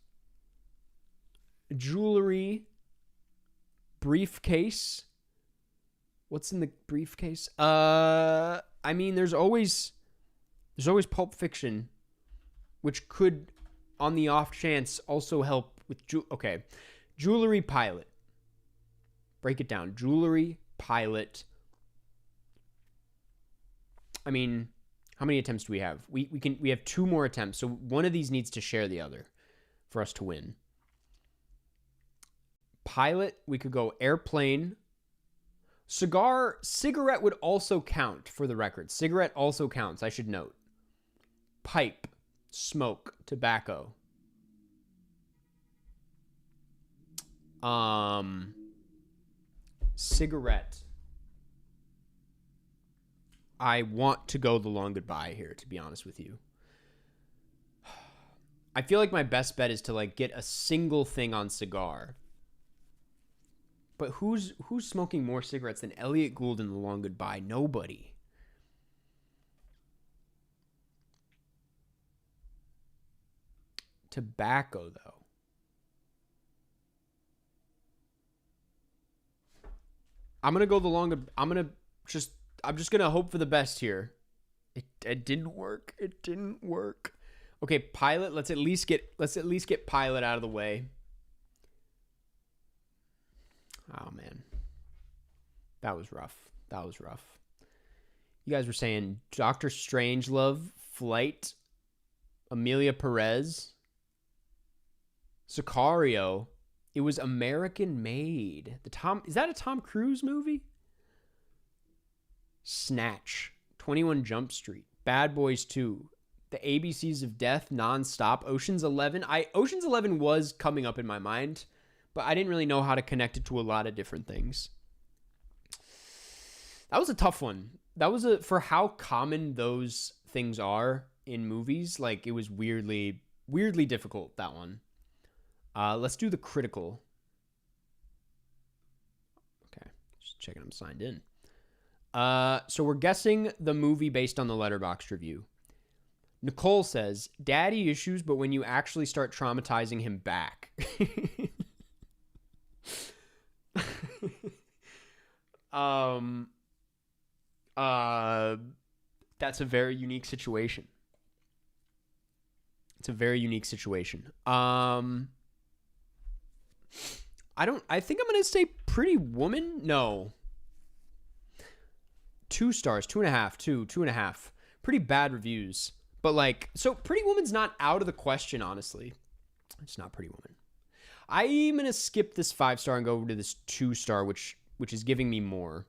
Jewelry, briefcase. What's in the briefcase? I mean, there's always Pulp Fiction, which could, on the off chance, also help with okay. Jewelry, pilot. Break it down. Jewelry, pilot. I mean, how many attempts do we have? We have 2 more attempts, so one of these needs to share the other for us to win. Pilot, we could go airplane. Cigarette would also count for the record. Cigarette also counts, I should note. Pipe, smoke, tobacco. Cigarette. I want to go The Long Goodbye here, to be honest with you. I feel like my best bet is to like get a single thing on cigar. But who's smoking more cigarettes than Elliot Gould in The Long Goodbye? Nobody. Tobacco, though. I'm gonna go I'm just gonna hope for the best here. It didn't work. It didn't work. Okay, pilot. Let's at least get pilot out of the way. Oh man, that was rough. You guys were saying Doctor Strangelove, Flight, Amelia Perez, Sicario. It was American Made. Is that a Tom Cruise movie? Snatch, 21 Jump Street, Bad Boys 2, The ABCs of Death, Nonstop, Ocean's 11. Ocean's 11 was coming up in my mind, but I didn't really know how to connect it to a lot of different things. That was a tough one. For how common those things are in movies, like it was weirdly difficult, that one. Let's do the critical. Okay, just checking I'm signed in. So we're guessing the movie based on the Letterboxd review. Nicole says, daddy issues, but when you actually start traumatizing him back. That's a very unique situation. It's a very unique situation. I think I'm going to say Pretty Woman. No. 2 stars, 2.5, 2.5. Pretty bad reviews. But like, so Pretty Woman's not out of the question, honestly. It's not Pretty Woman. I'm going to skip this 5-star and go over to this 2-star, which is giving me more.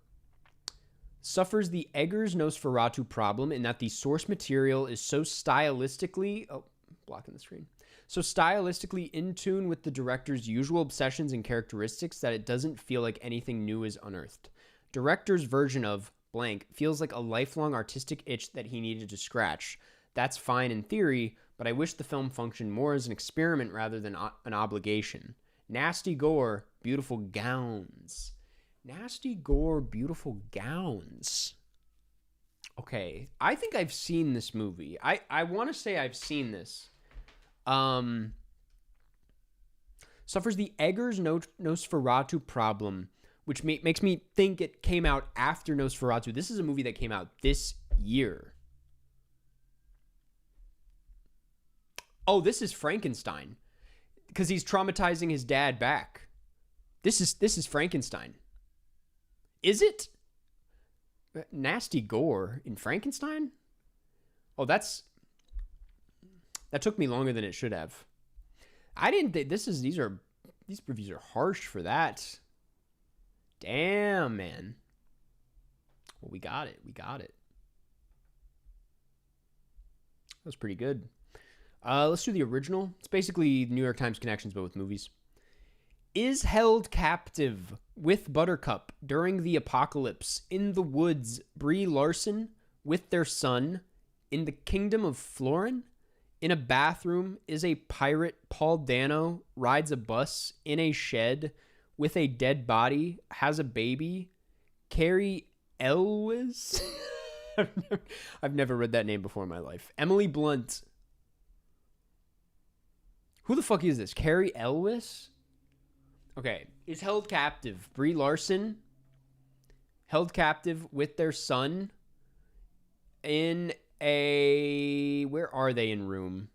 Suffers the Eggers Nosferatu problem in that the source material is so stylistically... Oh, blocking the screen. So stylistically in tune with the director's usual obsessions and characteristics that it doesn't feel like anything new is unearthed. Director's version of blank feels like a lifelong artistic itch that he needed to scratch. That's fine in theory, but I wish the film functioned more as an experiment rather than an obligation. Nasty gore, beautiful gowns. Nasty gore, beautiful gowns. Okay, I think I've seen this movie. I want to say I've seen this. Suffers the Eggers Nosferatu problem, which makes me think it came out after Nosferatu. This is a movie that came out this year. Oh, this is Frankenstein, because he's traumatizing his dad back. This is Frankenstein. Is it? Nasty gore in Frankenstein? Oh, that took me longer than it should have. I didn't think these reviews are harsh for that. Damn, man. Well, we got it. That was pretty good. Let's do the original. It's basically New York Times connections, but with movies. Is held captive with Buttercup during the apocalypse in the woods Brie Larson with their son in the kingdom of Florin. In a bathroom is a pirate. Paul Dano rides a bus in a shed with a dead body, has a baby. Carrie Elwes? I've never read that name before in my life. Emily Blunt. Who the fuck is this? Carrie Elwes? Okay. Is held captive. Brie Larson held captive with their son in a... Where are they in room?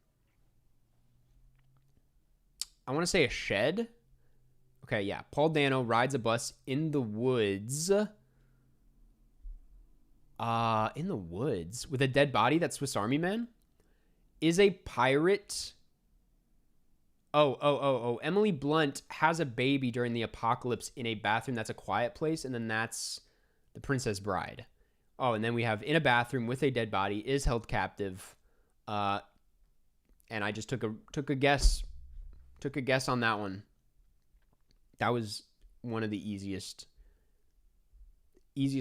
I want to say a shed. Okay, yeah. Paul Dano rides a bus in the woods. In the woods with a dead body. That's Swiss Army Man. Is a pirate... Oh. Emily Blunt has a baby during the apocalypse in a bathroom. That's A Quiet Place. And then that's The Princess Bride. Oh, and then we have in a bathroom with a dead body, is held captive. And I just took a guess on that one. That was one of the easiest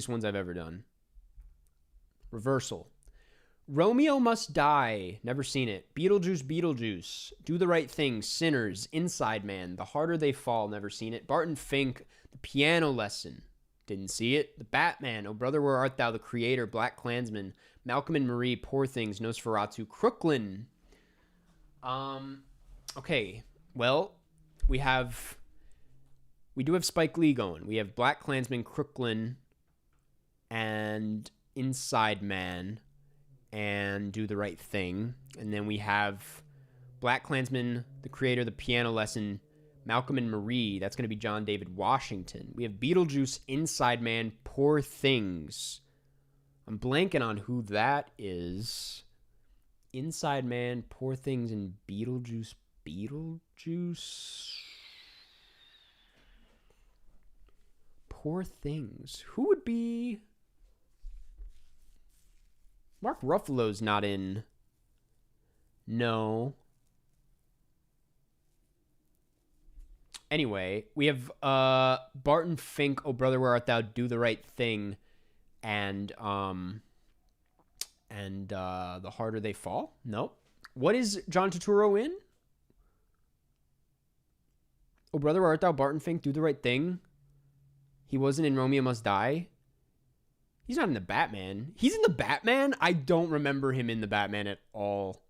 ones I've ever done. Reversal. Romeo Must Die. Never seen it. Beetlejuice. Do the Right Thing. Sinners. Inside Man. The Harder They Fall. Never seen it. Barton Fink. The Piano Lesson. Didn't see it. The Batman. Oh Brother, Where Art Thou? The Creator. Black Klansman. Malcolm and Marie. Poor Things. Nosferatu. Crooklyn. Okay. Well, we do have Spike Lee going. We have Black Klansman, Crooklyn, and Inside Man, and Do the Right Thing. And then we have Black Klansman, The Creator, The Piano Lesson, Malcolm and Marie. That's going to be John David Washington. We have Beetlejuice, Inside Man, Poor Things. I'm blanking on who that is. Inside Man, Poor Things, and Beetlejuice. Poor Things. Who would be... Mark Ruffalo's not in. No. Anyway, we have Barton Fink, Oh Brother, Where Art Thou? Do the Right Thing, and The Harder They Fall. Nope. What is John Turturro in? Oh Brother, Where Art Thou? Barton Fink, Do the Right Thing. He wasn't in Romeo Must Die. He's not in the Batman. He's in the Batman? I don't remember him in the Batman at all.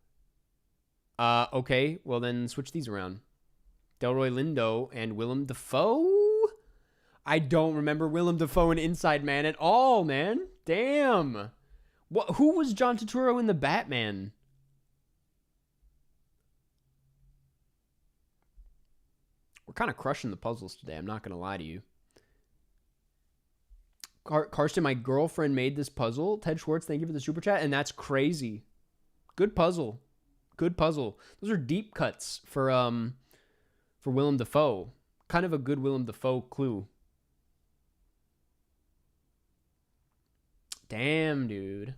Okay, well then switch these around. Delroy Lindo and Willem Dafoe? I don't remember Willem Dafoe in Inside Man at all, man. Damn. Who was John Turturro in the Batman? We're kind of crushing the puzzles today, I'm not going to lie to you. Karsten, my girlfriend made this puzzle. Ted Schwartz, thank you for the super chat. And that's crazy. Good puzzle. Those are deep cuts for Willem Dafoe. Kind of a good Willem Dafoe clue. Damn, dude.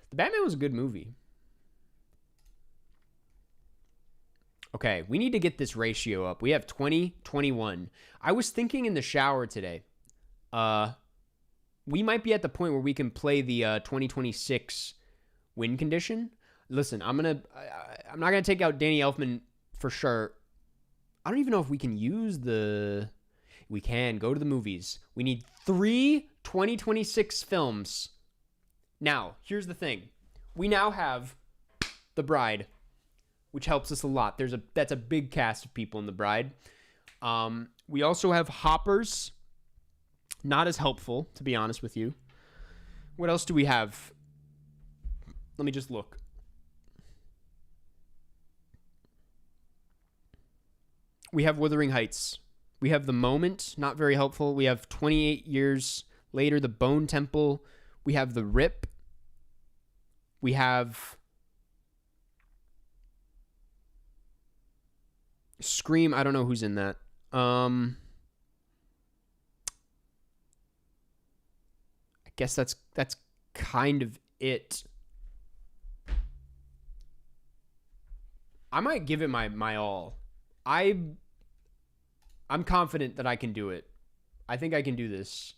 The Batman was a good movie. Okay, we need to get this ratio up. We have 20-21. I was thinking in the shower today. We might be at the point where we can play the 2026 win condition. Listen, I'm not gonna take out Danny Elfman for sure. I don't even know if we can use the... We can. Go to the movies. We need 3 2026 films. Now, here's the thing. We now have The Bride, which helps us a lot. That's a big cast of people in The Bride. We also have Hoppers. Not as helpful, to be honest with you. What else do we have? Let me just look. We have Wuthering Heights. We have The Moment, not very helpful. We have 28 Years Later, The Bone Temple. We have The Rip. We have Scream. I don't know who's in that. I guess that's kind of it. I might give it my all. I'm confident that I can do it. I think I can do this.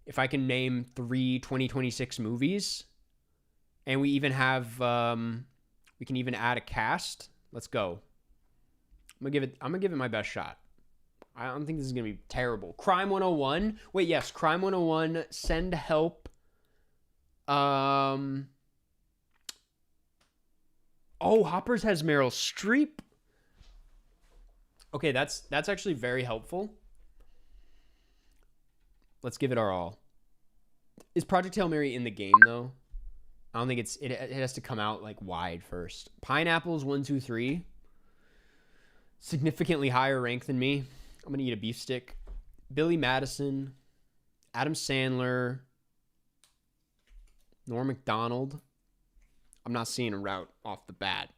If I can name 3 2026 movies, and we even have we can even add a cast. Let's go. I'm gonna give it my best shot. I don't think this is gonna be terrible. Crime 101. Wait, yes, Crime 101. Send Help. Oh, Hoppers has Meryl Streep. Okay, that's actually very helpful. Let's give it our all. Is Project Hail Mary in the game though? I don't think it has to come out like wide first. Pineapples 1, 2, 3. Significantly higher rank than me. I'm gonna eat a beef stick. Billy Madison, Adam Sandler, Norm Macdonald. I'm not seeing a route off the bat.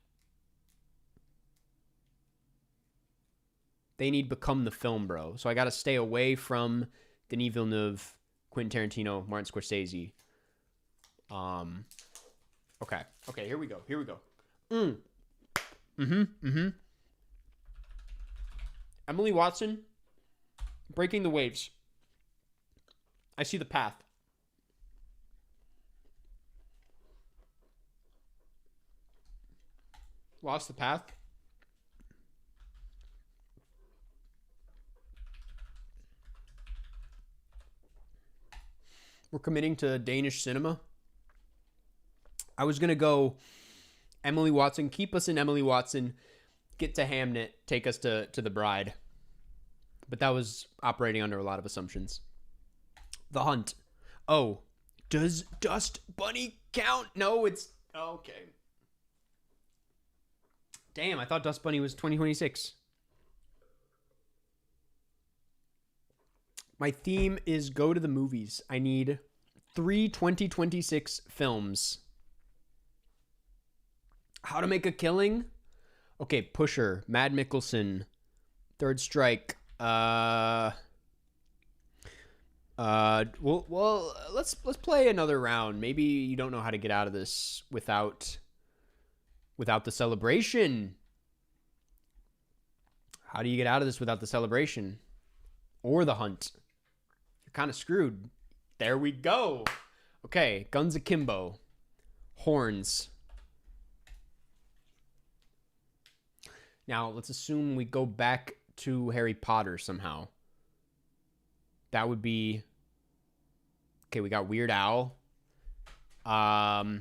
They need Become the Film, bro. So I got to stay away from Denis Villeneuve, Quentin Tarantino, Martin Scorsese. Okay, here we go. Emily Watson, Breaking the Waves. I See the Path. Lost the Path. We're committing to Danish cinema. I was going to go Emily Watson. Keep us in Emily Watson. Get to Hamnet. Take us to The Bride. But that was operating under a lot of assumptions. The Hunt. Oh, does Dust Bunny count? No, it's... Okay. Damn, I thought Dust Bunny was 2026. My theme is go to the movies. I need 3 2026 films. How to Make a Killing? Okay, Pusher, Mad Mickelson, Third Strike. Well, let's play another round. Maybe you don't know how to get out of this without the celebration. How do you get out of this without the celebration? Or the hunt? You're kind of screwed. There we go. Okay, Guns Akimbo. Horns. Now, let's assume we go back to Harry Potter somehow. That would be... Okay, we got Weird Al. Now,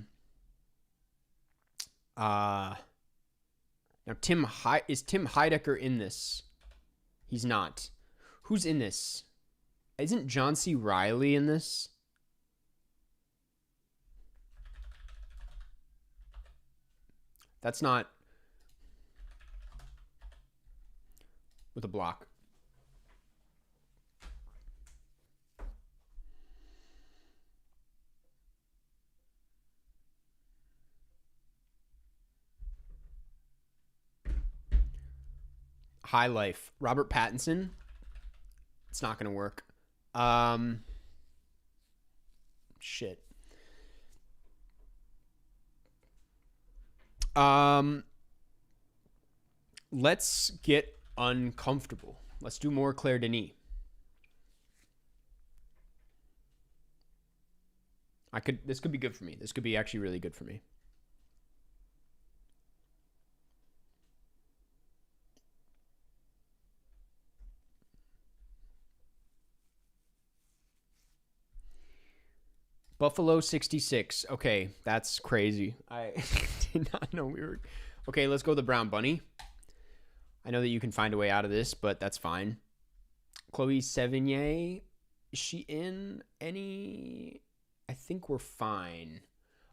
is Tim Heidecker in this? He's not. Who's in this? Isn't John C. Reilly in this? That's not... With a block. High Life. Robert Pattinson. It's not going to work. Shit. Let's get uncomfortable. Let's do more Claire Denis. This could be good for me. This could be actually really good for me. Buffalo 66. Okay, that's crazy. I did not know we were... Okay, let's go the Brown Bunny. I know that you can find a way out of this, but that's fine. Chloe Sevigny. Is she in any... I think we're fine.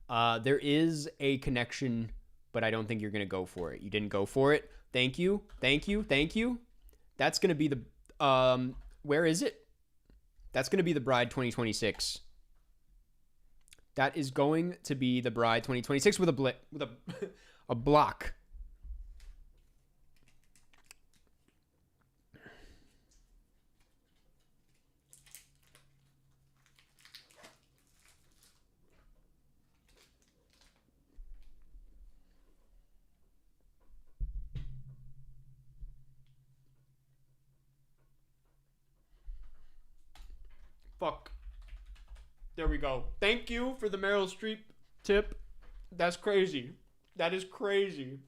There is a connection, but I don't think you're going to go for it. You didn't go for it. Thank you. Thank you. Thank you. That's going to be the... where is it? That's going to be the Bride 2026. That is going to be the Bride 2026 with a block. Fuck. There we go. Thank you for the Meryl Streep tip. That's crazy. That is crazy.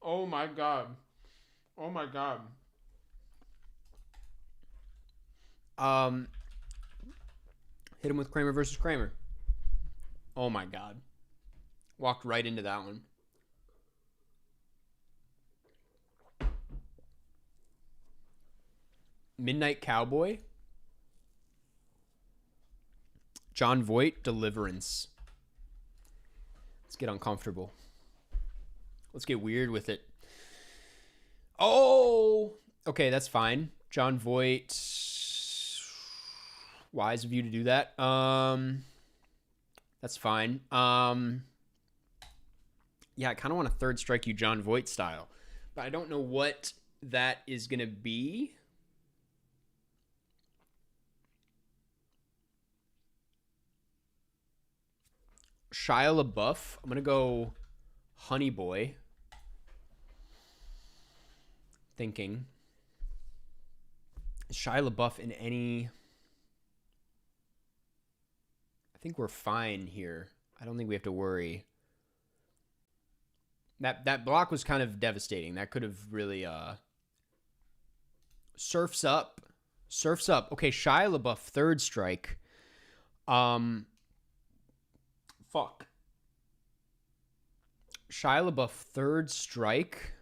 Oh my god. Oh my god. Hit him with Kramer versus Kramer. Oh my god. Walked right into that one. Midnight Cowboy. John Voight, Deliverance. Let's get uncomfortable. Let's get weird with it. Oh! Okay, that's fine. John Voight. Wise of you to do that. That's fine. Yeah, I kind of want to third strike you John Voight style. But I don't know what that is going to be. Shia LaBeouf. I'm going to go Honey Boy. Thinking. Is Shia LaBeouf in any... I think we're fine here. I don't think we have to worry. That block was kind of devastating. That could have really... Surf's Up. Surf's Up. Okay, Shia LaBeouf, third strike. Fuck. Shia LaBeouf, third strike.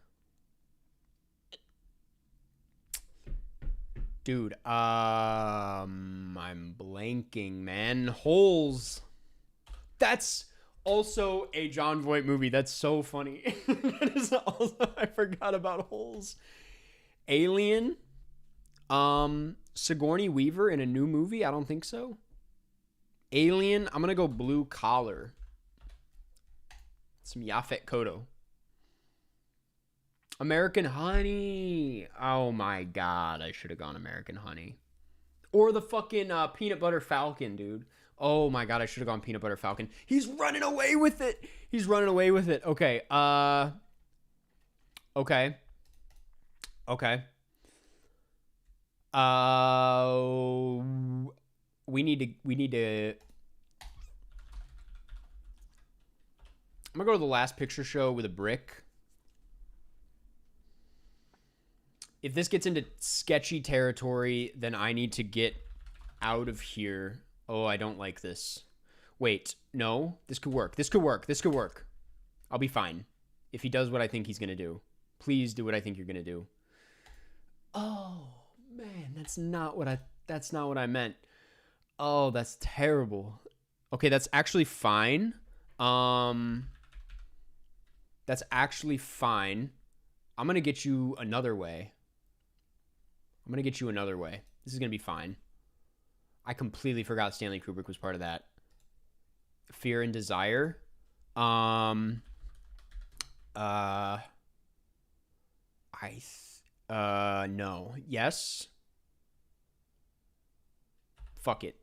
Dude, I'm blanking, man. Holes. That's also a John Voight movie. That's so funny. That is also, I forgot about Holes. Alien. Sigourney Weaver in a new movie? I don't think so. Alien. I'm gonna go Blue Collar. Some Yaphet Kotto. American Honey. Oh my god, I should have gone American Honey. Or the fucking Peanut Butter Falcon, dude. Oh my god, I should have gone Peanut Butter Falcon. He's running away with it. He's running away with it. Okay. Okay. Okay. We need to I'm gonna go to the Last Picture Show with a brick. If this gets into sketchy territory, then I need to get out of here. Oh, I don't like this. Wait, no. This could work. This could work. This could work. I'll be fine. If he does what I think he's going to do. Please do what I think you're going to do. Oh, man. That's not what I meant. Oh, that's terrible. Okay, that's actually fine. That's actually fine. I'm going to get you another way. This is going to be fine. I completely forgot Stanley Kubrick was part of that. Fear and Desire. No. Yes. Fuck it.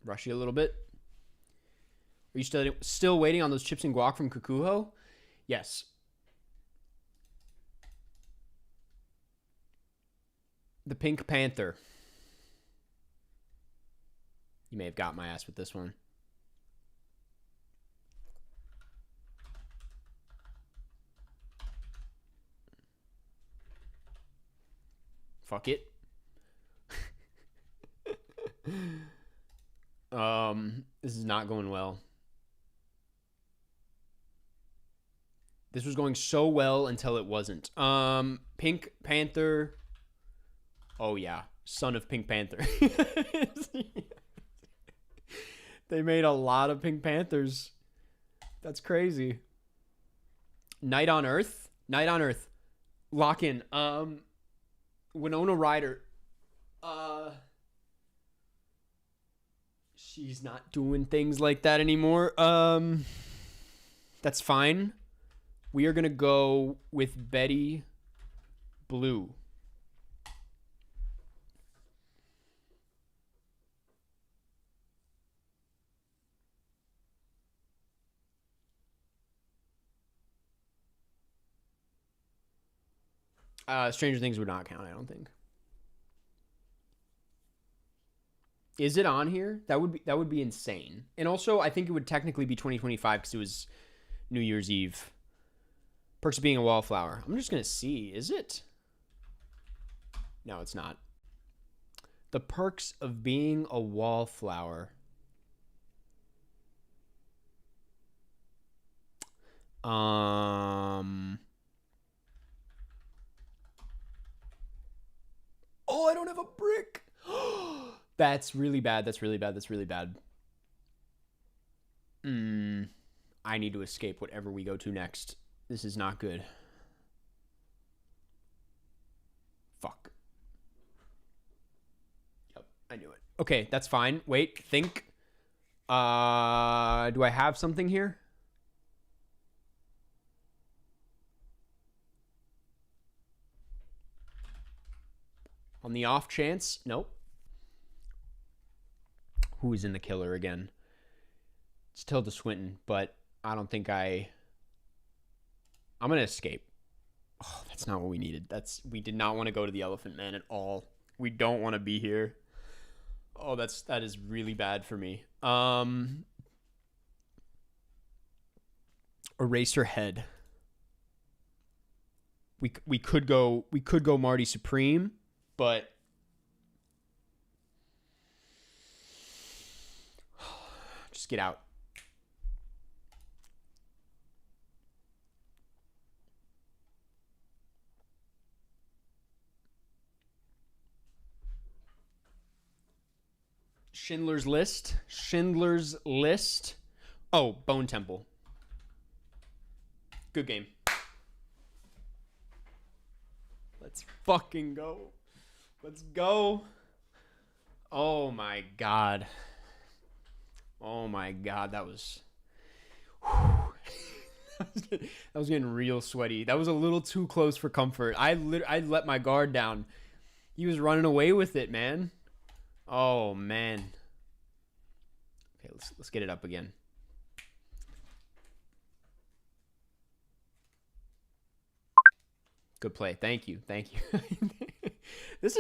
Rush you a little bit. Are you still waiting on those chips and guac from Kukuho? Yes. The Pink Panther. You may have got my ass with this one. Fuck it. This is not going well. This was going so well until it wasn't. Pink Panther. Oh yeah, son of Pink Panther. They made a lot of Pink Panthers. That's crazy. Night on Earth. Night on Earth. Lock in. Winona Ryder. She's not doing things like that anymore. That's fine. We are gonna go with Betty Blue. Stranger Things would not count, I don't think. Is it on here? That would be insane. And also, I think it would technically be 2025 because it was New Year's Eve. Perks of Being a Wallflower. I'm just gonna see. Is it? No, it's not. The Perks of Being a Wallflower. Oh, I don't have a brick. That's really bad. That's really bad. That's really bad. I need to escape whatever we go to next. This is not good. Fuck. Yep, I knew it. Okay, that's fine. Wait, think. Do I have something here? On the off chance? Nope. Who is in The Killer again? It's Tilda Swinton, but I don't think I'm gonna escape. Oh, that's not what we needed. We did not want to go to the Elephant Man at all. We don't want to be here. Oh, that is really bad for me. Eraserhead. We could go Marty Supreme, but just get out. Schindler's List. Schindler's List. Oh, Bone Temple. Good game. Let's fucking go. Let's go. Oh my god. Oh my god, that was... that was getting real sweaty. That was a little too close for comfort. I let my guard down. He was running away with it, man. Oh man. Okay, let's get it up again. Good play. Thank you. Thank you. This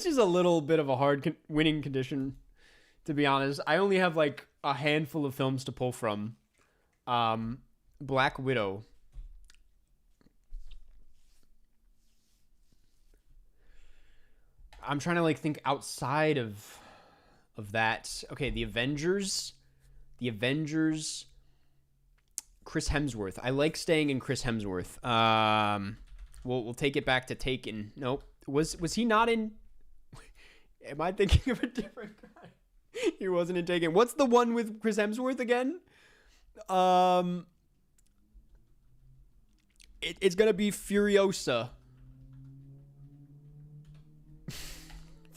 is a little bit of a hard winning condition, to be honest. I only have like a handful of films to pull from. Black Widow. I'm trying to like think outside of that. Okay, The Avengers. Chris Hemsworth. I like staying in Chris Hemsworth. We'll take it back to Taken. Nope. Was he not in? Am I thinking of a different guy? He wasn't in Taken. What's the one with Chris Hemsworth again? It's gonna be Furiosa.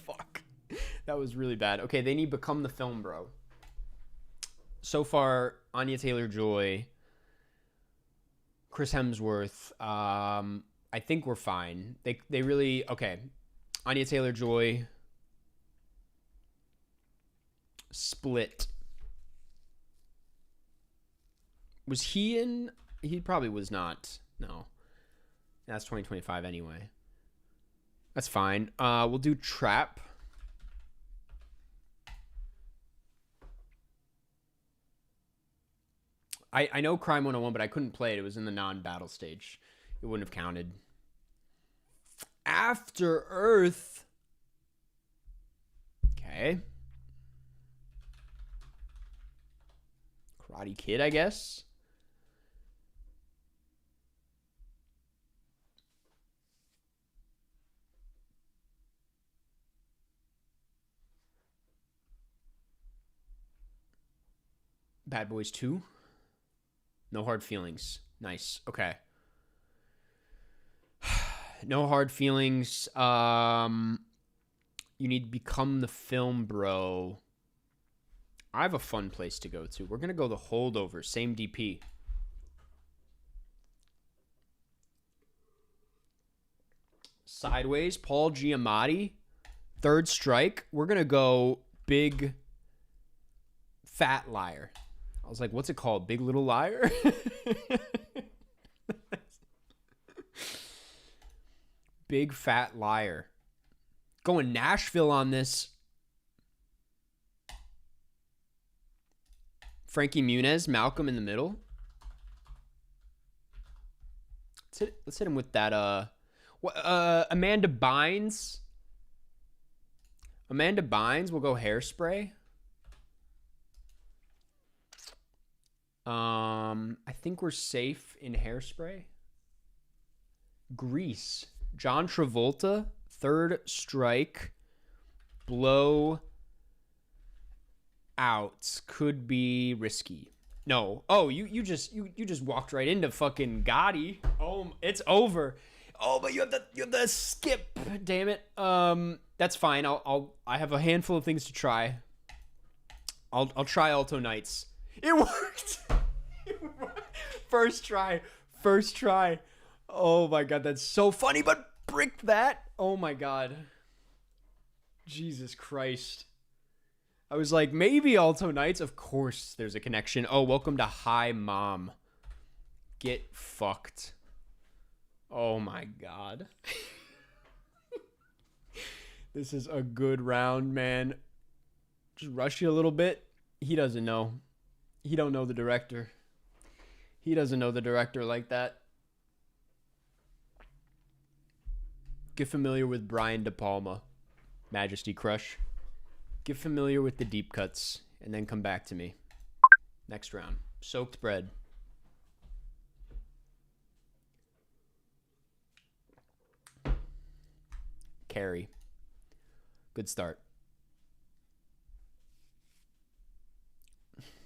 Fuck. That was really bad. Okay, they need Become the Film, bro. So far, Anya Taylor-Joy, Chris Hemsworth. I think we're fine. They really... Okay. Anya Taylor-Joy. Split. Was he in... He probably was not. No. That's 2025 anyway. That's fine. We'll do Trap. I know Crime 101, but I couldn't play it. It was in the non-battle stage. It wouldn't have counted. After Earth. Okay. Karate Kid, I guess. Bad Boys 2. No Hard Feelings. Nice. Okay. No Hard Feelings. You need to become the film bro. I have a fun place to go to. We're going to go The Holdover. Same DP. Sideways. Paul Giamatti. Third Strike. We're going to go Big Fat Liar. I was like, what's it called? Big Little Liar? Big Fat Liar. Going Nashville on this. Frankie Muniz, Malcolm in the Middle. Let's hit him with that. Amanda Bynes. Amanda Bynes. We'll go Hairspray. I think we're safe in Hairspray. Grease. John Travolta. Third Strike. Blow Out. Could be risky. No. Oh, you just walked right into fucking Gotti. Oh, it's over. Oh, but you have the skip. Damn it. That's fine. I have a handful of things to try. I'll try Alto Nights. It worked. First try. Oh my god, that's so funny, but bricked that. Oh my god. Jesus Christ. I was like, maybe Alto Nights. Of course there's a connection. Oh, welcome to Hi Mom. Get fucked. Oh my god. This is a good round, man. Just rush you a little bit. He doesn't know. He don't know the director. He doesn't know the director like that. Get familiar with Brian De Palma. Majesty Crush. Get familiar with the deep cuts, and then come back to me. Next round. Soaked bread. Carrie. Good start.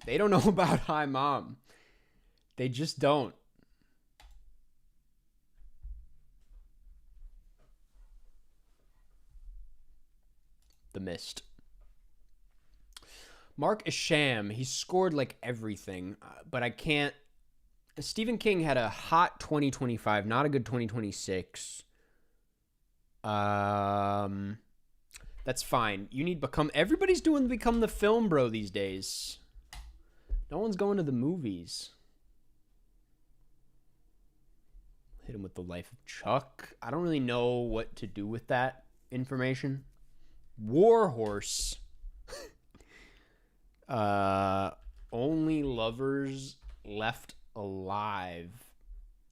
They don't know about Hi Mom. They just don't. The Mist. Mark Isham. He scored like everything, but I can't. Stephen King had a hot 2025, not a good 2026. That's fine. You need become. Everybody's doing become the film bro these days. No one's going to the movies. Hit him with The Life of Chuck. I don't really know what to do with that information. Warhorse. Only Lovers Left Alive.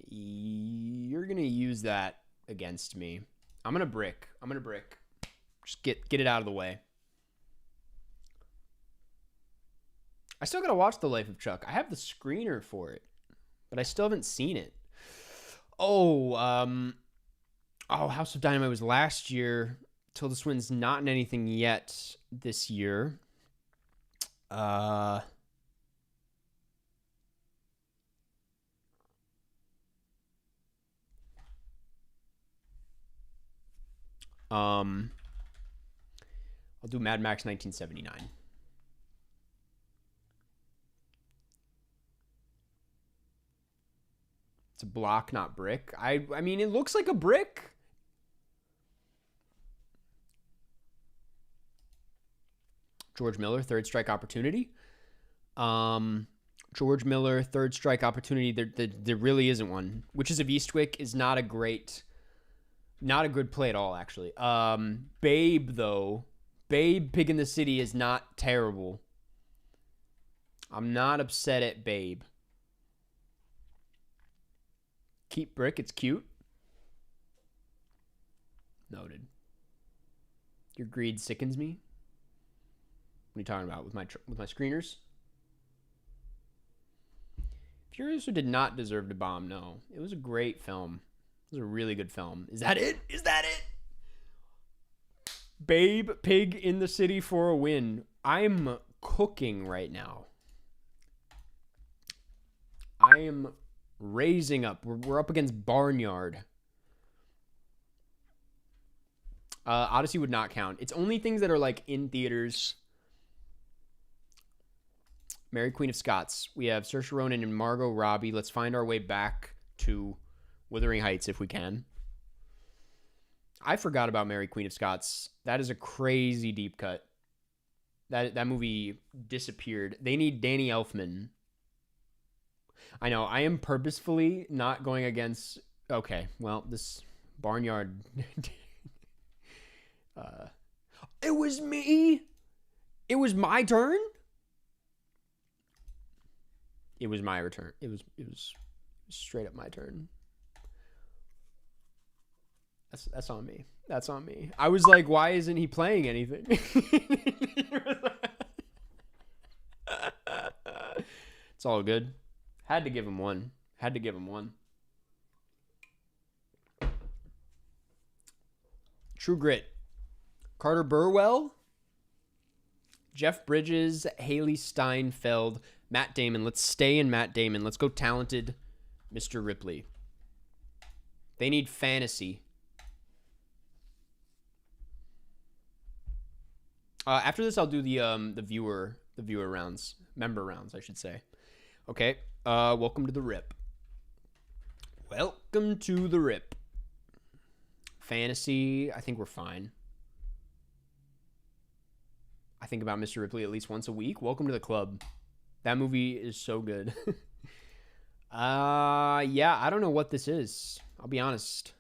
You're gonna use that against me. I'm gonna brick. Just get it out of the way. I still gotta watch The Life of Chuck. I have the screener for it, but I still haven't seen it. House of Dynamite was last year. Tilda Swinton's not in anything yet this year. I'll do Mad Max 1979. It's a block, not brick. I mean, it looks like a brick. George Miller, Third Strike Opportunity. George Miller, Third Strike Opportunity. There really isn't one. Witches of Eastwick is not a good play at all, actually. Babe, though. Babe, Pig in the City is not terrible. I'm not upset at Babe. Keep Brick, it's cute. Noted. Your greed sickens me. What are you talking about with my screeners? Furiosa did not deserve to bomb. No, it was a great film. It was a really good film. Is that it? Is that it? Babe Pig in the City for a win. I'm cooking right now. I am raising up. We're up against Barnyard. Odyssey would not count. It's only things that are like in theaters. Mary Queen of Scots. We have Saoirse Ronan and Margot Robbie. Let's find our way back to Wuthering Heights if we can. I forgot about Mary Queen of Scots. That is a crazy deep cut. That movie disappeared. They need Danny Elfman. I know. I am purposefully not going against... Okay, well, this Barnyard... It was me? It was my turn? It was my return. It was straight up my turn. That's on me. That's on me. I was like, why isn't he playing anything? It's all good. Had to give him one. Had to give him one. True Grit. Carter Burwell. Jeff Bridges. Haley Steinfeld. Matt Damon. Let's stay in Matt Damon. Let's go talented Mr. Ripley. They need fantasy. After this, I'll do the viewer rounds, member rounds, I should say. Okay. Welcome to the Rip. Welcome to the Rip. Fantasy. I think we're fine. I think about Mr. Ripley at least once a week. Welcome to the club. That movie is so good. Yeah, I don't know what this is. I'll be honest.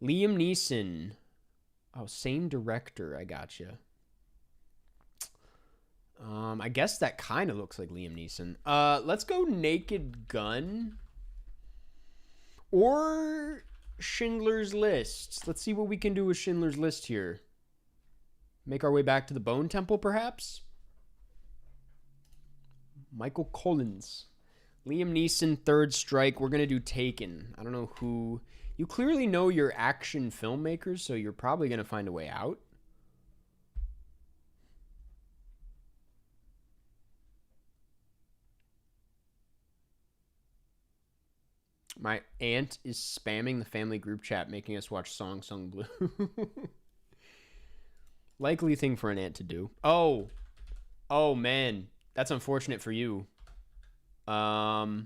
Liam Neeson. Oh, same director. I gotcha. I guess that kind of looks like Liam Neeson. Let's go Naked Gun. Or Schindler's List. Let's see what we can do with Schindler's List here. Make our way back to the Bone Temple, perhaps? Michael Collins. Liam Neeson, Third Strike. We're going to do Taken. I don't know who... You clearly know your action filmmakers, so you're probably going to find a way out. My aunt is spamming the family group chat, making us watch Song Sung Blue. Likely thing for an aunt to do. Oh, man. That's unfortunate for you. I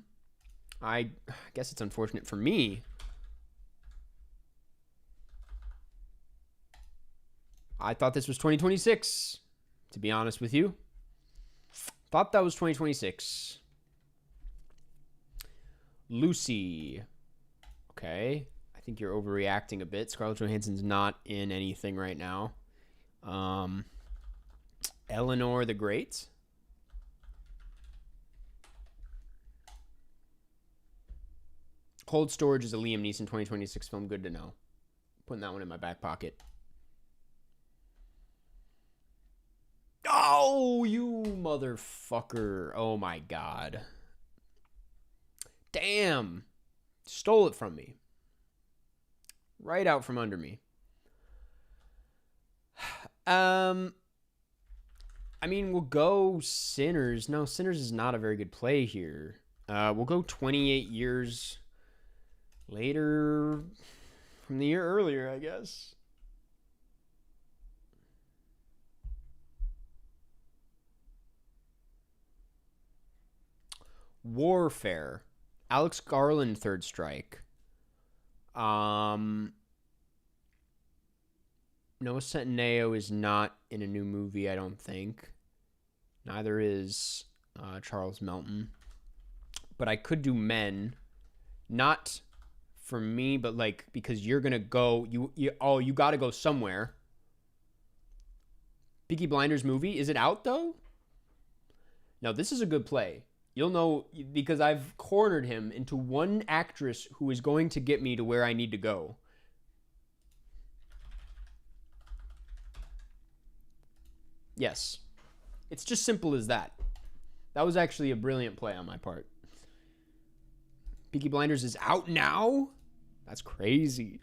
guess it's unfortunate for me. I thought this was 2026, to be honest with you. Thought that was 2026. Lucy. Okay. I think you're overreacting a bit. Scarlett Johansson's not in anything right now. Eleanor the Great. Cold Storage is a Liam Neeson 2026 film. Good to know. Putting that one in my back pocket. Oh, you motherfucker. Oh, my God. Damn. Stole it from me. Right out from under me. I mean, we'll go Sinners. No, Sinners is not a very good play here. We'll go 28 years later from the year earlier, I guess. Warfare. Alex Garland, Third Strike. Noah Centineo is not in a new movie, I don't think. Neither is Charles Melton. But I could do Men. Not for me, but like because you're gonna go. You got to go somewhere. Peaky Blinders movie, is it out though? No, this is a good play. You'll know because I've cornered him into one actress who is going to get me to where I need to go. Yes. It's just simple as that. That was actually a brilliant play on my part. Peaky Blinders is out now? That's crazy.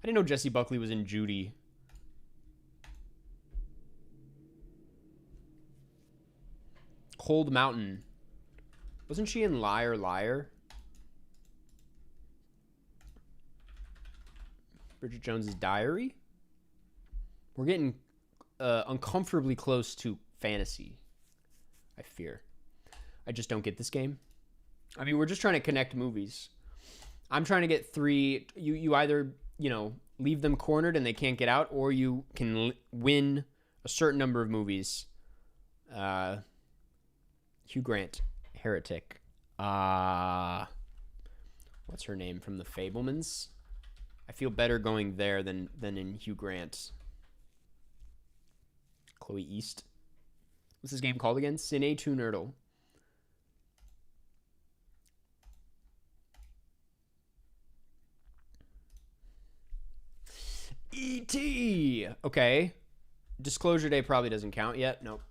I didn't know Jessie Buckley was in Judy. Cold Mountain. Wasn't she in Liar Liar? Bridget Jones's Diary? We're getting uncomfortably close to fantasy, I fear. I just don't get this game. I mean, we're just trying to connect movies. I'm trying to get 3. You either, leave them cornered and they can't get out, or you can win a certain number of movies. Hugh Grant, Heretic. What's her name from The Fabelmans? I feel better going there than in Hugh Grant. Chloe East. What's this game called again? Cinenerdle. E.T. Okay. Disclosure Day probably doesn't count yet. Nope.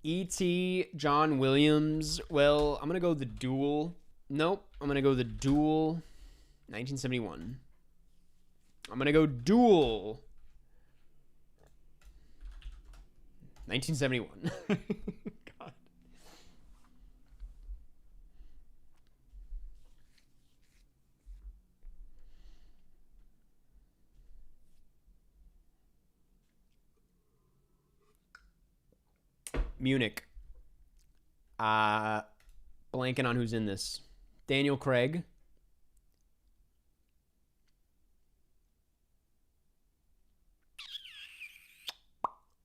E.T. John Williams. Well, I'm going to go The Duel. Nope. I'm going to go The Duel. 1971. I'm going to go Duel. 1971. God. Munich. Blanking on who's in this. Daniel Craig.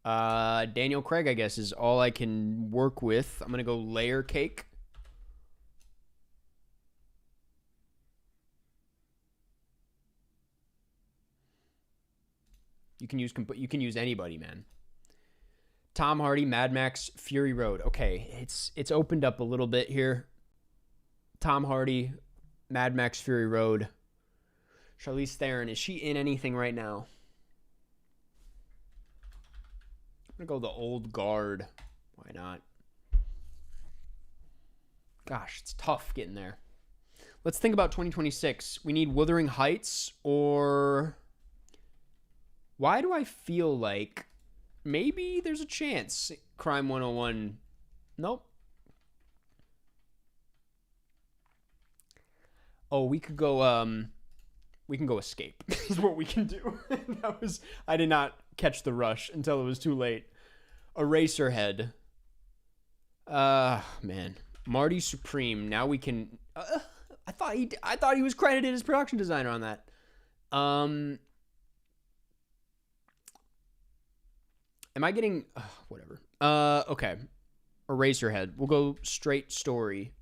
Daniel Craig, I guess, is all I can work with. I'm going to go Layer Cake. You can use anybody, man. Tom Hardy, Mad Max, Fury Road. Okay, it's opened up a little bit here. Tom Hardy, Mad Max, Fury Road. Charlize Theron, is she in anything right now? I'm going to go The Old Guard. Why not? Gosh, it's tough getting there. Let's think about 2026. We need Wuthering Heights, or... Why do I feel like maybe there's a chance Crime 101? Nope. Oh, we could go Escape is what we can do. I did not catch the rush until it was too late. Eraserhead. Man. Marty Supreme. Now we can I thought he was credited as production designer on that. Am I getting whatever. Okay. Eraserhead. We'll go straight story.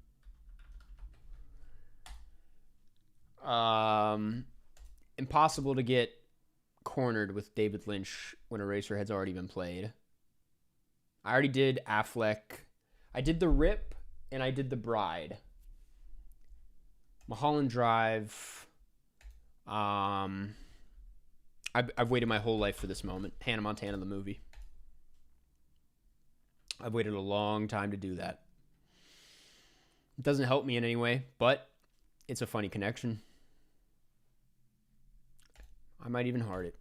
Impossible to get cornered with David Lynch when Eraserhead's already been played. I already did Affleck. I did The Rip and I did The Bride. Mulholland Drive. I've waited my whole life for this moment. Hannah Montana, the movie. I've waited a long time to do that. It doesn't help me in any way, but it's a funny connection. I might even heart it.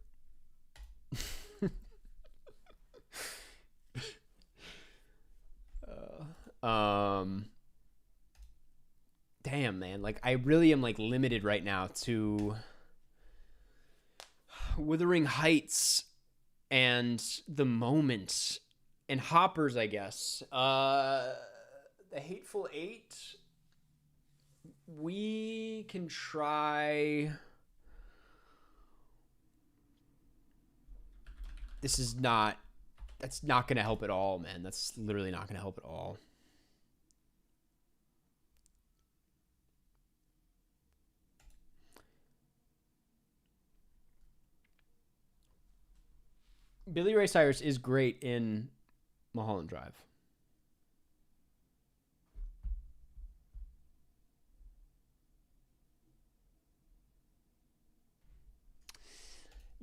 Damn, man. Like, I really am, like, limited right now to Wuthering Heights and The Moment and Hoppers, I guess. The Hateful Eight. We can try... That's not going to help at all, man. That's literally not going to help at all. Billy Ray Cyrus is great in Mulholland Drive.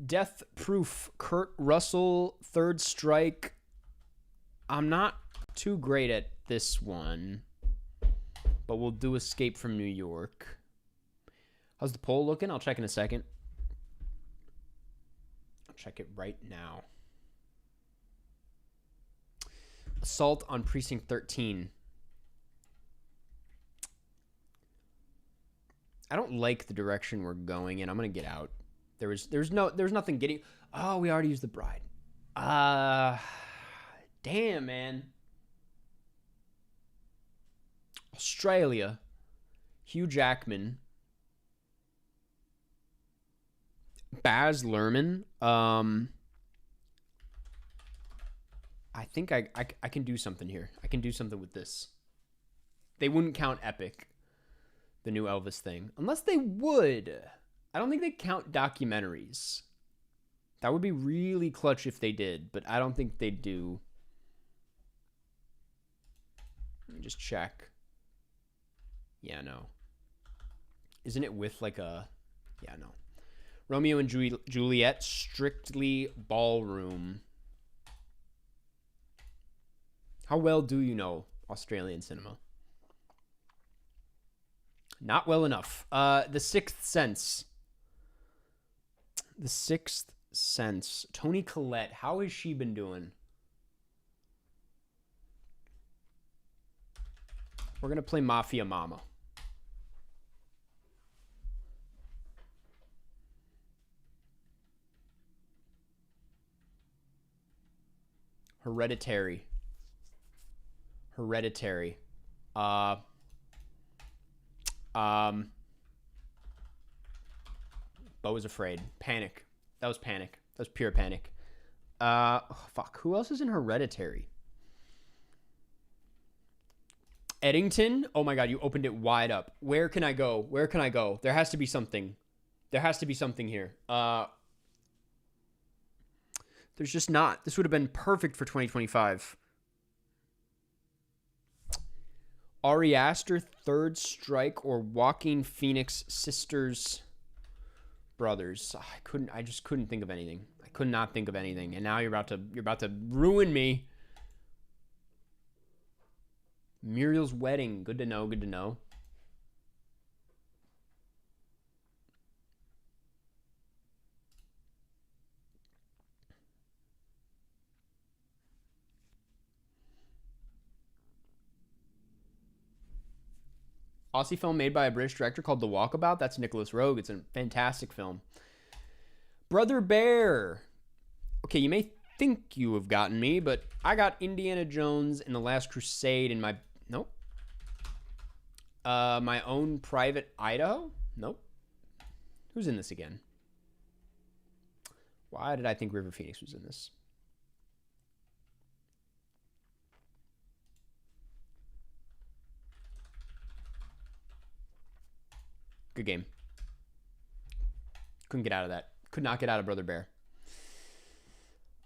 Death Proof, Kurt Russell, Third Strike. I'm not too great at this one, but we'll do Escape from New York. How's the poll looking? I'll check in a second. I'll check it right now. Assault on Precinct 13. I don't like the direction we're going in. I'm gonna get out. There's nothing getting. Oh, we already used The Bride. Damn, man. Australia. Hugh Jackman. Baz Luhrmann. I think I can do something here. I can do something with this. They wouldn't count Epic, the new Elvis thing. Unless they would. I don't think they count documentaries. That would be really clutch if they did, but I don't think they do. Let me just check. Yeah, no. Isn't it with like a... Yeah, no. Romeo and Juliet, Strictly Ballroom. How well do you know Australian cinema? Not well enough. The Sixth Sense. The Sixth Sense. Toni Collette. How has she been doing? We're going to play Mafia Mama. Hereditary. Beau was Afraid. Panic. That was Panic. That was pure Panic. Fuck. Who else is in Hereditary? Eddington? Oh my god, you opened it wide up. Where can I go? Where can I go? There has to be something. There has to be something here. There's just not. This would have been perfect for 2025. Ari Aster, Third Strike, or Joaquin Phoenix, Sisters, Brothers. I just couldn't think of anything. I could not think of anything. And now you're about to ruin me. Muriel's Wedding. Good to know. Good to know. Aussie film made by a British director called The Walkabout. That's Nicholas Roeg. It's a fantastic film. Brother Bear. Okay, you may think you have gotten me, but I got Indiana Jones and The Last Crusade in my... Nope. My Own Private Idaho? Nope. Who's in this again? Why did I think River Phoenix was in this? Good game. Couldn't get out of that. Could not get out of Brother Bear.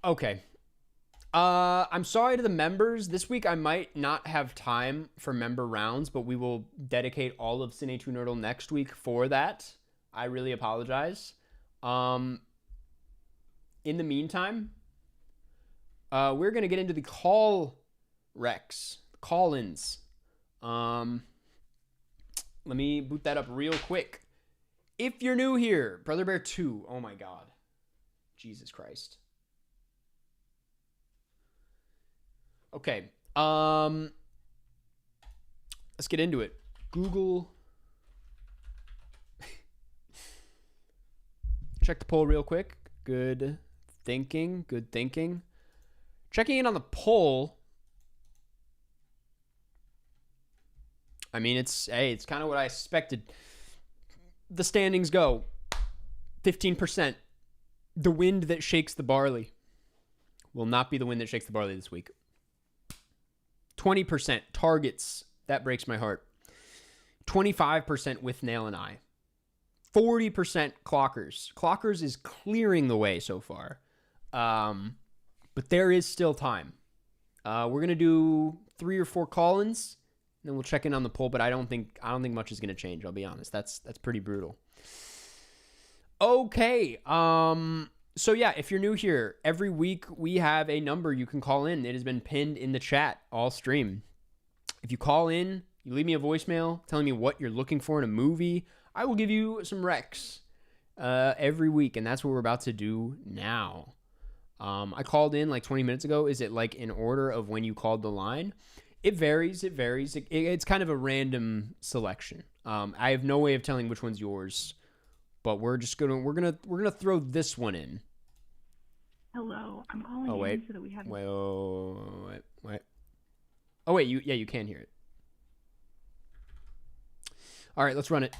Okay. I'm sorry to the members. This week I might not have time for member rounds, but we will dedicate all of Cine 2 Nerdle next week for that. I really apologize. In the meantime, we're going to get into the call-ins. Let me boot that up real quick. If you're new here, Brother Bear 2. Oh my god. Jesus Christ. Okay. Let's get into it. Google. Check the poll real quick. Good thinking. Good thinking. Checking in on the poll. I mean, it's kind of what I expected. The standings go. 15%. The wind that shakes the barley will not be the wind that shakes the barley this week. 20% targets. That breaks my heart. 25% with Nail and I. 40% clockers. Clockers is clearing the way so far. But there is still time. We're going to do 3 or 4 call-ins. Then we'll check in on the poll, but I don't think much is going to change, I'll be honest. That's pretty brutal. Okay. So yeah, if you're new here, every week we have a number you can call in. It has been pinned in the chat all stream. If you call in, you leave me a voicemail telling me what you're looking for in a movie, I will give you some recs every week, and that's what we're about to do now. I called in like 20 minutes ago. Is it like in order of when you called the line? It varies. It's kind of a random selection. I have no way of telling which one's yours, but we're gonna throw this one in. Hello, I'm calling in so that we have. Wait. Oh wait, you can hear it. All right, let's run it.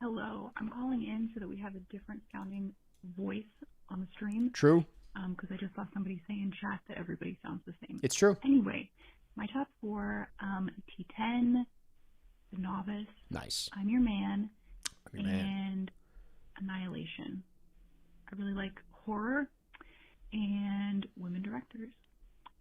Hello, I'm calling in so that we have a different sounding voice on the stream. True. Because I just saw somebody say in chat that everybody sounds the same. It's true. Anyway, my top 4, T10, The Novice. Nice. I'm Your Man. And Annihilation. I really like horror and women directors.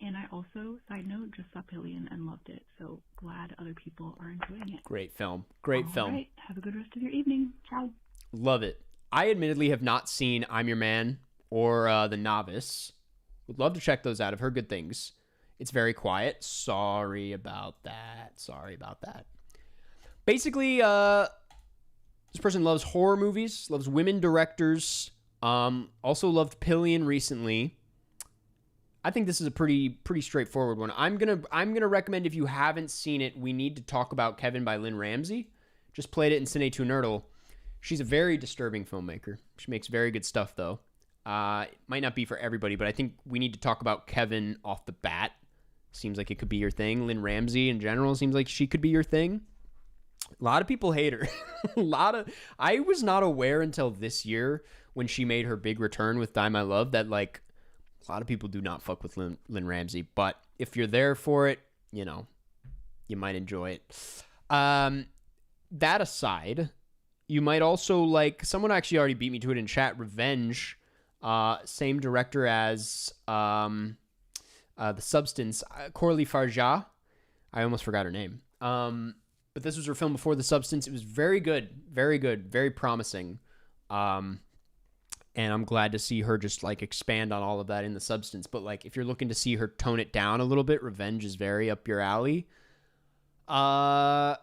And I also, side note, just saw Pillion and loved it. So glad other people are enjoying it. Great film. All right. Have a good rest of your evening. Ciao. Love it. I admittedly have not seen I'm Your Man or The Novice. Would love to check those out. I've heard good things. It's very quiet. Sorry about that. Basically, this person loves horror movies, loves women directors, also loved Pillion recently. I think this is a pretty straightforward one. I'm gonna recommend, if you haven't seen it, We Need to Talk About Kevin by Lynn Ramsey. Just played it in Cinenerdle. She's a very disturbing filmmaker. She makes very good stuff, though. It might not be for everybody, but I think We Need to Talk About Kevin off the bat seems like it could be your thing. Lynn Ramsey in general seems like she could be your thing. A lot of people hate her. I was not aware until this year when she made her big return with Die My Love that like a lot of people do not fuck with Lynn Ramsey. But if you're there for it, you know, you might enjoy it. That aside, you might also like, someone actually already beat me to it in chat, Revenge. Same director as The Substance, Coralie Farja. I almost forgot her name. But this was her film before The Substance. It was very good, very promising. And I'm glad to see her just like expand on all of that in The Substance. But like, if you're looking to see her tone it down a little bit, Revenge is very up your alley. I'm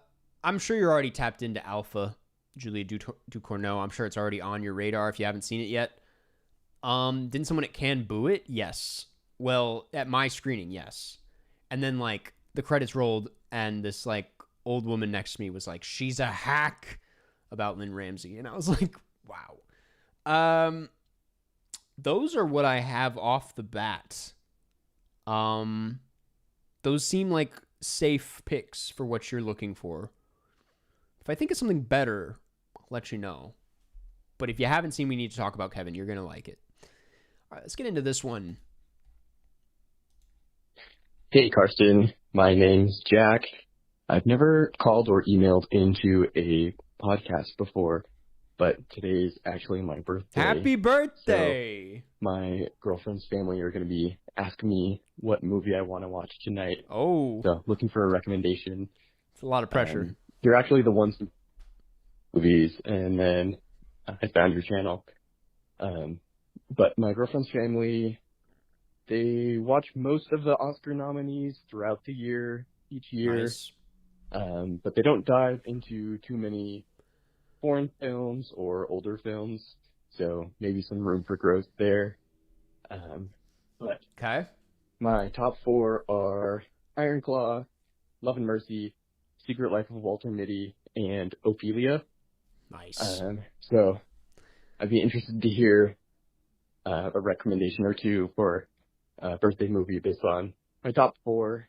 sure you're already tapped into Alpha, Julia Ducournau. I'm sure it's already on your radar if you haven't seen it yet. Didn't someone at Cannes boo it? Yes. Well, at my screening, yes. And then like the credits rolled and this like old woman next to me was like, she's a hack about Lynn Ramsey. And I was like, wow. Those are what I have off the bat. Those seem like safe picks for what you're looking for. If I think of something better, I'll let you know. But if you haven't seen We Need to Talk About Kevin, you're going to like it. All right, let's get into this one. Hey, Karsten. My name's Jack. I've never called or emailed into a podcast before, but today's actually my birthday. Happy birthday! So my girlfriend's family are going to be asking me what movie I want to watch tonight. Oh. So looking for a recommendation. It's a lot of pressure. You're actually the ones who movies, and then I found your channel. But my girlfriend's family, they watch most of the Oscar nominees throughout the year, each year. Nice. But they don't dive into too many foreign films or older films, so maybe some room for growth there. But okay. My top 4 are Iron Claw, Love and Mercy, Secret Life of Walter Mitty, and Ophelia. Nice. So I'd be interested to hear a recommendation or two for a birthday movie based on my top 4.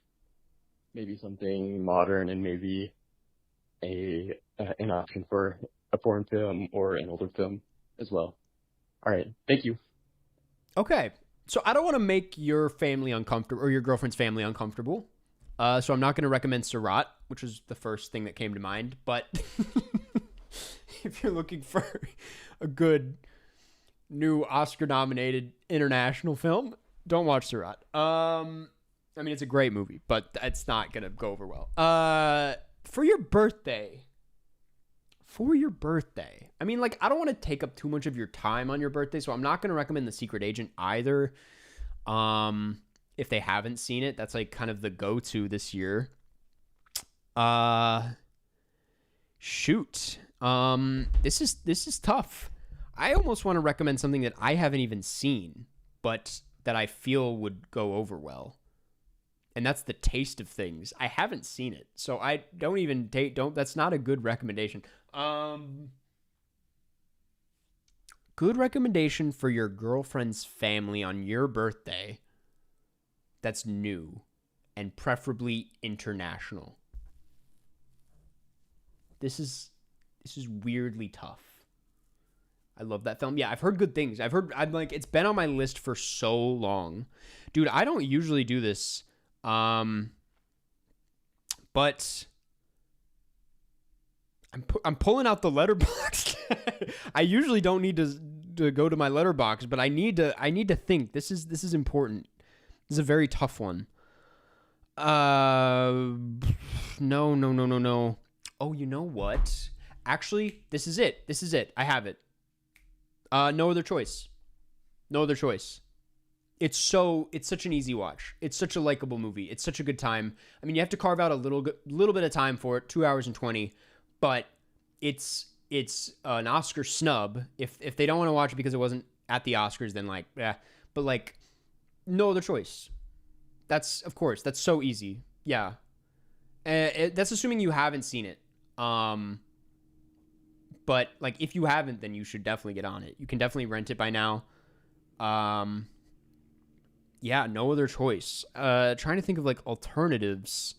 Maybe something modern and maybe an option for a foreign film or an older film as well. All right. Thank you. Okay. So I don't want to make your family uncomfortable or your girlfriend's family uncomfortable. So I'm not going to recommend Surat, which was the first thing that came to mind. But if you're looking for a good new Oscar-nominated international film, don't watch Surat. I mean, it's a great movie, but it's not going to go over well. For your birthday, for your birthday. I mean, like, I don't want to take up too much of your time on your birthday, so I'm not going to recommend The Secret Agent either. If they haven't seen it, that's like kind of the go-to this year. Shoot. This is tough. I almost want to recommend something that I haven't even seen, but that I feel would go over well. And that's The Taste of Things. I haven't seen it, so I don't even that's not a good recommendation. Good recommendation for your girlfriend's family on your birthday that's new and preferably international. This is weirdly tough. I love that film. Yeah, I've heard good things. I'm like, it's been on my list for so long. Dude, I don't usually do this. But I'm pulling out the letterbox. I usually don't need to go to my letterbox, but I need to think. This is important. This is a very tough one. No. Oh, you know what? Actually, this is it. I have it. No Other Choice. No Other Choice. It's such an easy watch. It's such a likable movie. It's such a good time. I mean, you have to carve out a little bit of time for it, 2 hours and 20, but it's an Oscar snub. If they don't want to watch it because it wasn't at the Oscars, then like, yeah. But like, No Other Choice. That's, of course, that's so easy. Yeah. That's assuming you haven't seen it. But like, if you haven't, then you should definitely get on it. You can definitely rent it by now. Yeah, No Other Choice. Trying to think of like alternatives,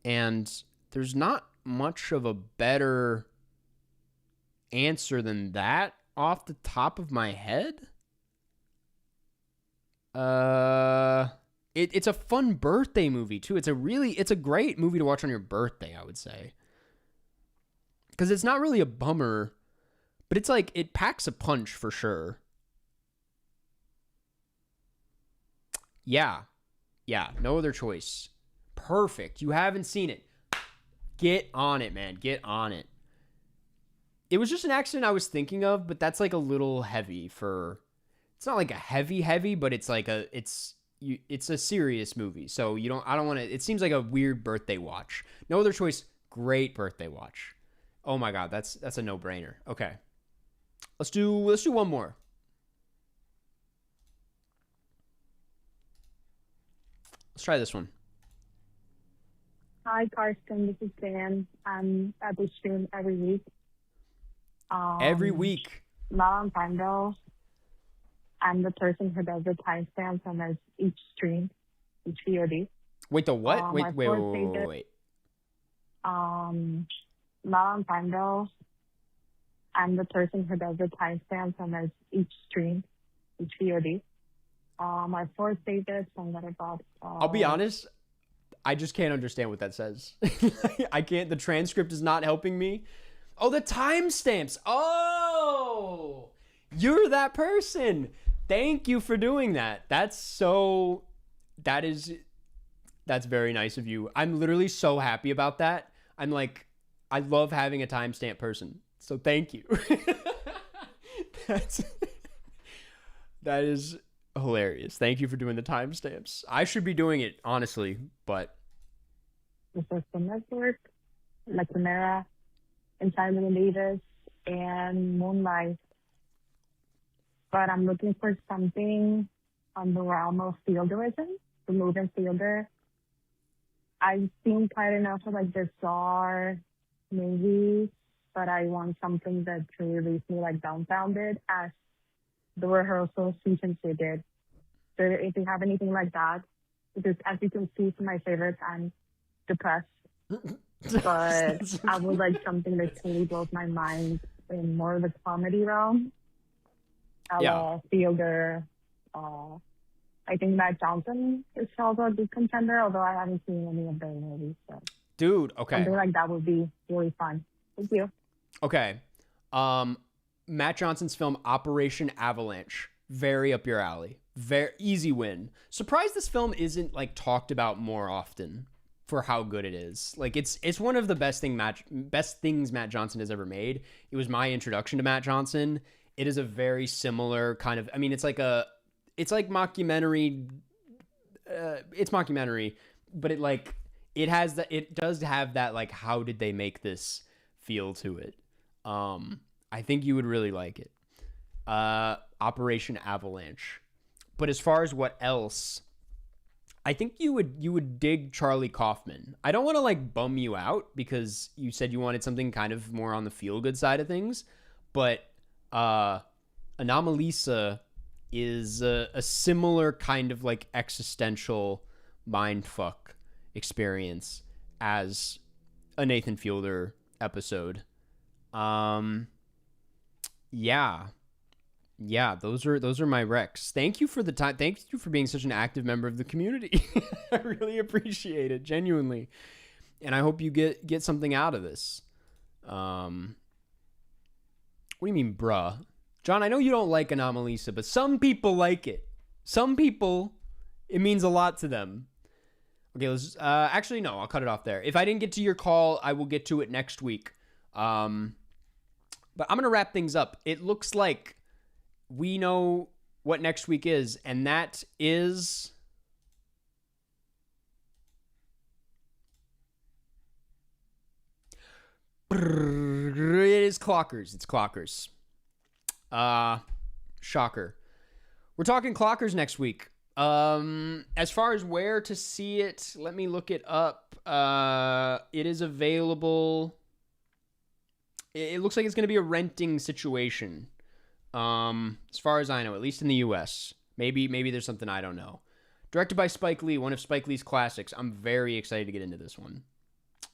and there's not much of a better answer than that off the top of my head. It's a fun birthday movie too. It's a great movie to watch on your birthday, I would say. Because it's not really a bummer, but it's like, it packs a punch for sure. Yeah, No Other Choice. Perfect. You haven't seen it. Get on it, man. Get on it. It was just an accident I was thinking of, but that's like a little heavy for... It's not like a heavy, but it's like it's a serious movie. So I don't want to... It seems like a weird birthday watch. No Other Choice, great birthday watch. Oh my God, that's a no-brainer. Okay. Let's do one more. Let's try this one. Hi, Karsten. This is Dan. I'm at the stream every week. Every week. Not on time, though. I'm the person who does the timestamps on each stream, each VOD. Wait, the what? Wait. Not on time, though. I'm the person who does the timestamps on each stream, each VOD. My fourth favorite song that I bought. I'll be honest, I just can't understand what that says. I can't. The transcript is not helping me. Oh, the timestamps. Oh, you're that person. Thank you for doing that. That's very nice of you. I'm literally so happy about that. I'm like, I love having a timestamp person. So thank you. That is hilarious. Thank you for doing the timestamps. I should be doing it, honestly, but... The Social Network, La Chimera, Inside Llewyn Davis, and Moonlight. But I'm looking for something on the realm of fielderism, the moving fielder. I've seen quite enough of like bizarre movies, but I want something that really leaves me like dumbfounded, as the rehearsal season 2 did. So if you have anything like that, because as you can see from my favorites, I'm depressed. But I would like something that totally blows my mind in more of the comedy realm. Fielder. I think Matt Johnson is also a good contender, although I haven't seen any of their movies. So. Dude, okay. Something like that would be really fun. Thank you. Okay. Matt Johnson's film Operation Avalanche. Very up your alley. Very easy win. Surprised this film isn't like talked about more often. for how good it is. Like it's one of the best things Matt Johnson has ever made. It was my introduction to Matt Johnson. It is a very similar kind of, I mean, it's like mockumentary. It's mockumentary, but it does have that, like, how did they make this feel to it? I think you would really like it. Operation Avalanche. But as far as what else, I think you would dig Charlie Kaufman. I don't want to like bum you out because you said you wanted something kind of more on the feel good side of things, but Anomalisa is a similar kind of like existential mindfuck experience as a Nathan Fielder episode. Yeah, those are my recs. Thank you for the time. Thank you for being such an active member of the community. I really appreciate it, genuinely. And I hope you get something out of this. What do you mean, bruh? John, I know you don't like Anomalisa, but some people like it. Some people, it means a lot to them. Okay, let's actually no, I'll cut it off there. If I didn't get to your call, I will get to it next week. But I'm going to wrap things up. It looks like we know what next week is, and that is it is Clockers. It's Clockers. Shocker. We're talking Clockers next week. As far as where to see it, let me look it up. It is available. It looks like it's going to be a renting situation. As far as I know, at least in the US. Maybe there's something I don't know. Directed by Spike Lee, one of Spike Lee's classics. I'm very excited to get into this one.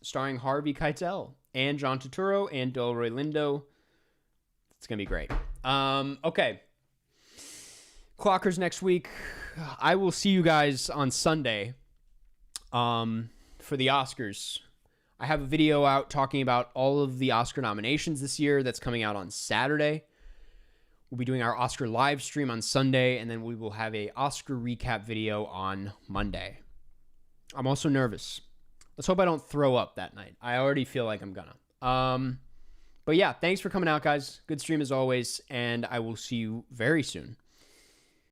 Starring Harvey Keitel and John Turturro and Delroy Lindo. It's going to be great. Okay. Clockers next week. I will see you guys on Sunday for the Oscars. I have a video out talking about all of the Oscar nominations this year that's coming out on Saturday. We'll be doing our Oscar live stream on Sunday, and then we will have a Oscar recap video on Monday. I'm also nervous. Let's hope I don't throw up that night. I already feel like I'm gonna. But yeah, thanks for coming out, guys. Good stream as always, and I will see you very soon.